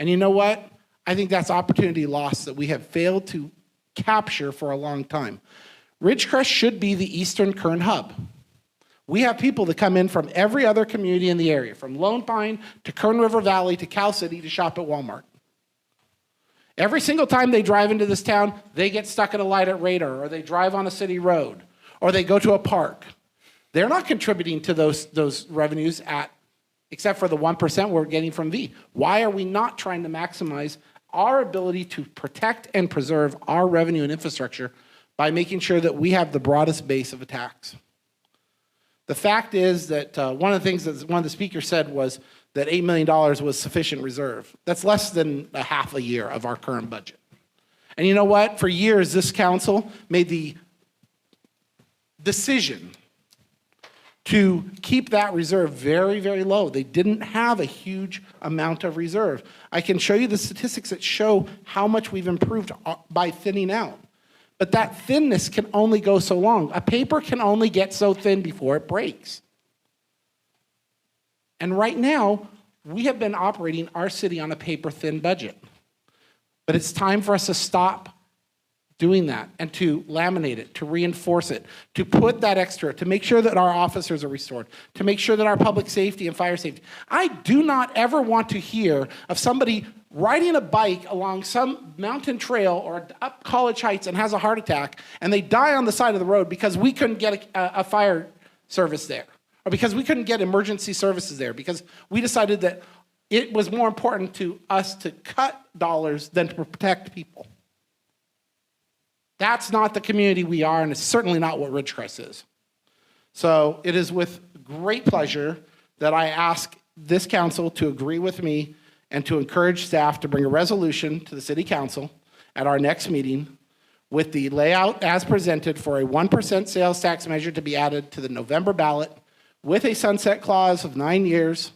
And you know what? I think that's opportunity lost that we have failed to capture for a long time. Ridgecrest should be the Eastern Kern hub. We have people that come in from every other community in the area, from Lone Pine to Kern River Valley to Cal City to shop at Walmart. Every single time they drive into this town, they get stuck at a light at Radar, or they drive on a city road, or they go to a park. They're not contributing to those revenues except for the 1% we're getting from V. Why are we not trying to maximize our ability to protect and preserve our revenue and infrastructure by making sure that we have the broadest base of attacks? The fact is that one of the things that one of the speakers said was that $8 million was sufficient reserve. That's less than a half a year of our current budget. And you know what? For years, this council made the decision to keep that reserve very, very low. They didn't have a huge amount of reserve. I can show you the statistics that show how much we've improved by thinning out. But that thinness can only go so long. A paper can only get so thin before it breaks. And right now, we have been operating our city on a paper-thin budget. But it's time for us to stop doing that and to laminate it, to reinforce it, to put that extra, to make sure that our officers are restored, to make sure that our public safety and fire safety. I do not ever want to hear of somebody riding a bike along some mountain trail or up College Heights and has a heart attack and they die on the side of the road because we couldn't get a fire service there, or because we couldn't get emergency services there, because we decided that it was more important to us to cut dollars than to protect people. That's not the community we are, and it's certainly not what Ridgecrest is. So it is with great pleasure that I ask this council to agree with me and to encourage staff to bring a resolution to the city council at our next meeting with the layout as presented for a 1% sales tax measure to be added to the November ballot with a sunset clause of 9 years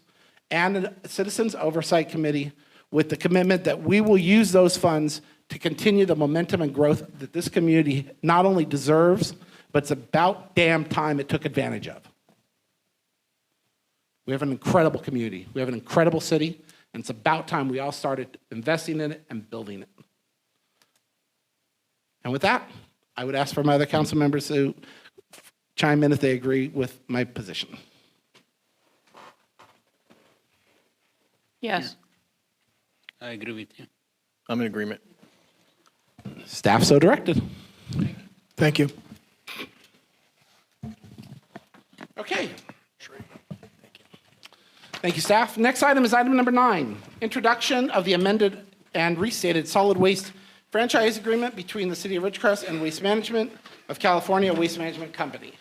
and a citizens oversight committee with the commitment that we will use those funds to continue the momentum and growth that this community not only deserves, but it's about damn time it took advantage of. We have an incredible community. We have an incredible city, and it's about time we all started investing in it and building it. And with that, I would ask for my other council members to chime in if they agree with my position. Yes. I agree with you. I'm in agreement. Staff so directed. Thank you. Okay. Thank you, staff. Next item is item number 9, introduction of the amended and restated solid waste franchise agreement between the City of Ridgecrest and Waste Management of California Waste Management Company.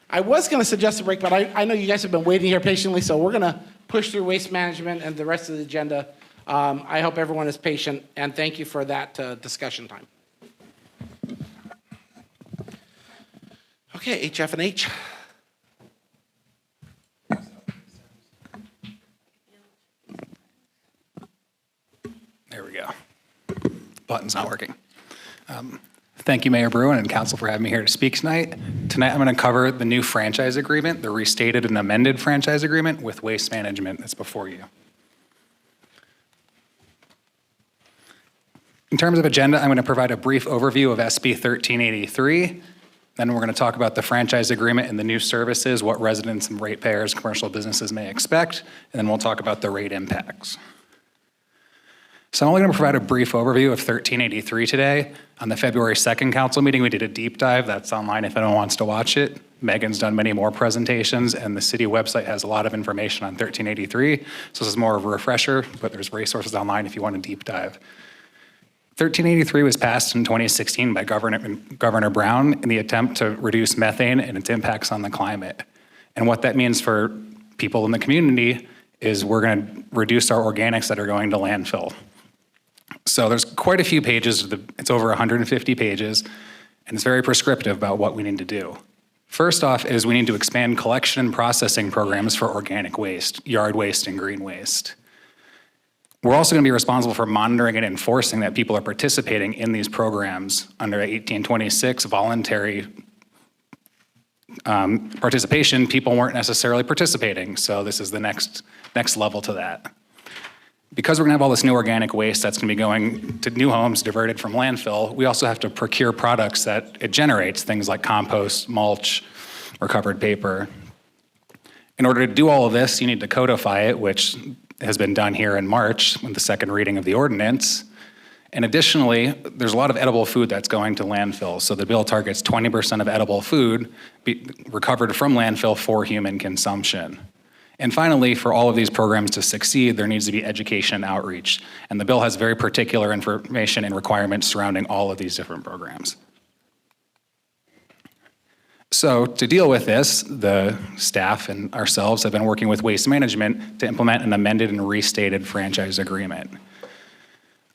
I was going to suggest a break, but I know you guys have been waiting here patiently, so we're going to push through waste management and the rest of the agenda. I hope everyone is patient, and thank you for that discussion time. Okay, HF and H. There we go. Button's not working. Thank you, Mayor Bruin and Council, for having me here to speak tonight. Tonight, I'm going to cover the new franchise agreement, the restated and amended franchise agreement with Waste Management that's before you. In terms of agenda, I'm going to provide a brief overview of SB 1383. Then we're going to talk about the franchise agreement and the new services, what residents and ratepayers, commercial businesses may expect, and then we'll talk about the rate impacts. So I'm only going to provide a brief overview of 1383 today. On the February 2nd council meeting, we did a deep dive. That's online if anyone wants to watch it. Megan's done many more presentations, and the city website has a lot of information on 1383. So this is more of a refresher, but there's resources online if you want to deep dive. 1383 was passed in 2016 by Governor Brown in the attempt to reduce methane and its impacts on the climate. And what that means for people in the community is we're going to reduce our organics that are going to landfill. So there's quite a few pages, it's over 150 pages, and it's very prescriptive about what we need to do. First off is we need to expand collection and processing programs for organic waste, yard waste, and green waste. We're also going to be responsible for monitoring and enforcing that people are participating in these programs under 1826 voluntary participation. People weren't necessarily participating, so this is the next level to that. Because we're going to have all this new organic waste that's going to be going to new homes diverted from landfill, we also have to procure products that it generates, things like compost, mulch, recovered paper. In order to do all of this, you need to codify it, which has been done here in March with the second reading of the ordinance. And additionally, there's a lot of edible food that's going to landfill. So the bill targets 20% of edible food recovered from landfill for human consumption. And finally, for all of these programs to succeed, there needs to be education and outreach. And the bill has very particular information and requirements surrounding all of these different programs. So to deal with this, the staff and ourselves have been working with Waste Management to implement an amended and restated franchise agreement.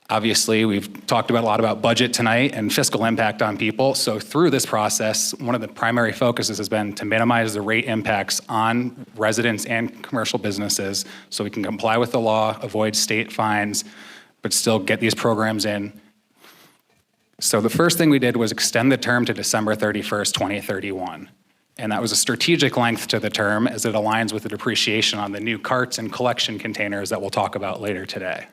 Obviously, we've talked about a lot about budget tonight and fiscal impact on people. So through this process, one of the primary focuses has been to minimize the rate impacts on residents and commercial businesses so we can comply with the law, avoid state fines, but still get these programs in. So the first thing we did was extend the term to December 31st, 2031. And that was a strategic length to the term as it aligns with the depreciation on the new carts and collection containers that we'll talk about later today.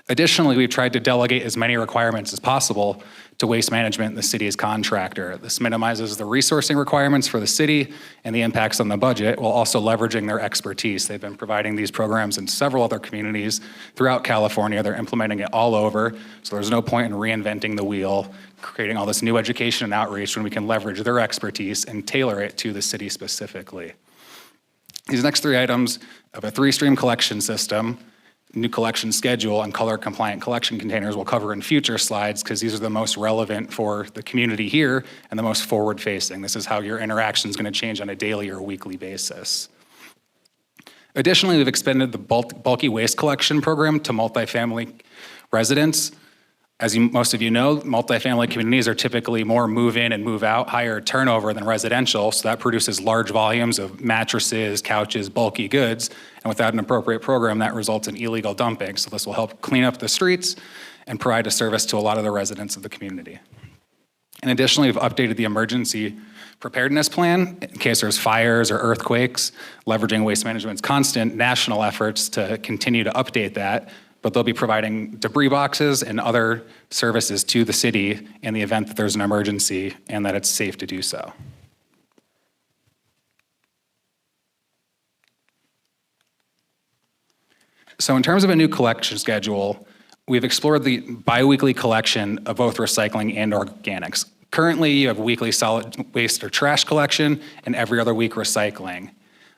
Additionally, we've tried to delegate as many requirements as possible to Waste Management, the city's contractor. This minimizes the resourcing requirements for the city and the impacts on the budget while also leveraging their expertise. They've been providing these programs in several other communities throughout California. They're implementing it all over, so there's no point in reinventing the wheel, creating all this new education and outreach when we can leverage their expertise and tailor it to the city specifically. These next three items of a three-stream collection system, new collection schedule, and color-compliant collection containers we'll cover in future slides because these are the most relevant for the community here and the most forward-facing. This is how your interaction is going to change on a daily or weekly basis. Additionally, we've expanded the bulky waste collection program to multifamily residents. As most of you know, multifamily communities are typically more move-in and move-out, higher turnover than residential, so that produces large volumes of mattresses, couches, bulky goods, and without an appropriate program, that results in illegal dumping. So this will help clean up the streets and provide a service to a lot of the residents of the community. And additionally, we've updated the emergency preparedness plan in case there's fires or earthquakes, leveraging Waste Management's constant national efforts to continue to update that, but they'll be providing debris boxes and other services to the city in the event that there's an emergency and that it's safe to do so. So in terms of a new collection schedule, we've explored the biweekly collection of both recycling and organics. Currently, you have weekly solid waste or trash collection and every other week recycling.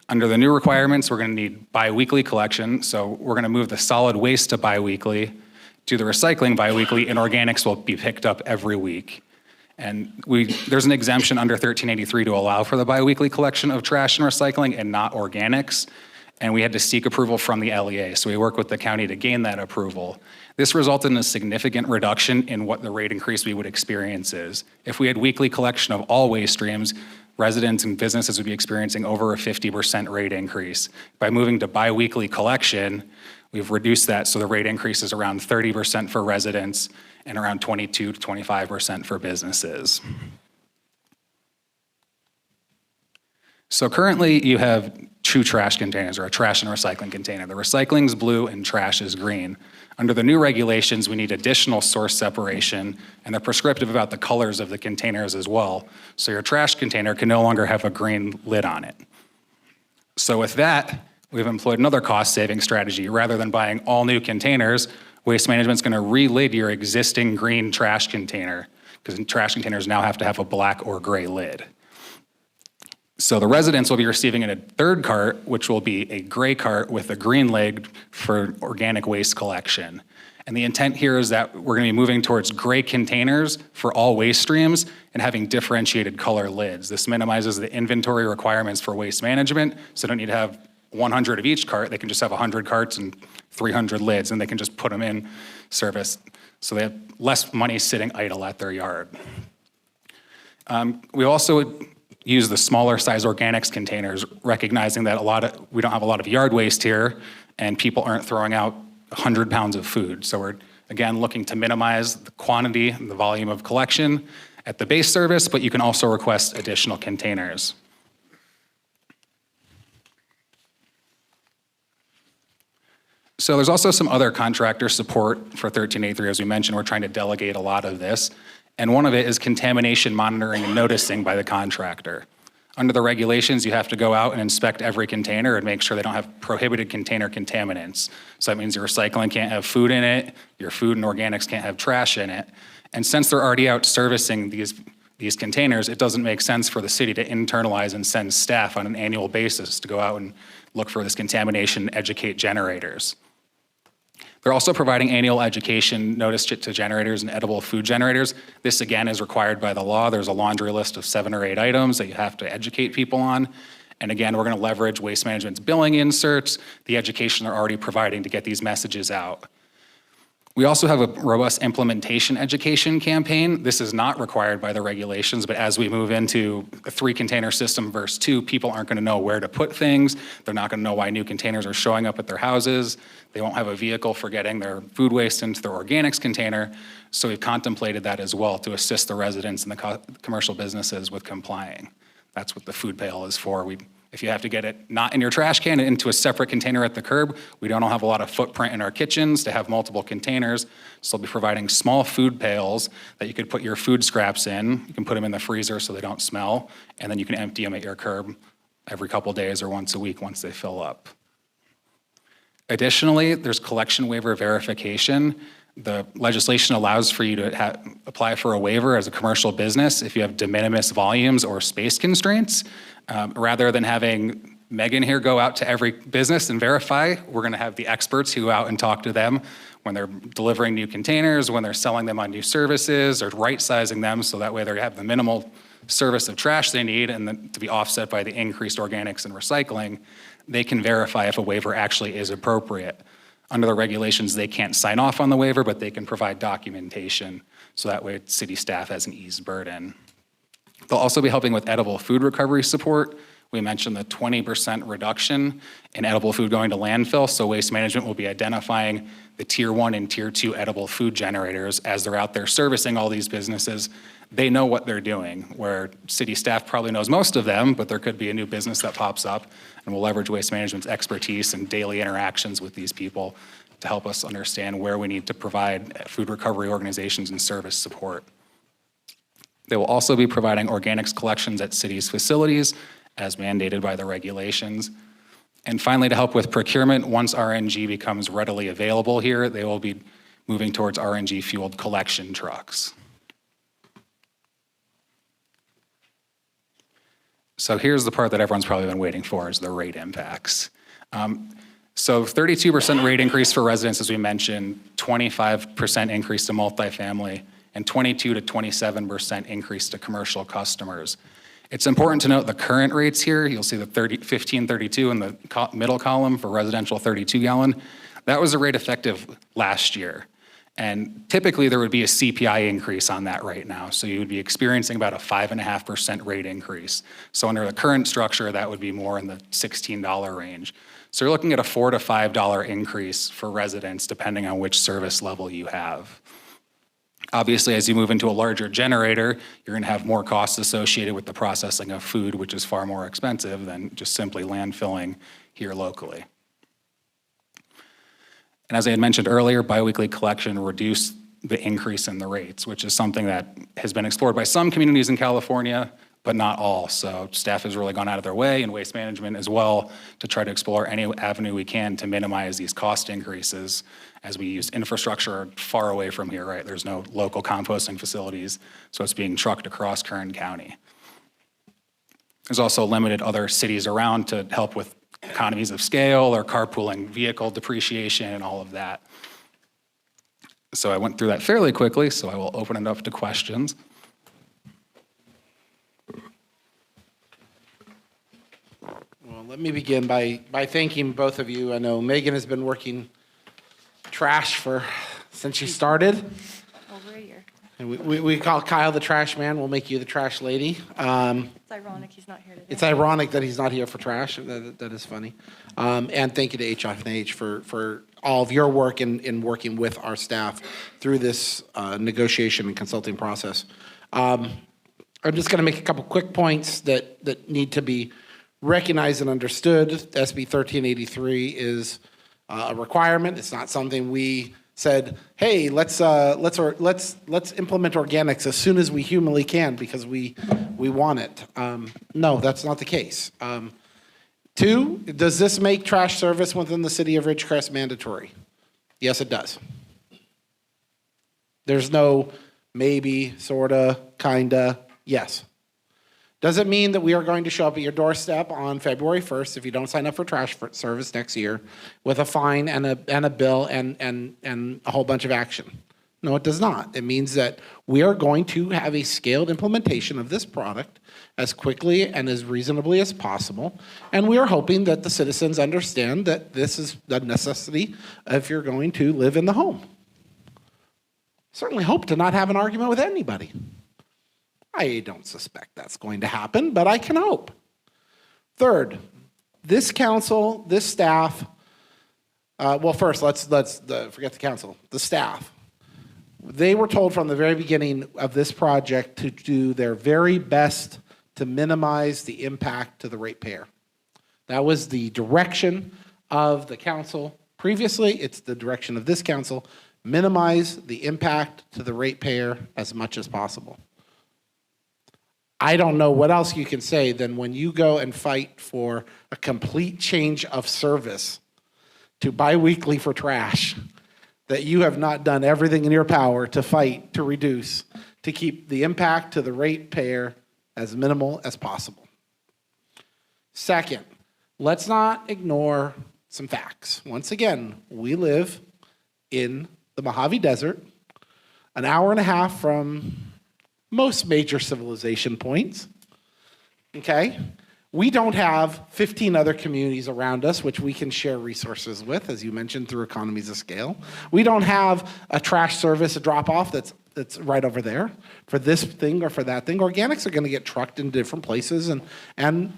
Under the new requirements, we're going to need biweekly collection, so we're going to move the solid waste to biweekly, do the recycling biweekly, and organics will be picked up every week. And there's an exemption under 1383 to allow for the biweekly collection of trash and recycling and not organics, and we had to seek approval from the LEA, so we worked with the county to gain that approval. This resulted in a significant reduction in what the rate increase we would experience is. If we had weekly collection of all waste streams, residents and businesses would be experiencing over a 50% rate increase. By moving to biweekly collection, we've reduced that so the rate increase is around 30% for residents and around 22 to 25% for businesses. So currently you have two trash containers, or a trash and recycling container. The recycling is blue and trash is green. Under the new regulations, we need additional source separation, and they're prescriptive about the colors of the containers as well. So your trash container can no longer have a green lid on it. So with that, we've employed another cost-saving strategy. Rather than buying all new containers, Waste Management's gonna re-lid your existing green trash container, because trash containers now have to have a black or gray lid. So the residents will be receiving a third cart, which will be a gray cart with a green lid for organic waste collection. And the intent here is that we're going to be moving towards gray containers for all waste streams and having differentiated color lids. This minimizes the inventory requirements for waste management, so they don't need to have 100 of each cart. They can just have 100 carts and 300 lids, and they can just put them in service. So they have less money sitting idle at their yard. We also use the smaller size organics containers, recognizing that we don't have a lot of yard waste here, and people aren't throwing out 100 pounds of food. So we're, again, looking to minimize the quantity and the volume of collection at the base service, but you can also request additional containers. So there's also some other contractor support for 1383. As we mentioned, we're trying to delegate a lot of this. And one of it is contamination monitoring and noticing by the contractor. Under the regulations, you have to go out and inspect every container and make sure they don't have prohibited container contaminants. So that means your recycling can't have food in it, your food and organics can't have trash in it. And since they're already out servicing these containers, it doesn't make sense for the city to internalize and send staff on an annual basis to go out and look for this contamination and educate generators. They're also providing annual education notice to generators and edible food generators. This, again, is required by the law. There's a laundry list of 7 or 8 items that you have to educate people on. And again, we're going to leverage Waste Management's billing inserts, the education they're already providing to get these messages out. We also have a robust implementation education campaign. This is not required by the regulations, but as we move into a 3-container system versus 2, people aren't going to know where to put things. They're not going to know why new containers are showing up at their houses. They won't have a vehicle for getting their food waste into their organics container. So we've contemplated that as well to assist the residents and the commercial businesses with complying. That's what the food pail is for. If you have to get it not in your trash can and into a separate container at the curb, we don't have a lot of footprint in our kitchens to have multiple containers. So we'll be providing small food pails that you could put your food scraps in. You can put them in the freezer so they don't smell, and then you can empty them at your curb every couple days or once a week once they fill up. Additionally, there's collection waiver verification. The legislation allows for you to apply for a waiver as a commercial business if you have de minimis volumes or space constraints. Rather than having Megan here go out to every business and verify, we're going to have the experts who go out and talk to them when they're delivering new containers, when they're selling them on new services, or right-sizing them so that way they have the minimal service of trash they need and then to be offset by the increased organics and recycling. They can verify if a waiver actually is appropriate. Under the regulations, they can't sign off on the waiver, but they can provide documentation so that way city staff has an eased burden. They'll also be helping with edible food recovery support. We mentioned the 20% reduction in edible food going to landfill, so Waste Management will be identifying the Tier 1 and Tier 2 edible food generators as they're out there servicing all these businesses. They know what they're doing, where city staff probably knows most of them, but there could be a new business that pops up, and we'll leverage Waste Management's expertise and daily interactions with these people to help us understand where we need to provide food recovery organizations and service support. They will also be providing organics collections at cities' facilities as mandated by the regulations. And finally, to help with procurement, once RNG becomes readily available here, they will be moving towards RNG-fueled collection trucks. So here's the part that everyone's probably been waiting for, is the rate impacts. So 32% rate increase for residents, as we mentioned, 25% increase to multifamily, and 22 to 27% increase to commercial customers. It's important to note the current rates here. You'll see the 1532 in the middle column for residential 32 gallon. That was a rate effective last year. And typically there would be a CPI increase on that right now. So you would be experiencing about a 5.5% rate increase. So under the current structure, that would be more in the $16 range. So you're looking at a $4 to $5 increase for residents depending on which service level you have. Obviously, as you move into a larger generator, you're going to have more costs associated with the processing of food, which is far more expensive than just simply landfilling here locally. And as I had mentioned earlier, biweekly collection reduced the increase in the rates, which is something that has been explored by some communities in California, but not all. So staff has really gone out of their way, and Waste Management as well, to try to explore any avenue we can to minimize these cost increases as we use infrastructure far away from here, right? There's no local composting facilities, so it's being trucked across Kern County. There's also limited other cities around to help with economies of scale or carpooling vehicle depreciation and all of that. So I went through that fairly quickly, so I will open it up to questions. Well, let me begin by thanking both of you. I know Megan has been working trash since she started. Over a year. And we call Kyle the trash man. We'll make you the trash lady. It's ironic he's not here today. It's ironic that he's not here for trash. That is funny. And thank you to HF&H for all of your work in working with our staff through this negotiation and consulting process. I'm just going to make a couple quick points that need to be recognized and understood. SB 1383 is a requirement. It's not something we said, hey, let's implement organics as soon as we humanly can because we want it. No, that's not the case. Two, does this make trash service within the city of Ridgecrest mandatory? Yes, it does. There's no maybe, sorta, kinda, yes. Does it mean that we are going to show up at your doorstep on February 1st if you don't sign up for trash service next year with a fine and a bill and a whole bunch of action? No, it does not. It means that we are going to have a scaled implementation of this product as quickly and as reasonably as possible. And we are hoping that the citizens understand that this is a necessity if you're going to live in the home. Certainly hope to not have an argument with anybody. I don't suspect that's going to happen, but I can hope. Third, this council, this staff, well, first, let's forget the council, the staff. They were told from the very beginning of this project to do their very best to minimize the impact to the ratepayer. That was the direction of the council previously. It's the direction of this council. Minimize the impact to the ratepayer as much as possible. I don't know what else you can say than when you go and fight for a complete change of service to biweekly for trash, that you have not done everything in your power to fight, to reduce, to keep the impact to the ratepayer as minimal as possible. Second, let's not ignore some facts. Once again, we live in the Mojave Desert, an hour and a half from most major civilization points, okay? We don't have 15 other communities around us which we can share resources with, as you mentioned, through economies of scale. We don't have a trash service, a drop-off that's right over there for this thing or for that thing. Organics are gonna get trucked in different places, and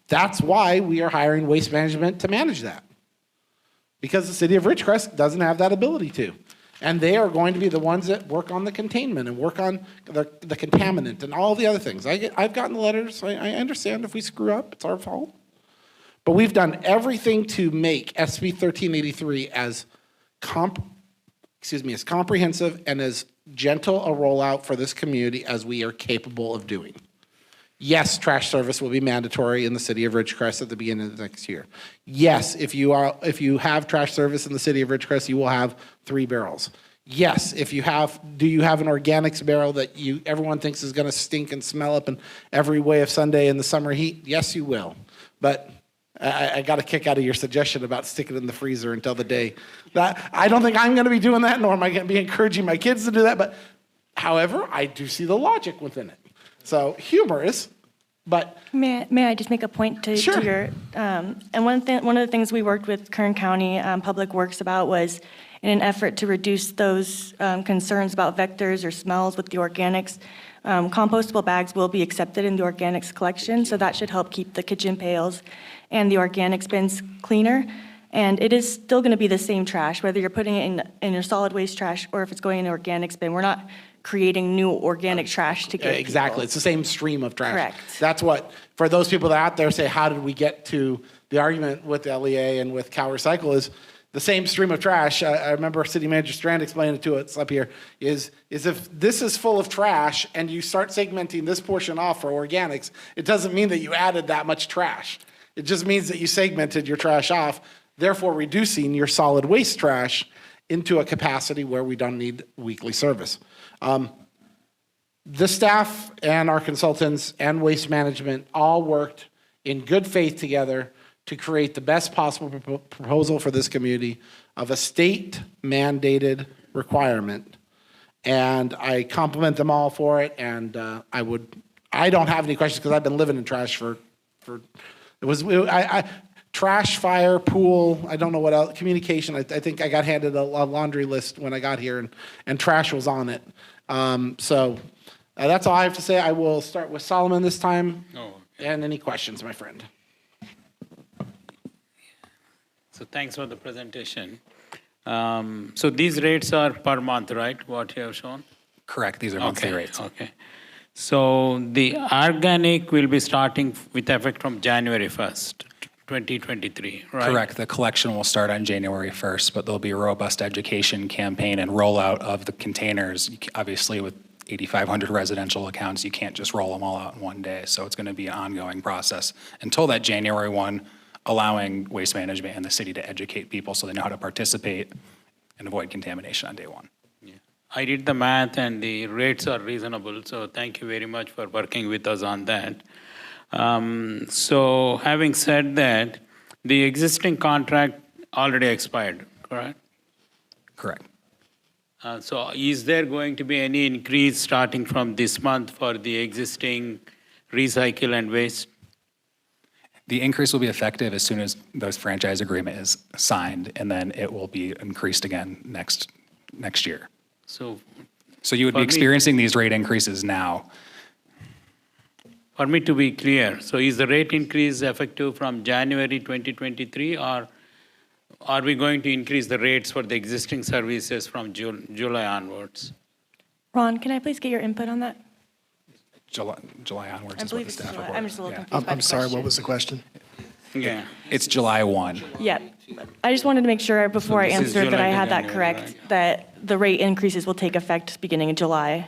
that's why we are hiring Waste Management to manage that. Because the city of Ridgecrest doesn't have that ability to. And they are going to be the ones that work on the containment and work on the contaminant and all the other things. I've gotten the letters. I understand if we screw up, it's our fault. But we've done everything to make SB 1383 as comprehensive and as gentle a rollout for this community as we are capable of doing. Yes, trash service will be mandatory in the city of Ridgecrest at the beginning of the next year. Yes, if you have trash service in the city of Ridgecrest, you will have 3 barrels. Yes, do you have an organics barrel that everyone thinks is going to stink and smell up in every way of Sunday in the summer heat? Yes, you will. But I got a kick out of your suggestion about sticking it in the freezer until the day. I don't think I'm going to be doing that, nor am I going to be encouraging my kids to do that. But however, I do see the logic within it. So humorous, but May I just make a point to your, and one of the things we worked with Kern County Public Works about was in an effort to reduce those concerns about vectors or smells with the organics, compostable bags will be accepted in the organics collection, so that should help keep the kitchen pails and the organics bins cleaner. And it is still gonna be the same trash, whether you're putting it in your solid waste trash or if it's going in an organics bin. We're not creating new organic trash to give exactly. people. It's the same stream of trash. Correct. That's what, for those people that are out there say, how did we get to the argument with LEA and with Cal Recycle is the same stream of trash. I remember City Manager Strand explaining it to us up here, is if this is full of trash and you start segmenting this portion off for organics, it doesn't mean that you added that much trash. It just means that you segmented your trash off, therefore reducing your solid waste trash into a capacity where we don't need weekly service. The staff and our consultants and Waste Management all worked in good faith together to create the best possible proposal for this community of a state-mandated requirement. And I compliment them all for it, and I don't have any questions because I've been living in trash trash, fire, pool, I don't know what else, communication. I think I got handed a laundry list when I got here, and trash was on it. So that's all I have to say. I will start with Solomon this time. And any questions, my friend? So thanks for the presentation. So these rates are per month, right? What you have shown? Correct, these are monthly rates. Okay. So the organic will be starting with effect from January 1st, 2023, right? Correct, the collection will start on January 1st, but there'll be a robust education campaign and rollout of the containers. Obviously, with 8,500 residential accounts, you can't just roll them all out in one day, so it's going to be an ongoing process until that January 1, allowing Waste Management and the city to educate people so they know how to participate and avoid contamination on day 1. I did the math and the rates are reasonable, so thank you very much for working with us on that. So having said that, the existing contract already expired, correct? Correct. So is there going to be any increase starting from this month for the existing recycle and waste? The increase will be effective as soon as the franchise agreement is signed, and then it will be increased again next year. So you would be experiencing these rate increases now. For me to be clear, so is the rate increase effective from January 2023, or are we going to increase the rates for the existing services from July onwards? Ron, can I please get your input on that? July onwards I is what believe the it's staff July. report. I'm just a little Yeah. confused by I'm the sorry, question. what was the question? Yeah. It's July 1. Yeah, I just wanted to make sure before I this is answered that July I to had that January, correct, right? that the rate increases will take effect beginning in July.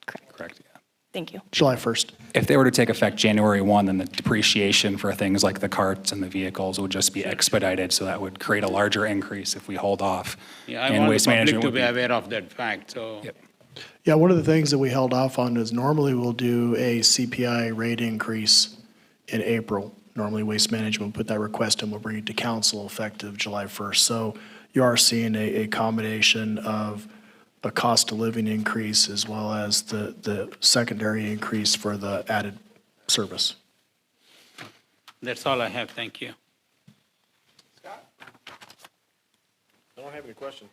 Correct, yeah. Thank you. July 1st. If they were to take effect January 1, then the depreciation for things like the carts and the vehicles would just be expedited, so that would create a larger increase if we hold off. Yeah, I And want Waste the public Management to would be aware of that fact, so. Yep. Yeah, one of the things that we held off on is normally we'll do a CPI rate increase in April. Normally, Waste Management will put that request in, we'll bring it to council effective July 1st. So you are seeing a combination of a cost of living increase as well as the secondary increase for the added service. That's all I have, thank you. I don't have any questions.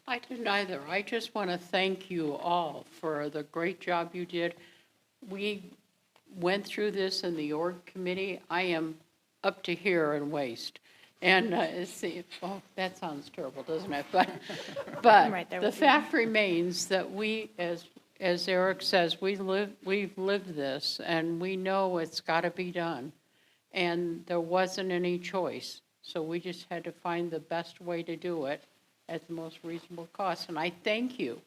I didn't either. I just want to thank you all for the great job you did. We went through this in the org committee. I am up to here in waste. And that sounds terrible, doesn't it? But right there the with you. fact remains that we, as Eric says, we've lived this, and we know it's got to be done. And there wasn't any choice. So we just had to find the best way to do it at the most reasonable cost. And I thank you.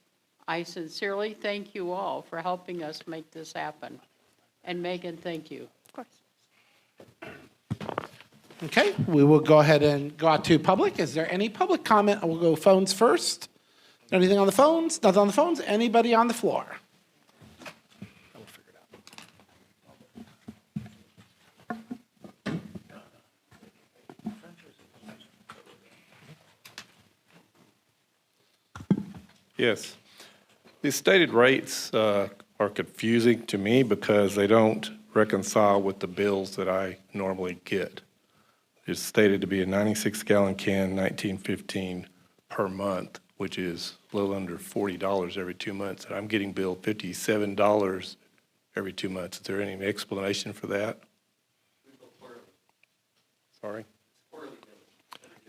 I sincerely thank you all for helping us make this happen. And Megan, thank you. Of course. Okay, we will go ahead and go out to public. Is there any public comment? We'll go phones first. Anything on the phones? Nothing on the phones? Anybody on the floor? Yes. These stated rates are confusing to me because they don't reconcile with the bills that I normally get. It's stated to be a 96-gallon can, $19.15 per month, which is a little under $40 every 2 months, and I'm getting billed $57 every 2 months. Is there any explanation for that? Sorry?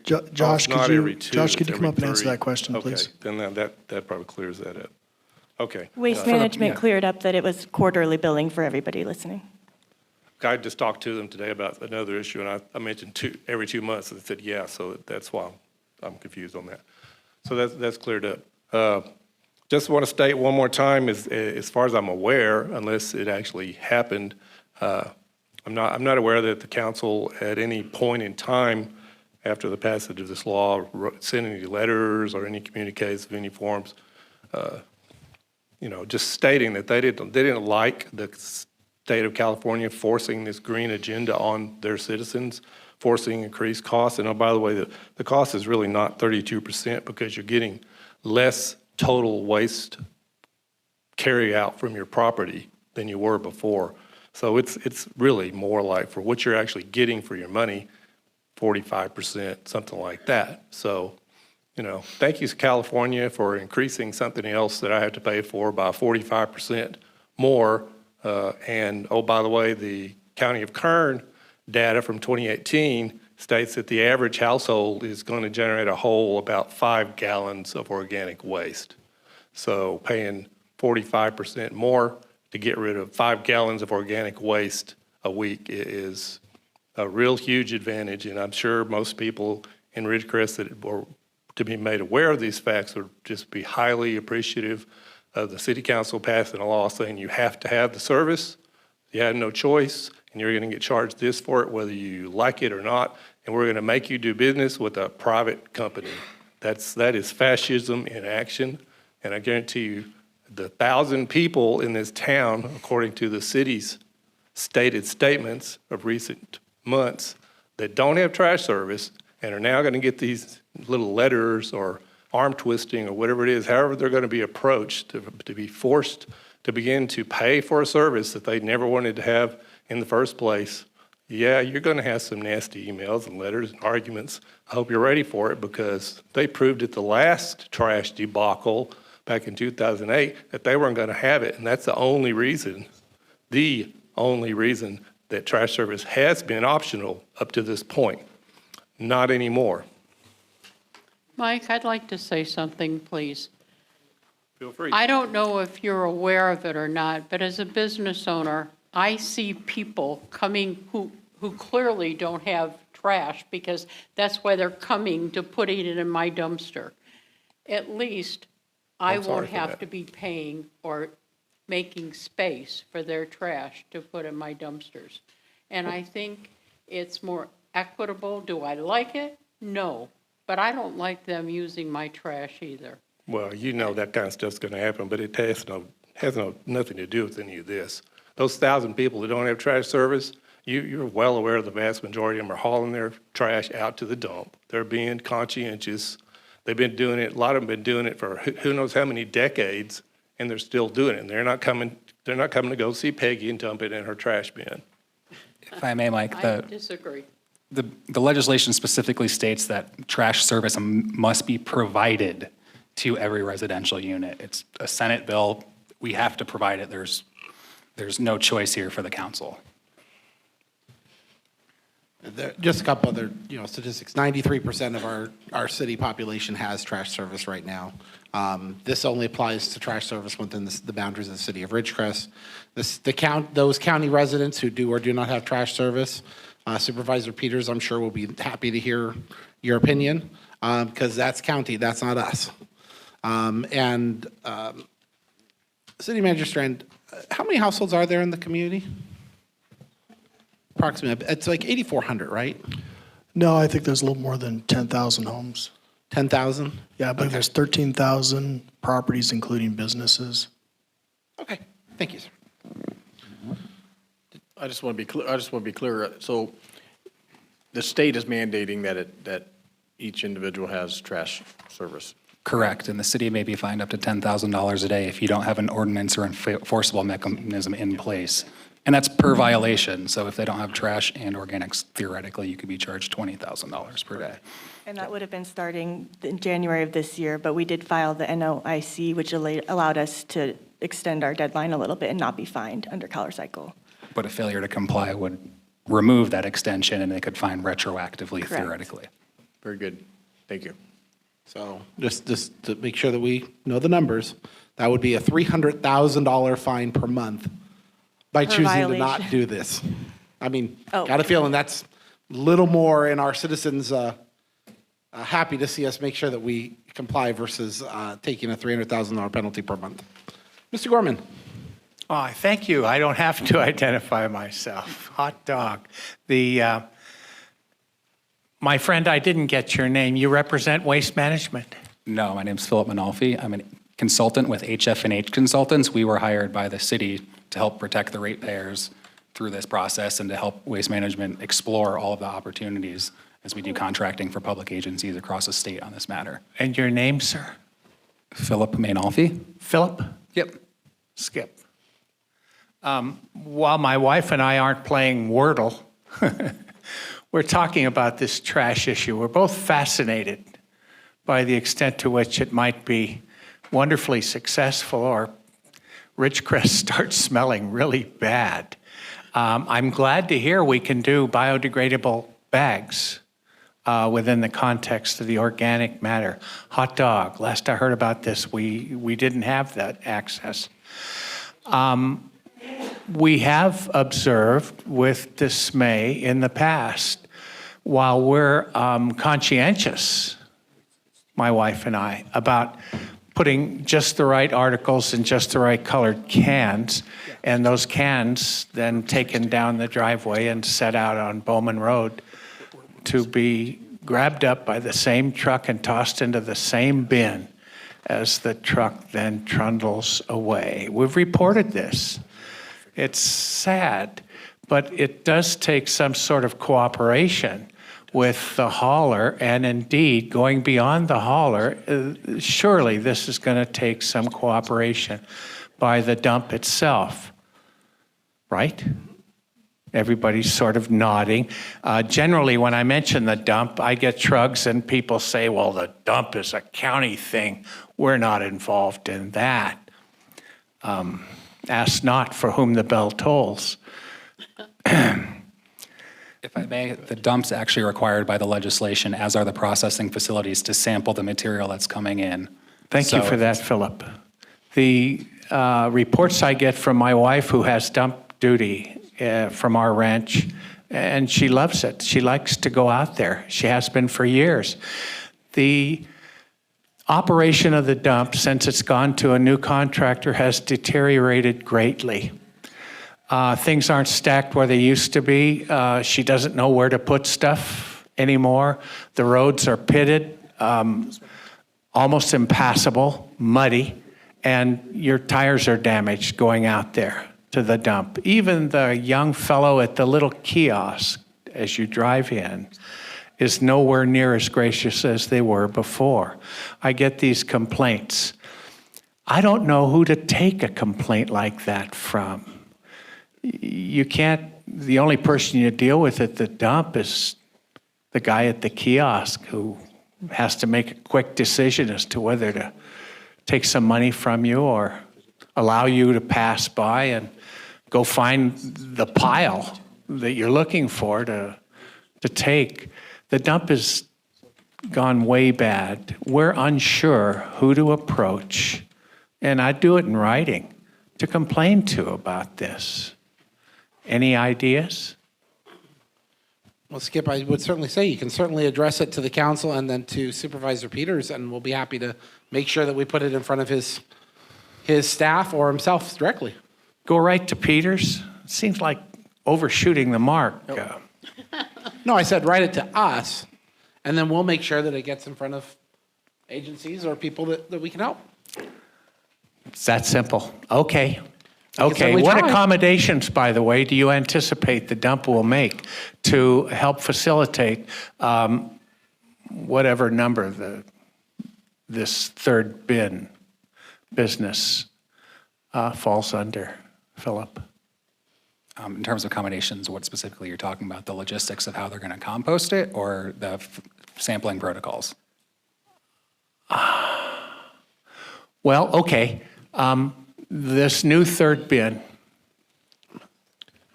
Josh, Not could every you, two, Josh, it's could you come every up and answer 3. that question, please? Okay, then that probably clears that up. Okay. Waste Management cleared up that it was quarterly billing for everybody listening. I just talked to them today about another issue, and I mentioned every 2 months, and they said, yeah, so that's why I'm confused on that. So that's cleared up. Just want to state one more time, as far as I'm aware, unless it actually happened, I'm not aware that the council at any point in time after the passage of this law sent any letters or any communiques of any forms, just stating that they didn't like the state of California forcing this green agenda on their citizens forcing increased costs. And oh, by the way, the cost is really not 32% because you're getting less total waste carry out from your property than you were before. So it's really more like for what you're actually getting for your money, 45%, something like that. So, you know, thank you, California, for increasing something else that I have to pay for by 45% more. And oh, by the way, the County of Kern data from 2018 states that the average household is going to generate a whole about 5 gallons of organic waste. So paying 45% more to get rid of 5 gallons of organic waste a week is a real huge advantage. And I'm sure most people in Ridgecrest that are to be made aware of these facts would just be highly appreciative of the city council passing a law saying you have to have the service, you had no choice, and you're going to get charged this for it whether you like it or not, and we're going to make you do business with a private company. That is fascism in action, and I guarantee you the 1,000 people in this town, according to the city's stated statements of recent months, that don't have trash service and are now going to get these little letters or arm twisting or whatever it is, however they're going to be approached to be forced to begin to pay for a service that they never wanted to have in the first place. Yeah, you're going to have some nasty emails and letters and arguments. I hope you're ready for it because they proved at the last trash debacle back in 2008 that they weren't going to have it. And that's the only reason that trash service has been optional up to this point. Not anymore. Mike, I'd like to say something, please. Feel free. I don't know if you're aware of it or not, but as a business owner, I see people coming who clearly don't have trash because that's why they're coming to putting it in my dumpster. At least I I'm sorry won't for have that. to be paying or making space for their trash to put in my dumpsters. And I think it's more equitable. Do I like it? No. But I don't like them using my trash either. Well, you know that kind of stuff's going to happen, but it has nothing to do with any of this. Those 1,000 people that don't have trash service, you're well aware the vast majority of them are hauling their trash out to the dump. They're being conscientious. They've been doing it, a lot of them have been doing it for who knows how many decades, and they're still doing it. And they're not coming to go see Peggy and dump it in her trash bin. If I may, Mike, I disagree. the legislation specifically states that trash service must be provided to every residential unit. It's a Senate bill. We have to provide it. There's no choice here for the council. Just a couple other, statistics. 93% of our city population has trash service right now. This only applies to trash service within the boundaries of the city of Ridgecrest. Those county residents who do or do not have trash service, Supervisor Peters, I'm sure, will be happy to hear your opinion because that's county, that's not us. City Manager Strand, how many households are there in the community? Approximately, it's like 8,400, right? No, I think there's a little more than 10,000 homes. 10,000? Yeah, I believe there's 13,000 properties, including businesses. Okay, thank you, sir. I just want to be clear. So the state is mandating that each individual has trash service. Correct, and the city may be fined up to $10,000 a day if you don't have an ordinance or enforceable mechanism in place. And that's per violation, so if they don't have trash and organics, theoretically, you could be charged $20,000 per day. And that would have been starting in January of this year, but we did file the NOIC, which allowed us to extend our deadline a little bit and not be fined under CalRecycle. But a failure to comply would remove that extension, and they could fine retroactively, Correct. theoretically. Very good. Thank you. So just to make sure that we know the numbers, that would be a $300,000 fine per month by Per choosing to not violation. do this. I mean, Oh. got a feeling that's a little more in our citizens' happy to see us make sure that we comply versus taking a $300,000 penalty per month. Mr. Gorman. Oh, thank you. I don't have to identify myself. Hot dog. My friend, I didn't get your name. You represent Waste Management. No, my name's Philip Manalfi. I'm a consultant with HF&H Consultants. We were hired by the city to help protect the ratepayers through this process and to help Waste Management explore all of the opportunities as we do contracting for public agencies across the state on this matter. And your name, sir? Philip Mainolfi? Philip? Yep. Skip. While my wife and I aren't playing Wordle, we're talking about this trash issue. We're both fascinated by the extent to which it might be wonderfully successful or Ridgecrest starts smelling really bad. I'm glad to hear we can do biodegradable bags within the context of the organic matter. Hot dog, last I heard about this, we didn't have that access. We have observed with dismay in the past, while we're conscientious, my wife and I, about putting just the right articles in just the right colored cans, and those cans then taken down the driveway and set out on Bowman Road to be grabbed up by the same truck and tossed into the same bin as the truck then trundles away. We've reported this. It's sad, but it does take some sort of cooperation with the hauler, and indeed, going beyond the hauler, surely this is going to take some cooperation by the dump itself, right? Everybody's sort of nodding. Generally, when I mention the dump, I get shrugs and people say, well, the dump is a county thing. We're not involved in that. Ask not for whom the bell tolls. If I may, the dump's actually required by the legislation, as are the processing facilities, to sample the material that's coming in. Thank you for that, Philip. The reports I get from my wife, who has dump duty from our ranch, and she loves it. She likes to go out there. She has been for years. The operation of the dump, since it's gone to a new contractor, has deteriorated greatly. Things aren't stacked where they used to be. She doesn't know where to put stuff anymore. The roads are pitted, almost impassable, muddy, and your tires are damaged going out there to the dump. Even the young fellow at the little kiosk as you drive in is nowhere near as gracious as they were before. I get these complaints. I don't know who to take a complaint like that from. You can't, the only person you deal with at the dump is the guy at the kiosk who has to make a quick decision as to whether to take some money from you or allow you to pass by and go find the pile that you're looking for to take. The dump has gone way bad. We're unsure who to approach, and I do it in writing, to complain to about this. Any ideas? Well, Skip, I would certainly say you can certainly address it to the council and then to Supervisor Peters, and we'll be happy to make sure that we put it in front of his staff or himself directly. Go right to Peters? Seems like overshooting the mark. No, I said write it to us, and then we'll make sure that it gets in front of agencies or people that we can help. It's that simple. Okay. can Okay. certainly What try. accommodations, by the way, do you anticipate the dump will make to help facilitate whatever number this third bin business falls under, Philip? In terms of accommodations, what specifically you're talking about, the logistics of how they're going to compost it or the sampling protocols? Well, okay. This new third bin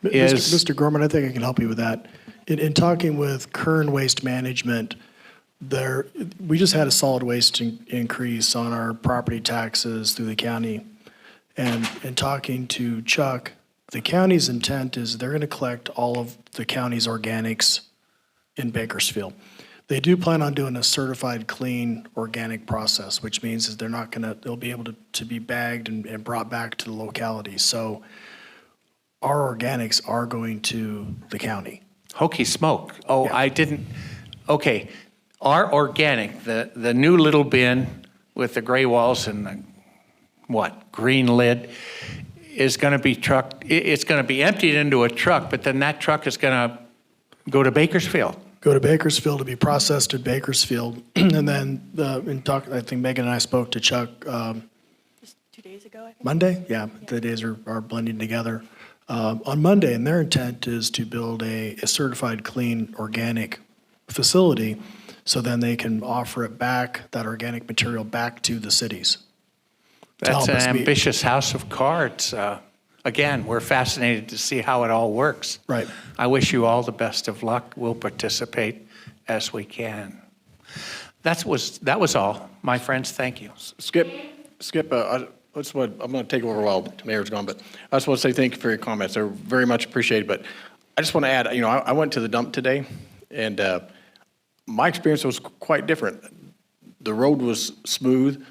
is... Mr. Gorman, I think I can help you with that. In talking with Kern Waste Management, we just had a solid waste increase on our property taxes through the county. And in talking to Chuck, the county's intent is they're going to collect all of the county's organics in Bakersfield. They do plan on doing a certified clean organic process, which means is they'll be able to be bagged and brought back to the locality. So our organics are going to the county. Hokey smoke. Oh, Yeah. I didn't, okay. Our organic, the new little bin with the gray walls and the, green lid, is going to be it's going to be emptied into a truck, but then that truck is going to go to Bakersfield. Go to Bakersfield to be processed at Bakersfield. And then I think Megan and I spoke to Chuck Just 2 days ago, I think. Monday. Yeah, the days are blending together. On Monday, and their intent is to build a certified clean organic facility, so then they can offer it back, that organic material back to the cities. That's an ambitious house of cards. Again, we're fascinated to see how it all works. Right. I wish you all the best of luck. We'll participate as we can. That was all. My friends, thank you. Skip, that's what, I'm going to take over while the mayor's gone, but I just want to say thank you for your comments. They're very much appreciated, but I just want to add, I went to the dump today, and my experience was quite different. The road was smooth.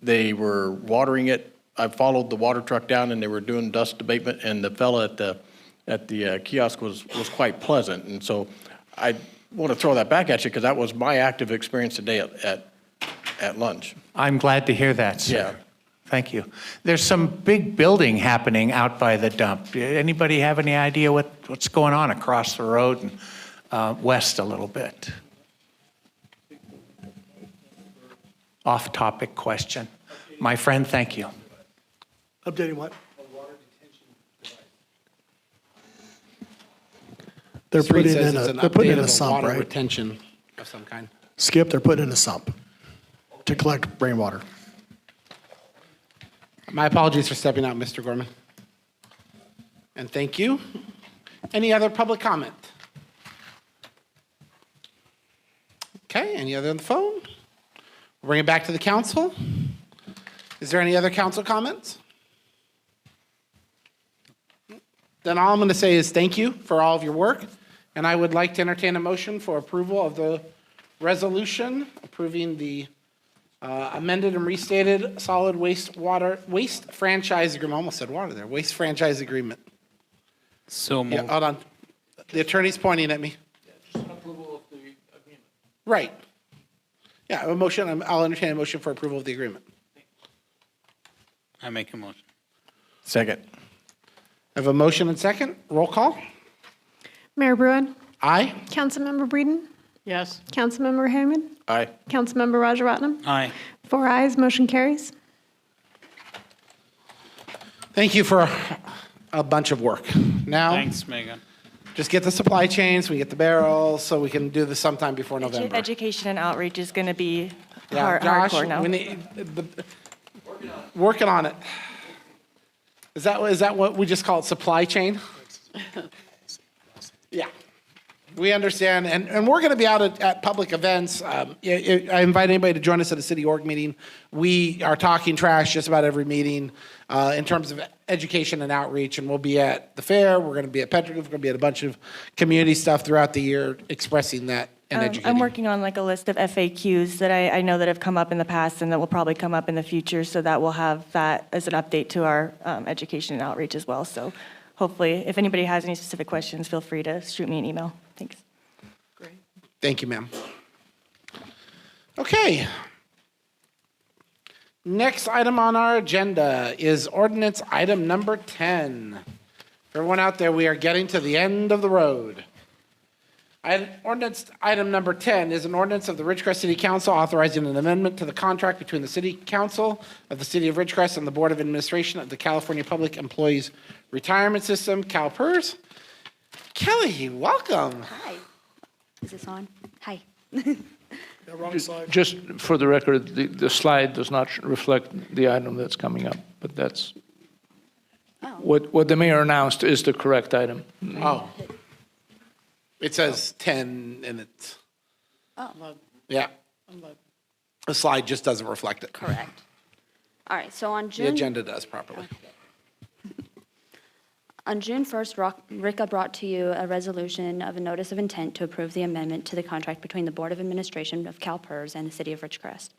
They were watering it. I followed the water truck down, and they were doing dust abatement, and the fella at the kiosk was quite pleasant. And so I want to throw that back at you, because that was my active experience today at lunch. I'm glad to hear that, sir. Yeah. Thank you. There's some big building happening out by the dump. Anybody have any idea what's going on across the road and west a little bit? Off-topic question. My friend, thank you. Updating what? They're putting in a sump, water right? retention of some kind. Skip, they're putting in a sump to collect rainwater. My apologies for stepping out, Mr. Gorman. And thank you. Any other public comment? Okay, any other on the phone? We'll bring it back to the council. Is there any other council comments? Then all I'm going to say is thank you for all of your work, and I would like to entertain a motion for approval of the resolution approving the amended and restated solid waste franchise agreement. I almost said water there. Waste franchise agreement. So Yeah, hold on. The attorney's pointing at me. Just an approval of the agreement. Right. Yeah, a motion. I'll entertain a motion for approval of the agreement. I make a motion. Second. I have a motion and second. Roll call. Mayor Bruin, Aye. Councilmember Breeden, Yes. Councilmember Heyman, Aye. Councilmember Rajaratnam. Aye. 4 ayes, motion carries. Thank you for a bunch of work. Now, Thanks, Megan. just get the supply chains, we get the barrels, so we can do this sometime before November. Education and outreach is going to be Yeah, Josh, hardcore now. we need working on it. Is that what we just call it, supply chain? Yeah, we understand, and we're going to be out at public events. I invite anybody to join us at a city org meeting. We are talking trash just about every meeting in terms of education and outreach, and we'll be at the fair. We're going to be at Petrick. We're going to be at a bunch of community stuff throughout the year, expressing that and educating. I'm working on like a list of FAQs that I know that have come up in the past and that will probably come up in the future, so that we'll have that as an update to our education and outreach as well. So hopefully, if anybody has any specific questions, feel free to shoot me an email. Thanks. Thank you, ma'am. Okay. Next item on our agenda is ordinance item number 10. For everyone out there, we are getting to the end of the road. Ordinance item number 10 is an ordinance of the Ridgecrest City Council authorizing an amendment to the contract between the City Council of the City of Ridgecrest and the Board of Administration of the California Public Employees Retirement System, CalPERS. Kelly, welcome. Hi. Is this on? Hi. Just for the record, the slide does not reflect the item that's coming up, but that's, what the mayor announced is the correct item. Oh. It says 10 and it's, yeah. The slide just doesn't reflect it. Correct. All right, so on The June... agenda does properly. On June 1st, RICA brought to you a resolution of a notice of intent to approve the amendment to the contract between the Board of Administration of CalPERS and the City of Ridgecrest.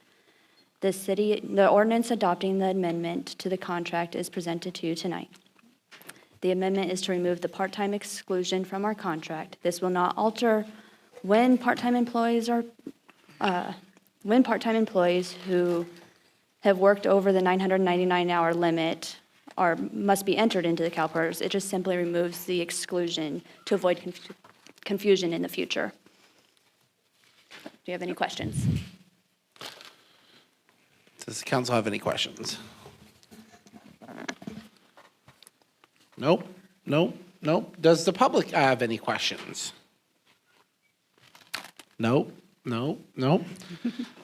The ordinance adopting the amendment to the contract is presented to you tonight. The amendment is to remove the part-time exclusion from our contract. This will not alter when part-time employees who have worked over the 999-hour limit must be entered into the CalPERS. It just simply removes the exclusion to avoid confusion in the future. Do you have any questions? Does the council have any questions? Nope, nope, nope. Does the public have any questions? Nope, nope, nope.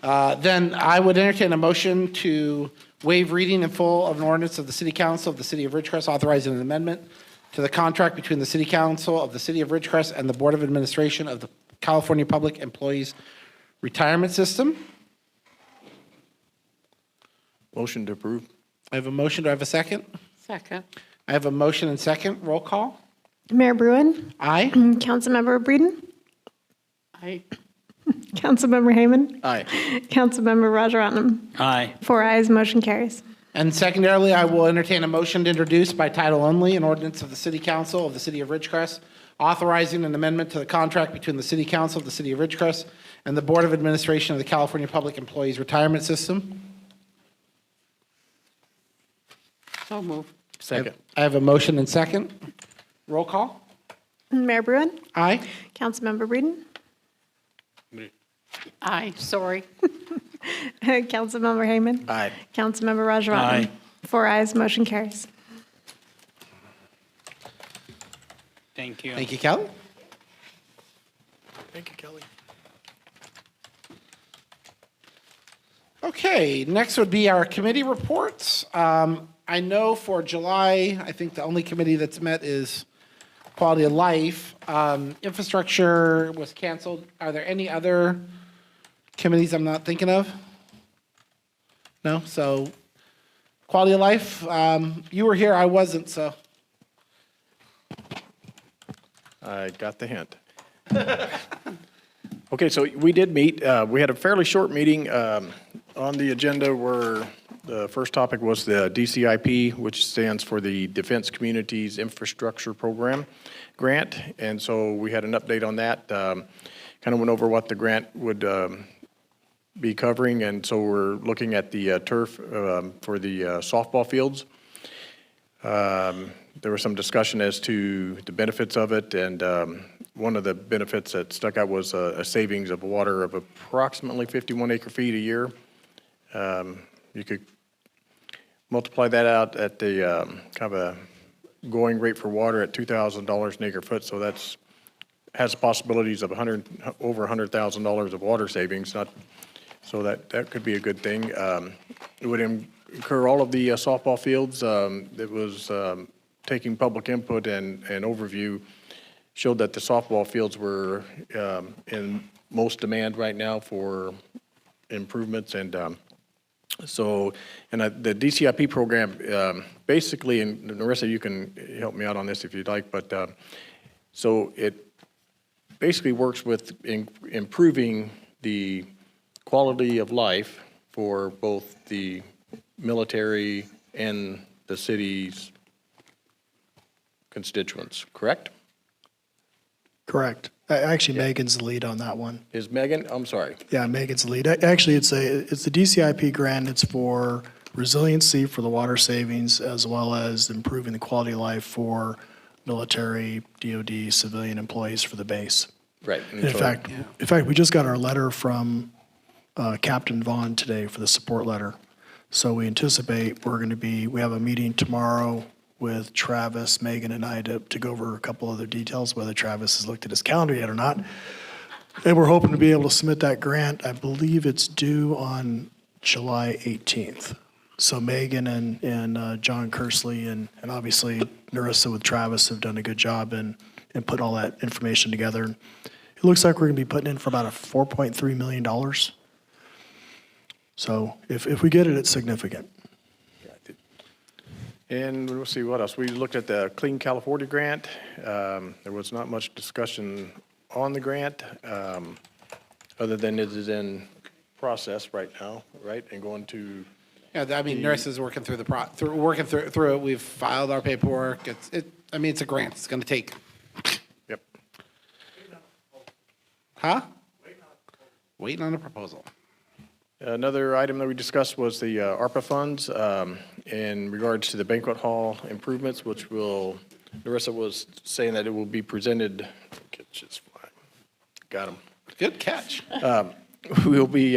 Then I would entertain a motion to waive reading in full of an ordinance of the City Council of the City of Ridgecrest authorizing an amendment to the contract between the City Council of the City of Ridgecrest and the Board of Administration of the California Public Employees Retirement System. Motion to approve. I have a motion. Do I have a second? Second. I have a motion and second. Roll call. Mayor Bruin, Aye. Councilmember Breeden, Aye. Councilmember Heyman, Aye. Councilmember Rajaratnam. Aye. 4 ayes, motion carries. And secondarily, I will entertain a motion to introduce by title only an ordinance of the City Council of the City of Ridgecrest authorizing an amendment to the contract between the City Council of the City of Ridgecrest and the Board of Administration of the California Public Employees Retirement System. So moved. Second. I have a motion and second. Roll call. Mayor Bruin, Aye. Councilmember Breeden, Aye, sorry. Councilmember Heyman, Aye. Councilmember Rajaratnam. Aye. 4 ayes, motion carries. Thank you. Thank you, Kelly. Thank you, Kelly. Okay, next would be our committee reports. I know for July, I think the only committee that's met is Quality of Life. Infrastructure was canceled. Are there any other committees I'm not thinking of? No? So Quality of Life, you were here, I wasn't, so. I got the hint. Okay, so we did meet. We had a fairly short meeting. On the agenda were, the first topic was the DCIP, which stands for the Defense Communities Infrastructure Program grant. And so we had an update on that. Kind of went over what the grant would be covering. And so we're looking at the turf for the softball fields. There was some discussion as to the benefits of it, and one of the benefits that stuck out was a savings of water of approximately 51 acre-feet a year. You could multiply that out at the kind of a going rate for water at $2,000 an acre-foot, so that's has possibilities of over $100,000 of water savings. So that could be a good thing. It would incur all of the softball fields. It was taking public input and overview showed that the softball fields were in most demand right now for improvements. And the DCIP program basically, and Narissa, you can help me out on this if you'd like, but so it basically works with improving the quality of life for both the military and the city's constituents, correct? Correct. Actually, Megan's the lead on that one. Is Megan? I'm sorry. Yeah, Megan's the lead. Actually, it's the DCIP grant. It's for resiliency for the water savings, as well as improving the quality of life for military, DOD, civilian employees for the base. Right. In fact, we just got our letter from Captain Vaughn today for the support letter. So we anticipate we have a meeting tomorrow with Travis, Megan, and I to go over a couple other details, whether Travis has looked at his calendar yet or not. And we're hoping to be able to submit that grant. I believe it's due on July 18th. So Megan and John Kersley and obviously Narissa with Travis have done a good job in putting all that information together. It looks like we're going to be putting in for about a $4.3 million. So if we get it, it's significant. And we'll see what else. We looked at the Clean California grant. There was not much discussion on the grant, other than it is in process right now, right? And going to. Yeah, I mean, Narissa's working through working through it. We've filed our paperwork. It's a grant. It's going to take. Yep. Huh? Waiting on a proposal. Another item that we discussed was the ARPA funds in regards to the banquet hall improvements, which will, Narissa was saying that it will be presented, got him. Good catch. We'll be,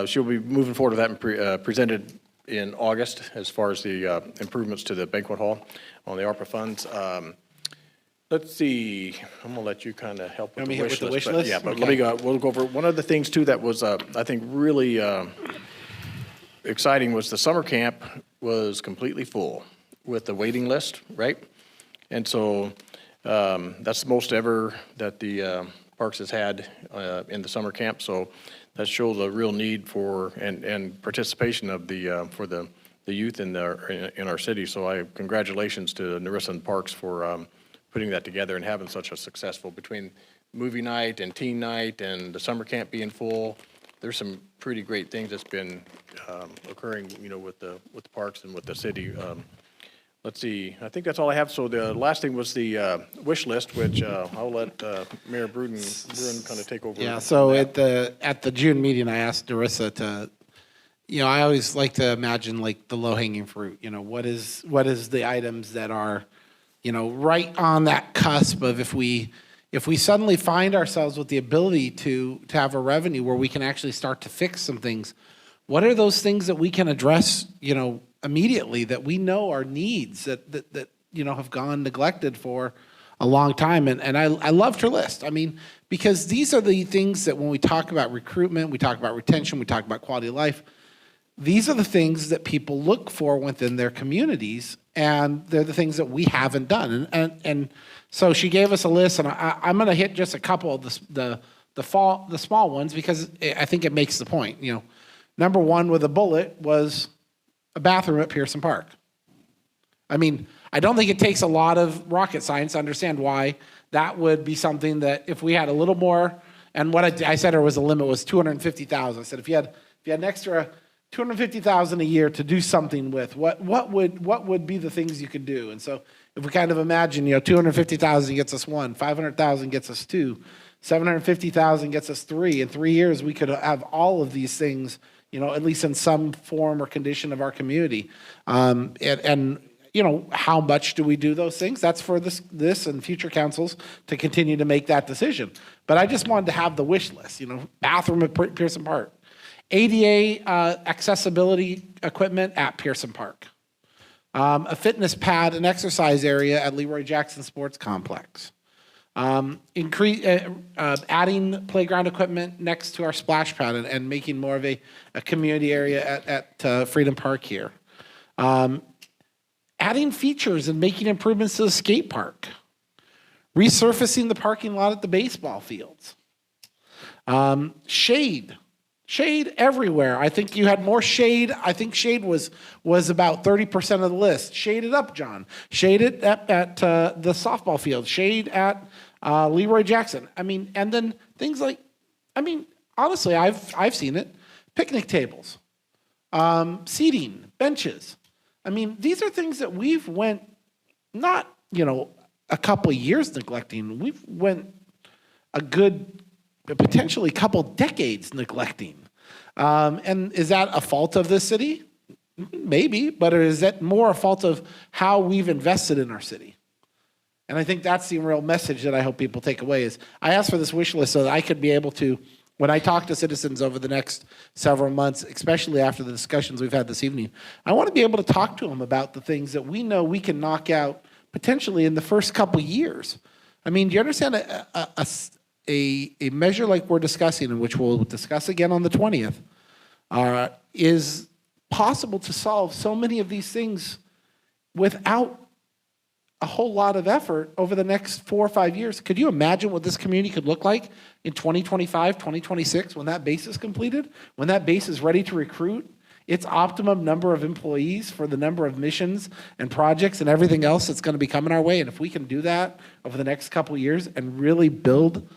she'll be moving forward with that and presented in August as far as the improvements to the banquet hall on the ARPA funds. Let's see, I'm gonna let you kind of help with the wish list. But yeah, but let me go, we'll go over, one of the things too that was, I think, really exciting was the summer camp was completely full with the waiting list, right? And so that's the most ever that the Parks has had in the summer camp. So that shows a real need for, and participation of the, for the youth in our city. So congratulations to Narissa and Parks for putting that together and having such a successful, between movie night and teen night and the summer camp being full. There's some pretty great things that's been occurring, you know, with the parks and with the city. Let's see, I think that's all I have. So the last thing was the wish list, which I'll let Mayor Bruin kind of take over. Yeah, so at the June meeting, I asked Narissa to, you know, I always like to imagine like the low-hanging fruit. You know, what is the items that are, you know, right on that cusp of if we suddenly find ourselves with the ability to have a revenue where we can actually start to fix some things, what are those things that we can address, you know, immediately that we know are needs that you know, have gone neglected for a long time? And I loved her list. I mean, because these are the things that when we talk about recruitment, we talk about retention, we talk about quality of life, these are the things that people look for within their communities, and they're the things that we haven't done. And so she gave us a list, and I'm going to hit just a couple of the small ones because I think it makes the point. You know, number one with a bullet was a bathroom at Pearson Park. I mean, I don't think it takes a lot of rocket science to understand why that would be something that if we had a little more, and what I said there was a limit was $250,000. I said if you had an extra $250,000 a year to do something with, what would be the things you could do? And so if we kind of imagine, you know, $250,000 gets us one, $500,000 gets us two, $750,000 gets us three. In 3 years, we could have all of these things, you know, at least in some form or condition of our community. And you know, how much do we do those things? That's for this and future councils to continue to make that decision. But I just wanted to have the wish list, you know, bathroom at Pearson Park, ADA accessibility equipment at Pearson Park, a fitness pad and exercise area at Leroy Jackson Sports Complex, adding playground equipment next to our splash pad and making more of a community area at Freedom Park here, adding features and making improvements to the skate park, resurfacing the parking lot at the baseball fields, Shade everywhere. I think you had more shade. I think shade was about 30% of the list. Shade it up, John. Shade it at the softball field. Shade at Leroy Jackson. I mean, and then things like, I mean, honestly, I've seen it. Picnic tables, seating, benches. I mean, these are things that we've went not, you know, a couple of years neglecting. We've went potentially a couple decades neglecting. And is that a fault of this city? Maybe, but is that more a fault of how we've invested in our city? And I think that's the real message that I hope people take away is I asked for this wish list so that I could be able to, when I talk to citizens over the next several months, especially after the discussions we've had this evening, I want to be able to talk to them about the things that we know we can knock out potentially in the first couple years. I mean, do you understand a measure like we're discussing, and which we'll discuss again on the 20th, is possible to solve so many of these things without a whole lot of effort over the next 4 or 5 years. Could you imagine what this community could look like in 2025, 2026, when that base is completed, when that base is ready to recruit its optimum number of employees for the number of missions and projects and everything else that's going to be coming our way? And if we can do that over the next couple of years and really build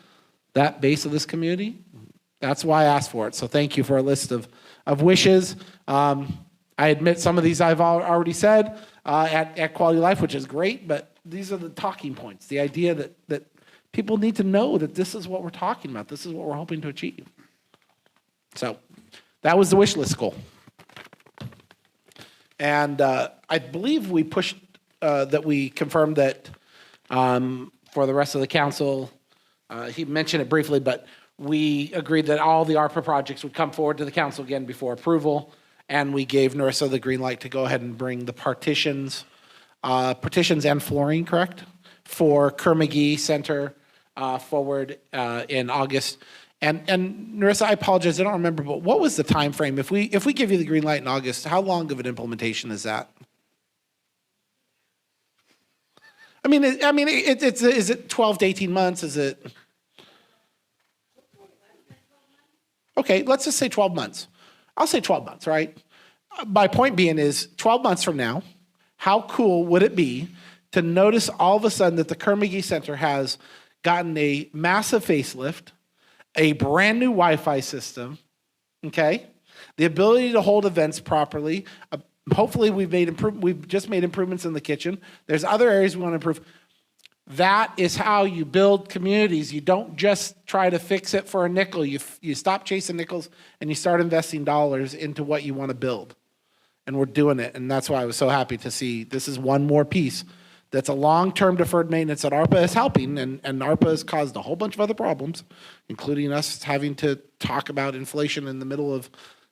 that base of this community, that's why I asked for it. So thank you for a list of wishes. I admit some of these I've already said at Quality Life, which is great, but these are the talking points, the idea that people need to know that this is what we're talking about. This is what we're hoping to achieve. So that was the wish list goal. And I believe we pushed, that we confirmed that for the rest of the council, he mentioned it briefly, but we agreed that all the ARPA projects would come forward to the council again before approval. And we gave Narissa the green light to go ahead and bring the partitions and flooring, correct? For Kerr-McGee Center forward in August. And Narissa, I apologize, I don't remember, but what was the time frame? If we give you the green light in August, how long of an implementation is that? Is it 12 to 18 months? Is it? Okay, let's just say 12 months. I'll say 12 months, right? My point being is 12 months from now, how cool would it be to notice all of a sudden that the Kerr-McGee Center has gotten a massive facelift, a brand new Wi-Fi system, okay? The ability to hold events properly. Hopefully we've just made improvements in the kitchen. There's other areas we want to improve. That is how you build communities. You don't just try to fix it for a nickel. You stop chasing nickels and you start investing dollars into what you want to build. And we're doing it. And that's why I was so happy to see this is one more piece that's a long-term deferred maintenance that ARPA is helping. And ARPA has caused a whole bunch of other problems, including us having to talk about inflation in the middle of,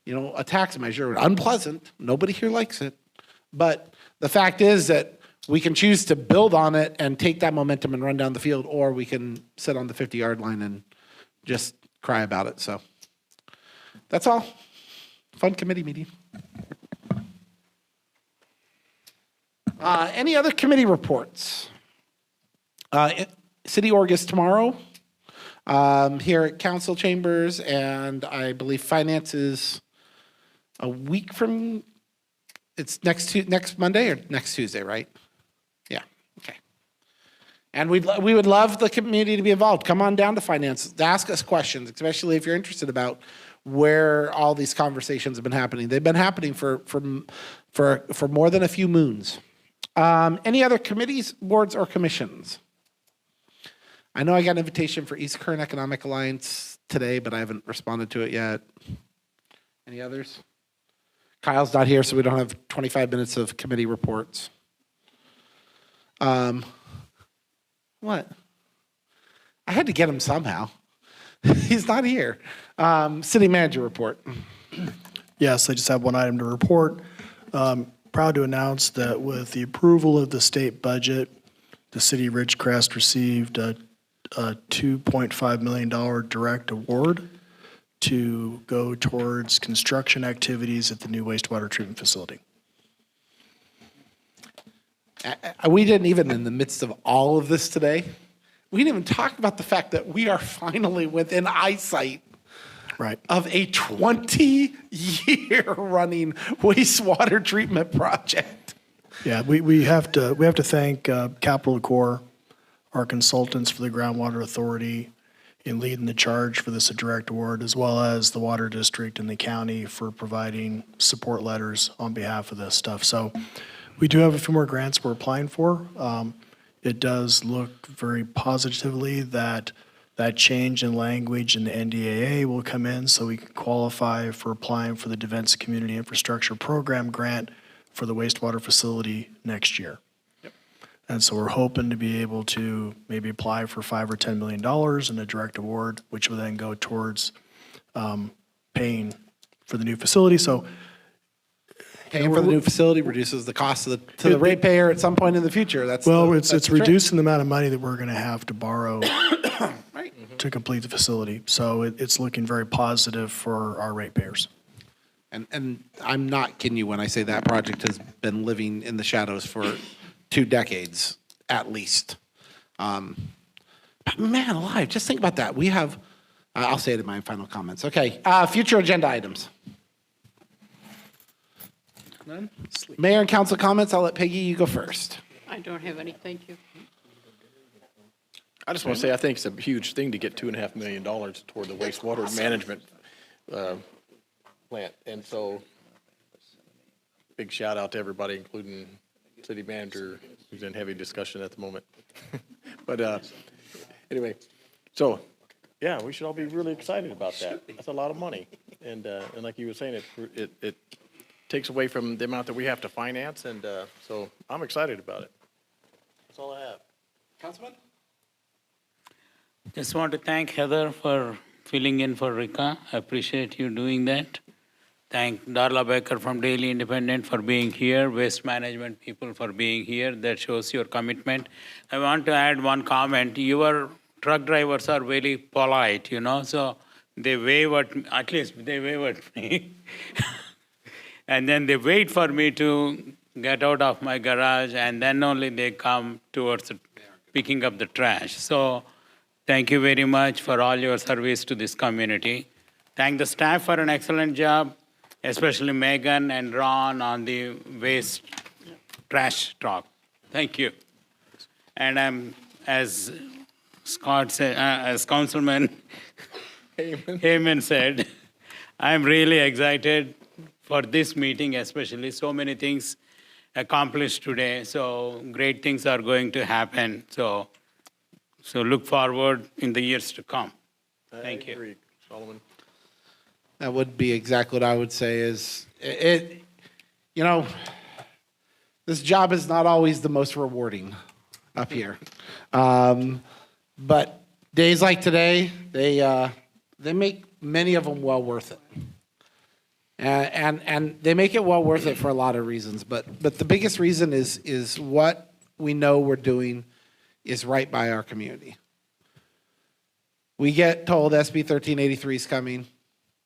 a tax measure. Unpleasant. Nobody here likes it. But the fact is that we can choose to build on it and take that momentum and run down the field, or we can sit on the 50-yard line and just cry about it. So that's all. Fun committee meeting. Any other committee reports? City org is tomorrow here at council chambers, and I believe finance is a week from. It's next Monday or next Tuesday, right? Yeah. Okay. And we would love the community to be involved. Come on down to finance. Ask us questions, especially if you're interested about where all these conversations have been happening. They've been happening for more than a few moons. Any other committees, boards, or commissions? I know I got an invitation for East Kern Economic Alliance today, but I haven't responded to it yet. Any others? Kyle's not here, so we don't have 25 minutes of committee reports. What? I had to get him somehow. He's not here. City manager report. Yes, I just have one item to report. Proud to announce that with the approval of the state budget, the city of Ridgecrest received a $2.5 million direct award to go towards construction activities at the new wastewater treatment facility. We didn't even, in the midst of all of this today, we didn't even talk about the fact that we are finally within eyesight of a 20-year running wastewater treatment project. Yeah, we have to thank Capital Corps, our consultants for the Groundwater Authority, in leading the charge for this direct award, as well as the Water District and the county for providing support letters on behalf of this stuff. So we do have a few more grants we're applying for. It does look very positively that change in language in the NDAA will come in so we can qualify for applying for the Defense Community Infrastructure Program grant for the wastewater facility next year. And so we're hoping to be able to maybe apply for $5 or $10 million in a direct award, which will then go towards paying for the new facility. So paying for the new facility reduces the cost to the ratepayer at some point in the future. It's reducing the amount of money that we're going to have to borrow to complete the facility. So it's looking very positive for our ratepayers. And I'm not kidding you when I say that project has been living in the shadows for 2 decades at least. But man alive, just think about that. We have, I'll say it in my final comments. Okay, future agenda items. None? Mayor and council comments, I'll let Peggy, you go first. I don't have any, thank you. I just want to say I think it's a huge thing to get $2.5 million toward the wastewater management plant. And so big shout out to everybody, including city manager, who's in heavy discussion at the moment. But anyway, so yeah, we should all be really excited about that. That's a lot of money. And like you were saying, it takes away from the amount that we have to finance, and so I'm excited about it. That's all I have. Councilman? Just want to thank Heather for filling in for Rika. I appreciate you doing that. Thank Darla Becker from Daily Independent for being here, Waste Management people for being here. That shows your commitment. I want to add one comment. Your truck drivers are very polite, so they wave at least they wave at me. And then they wait for me to get out of my garage, and then only they come towards picking up the trash. So thank you very much for all your service to this community. Thank the staff for an excellent job, especially Megan and Ron on the waste trash talk. Thank you. And I'm, as Scott said, as Councilman Heyman said, I'm really excited for this meeting, especially so many things accomplished today. So great things are going to happen. So look forward in the years to come. Thank you. I agree, Solomon. That would be exactly what I would say is, this job is not always the most rewarding up here. But days like today, they make many of them well worth it. And they make it well worth it for a lot of reasons. But the biggest reason is what we know we're doing is right by our community. We get told SB 1383 is coming.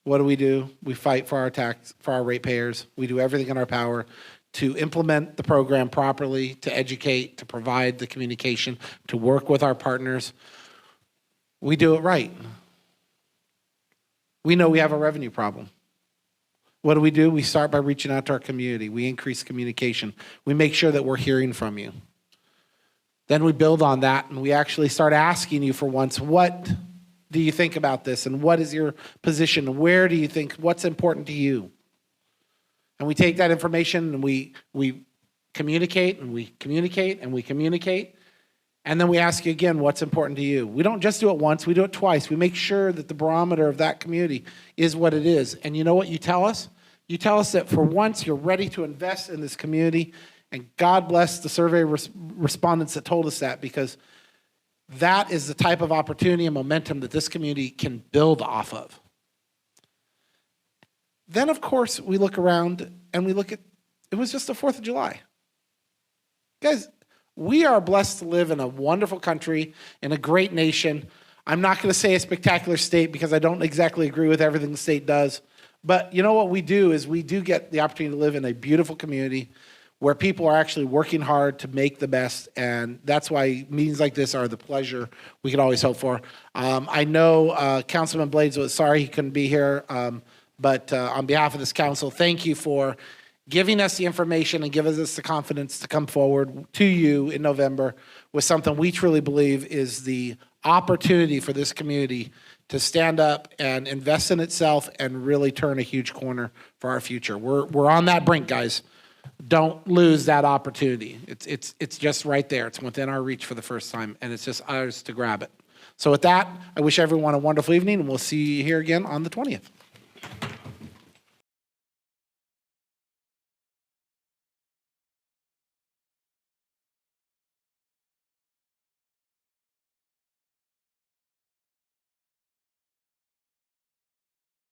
What do? We fight for our tax, for our ratepayers. We do everything in our power to implement the program properly, to educate, to provide the communication, to work with our partners. We do it right. We know we have a revenue problem. What do? We start by reaching out to our community. We increase communication. We make sure that we're hearing from you. Then we build on that, and we actually start asking you for once, what do you think about this? And what is your position? Where do you think, what's important to you? And we take that information and we communicate and we communicate and we communicate. And then we ask you again, what's important to you? We don't just do it once, we do it twice. We make sure that the barometer of that community is what it is. And you know what you tell us? You tell us that for once you're ready to invest in this community. And God bless the survey respondents that told us that, because that is the type of opportunity and momentum that this community can build off of. Then, of course, we look around and we look at, it was just the 4th of July. Guys, we are blessed to live in a wonderful country, in a great nation. I'm not going to say a spectacular state because I don't exactly agree with everything the state does. But you know what we do is we do get the opportunity to live in a beautiful community where people are actually working hard to make the best, and that's why meetings like this are the pleasure we could always hope for. I know Councilman Blades was sorry he couldn't be here, but on behalf of this council, thank you for giving us the information and giving us the confidence to come forward to you in November with something we truly believe is the opportunity for this community to stand up and invest in itself and really turn a huge corner for our future. We're on that brink, guys. Don't lose that opportunity. It's just right there. It's within our reach for the first time, and it's just ours to grab it. So with that, I wish everyone a wonderful evening, and we'll see you here again on the 20th.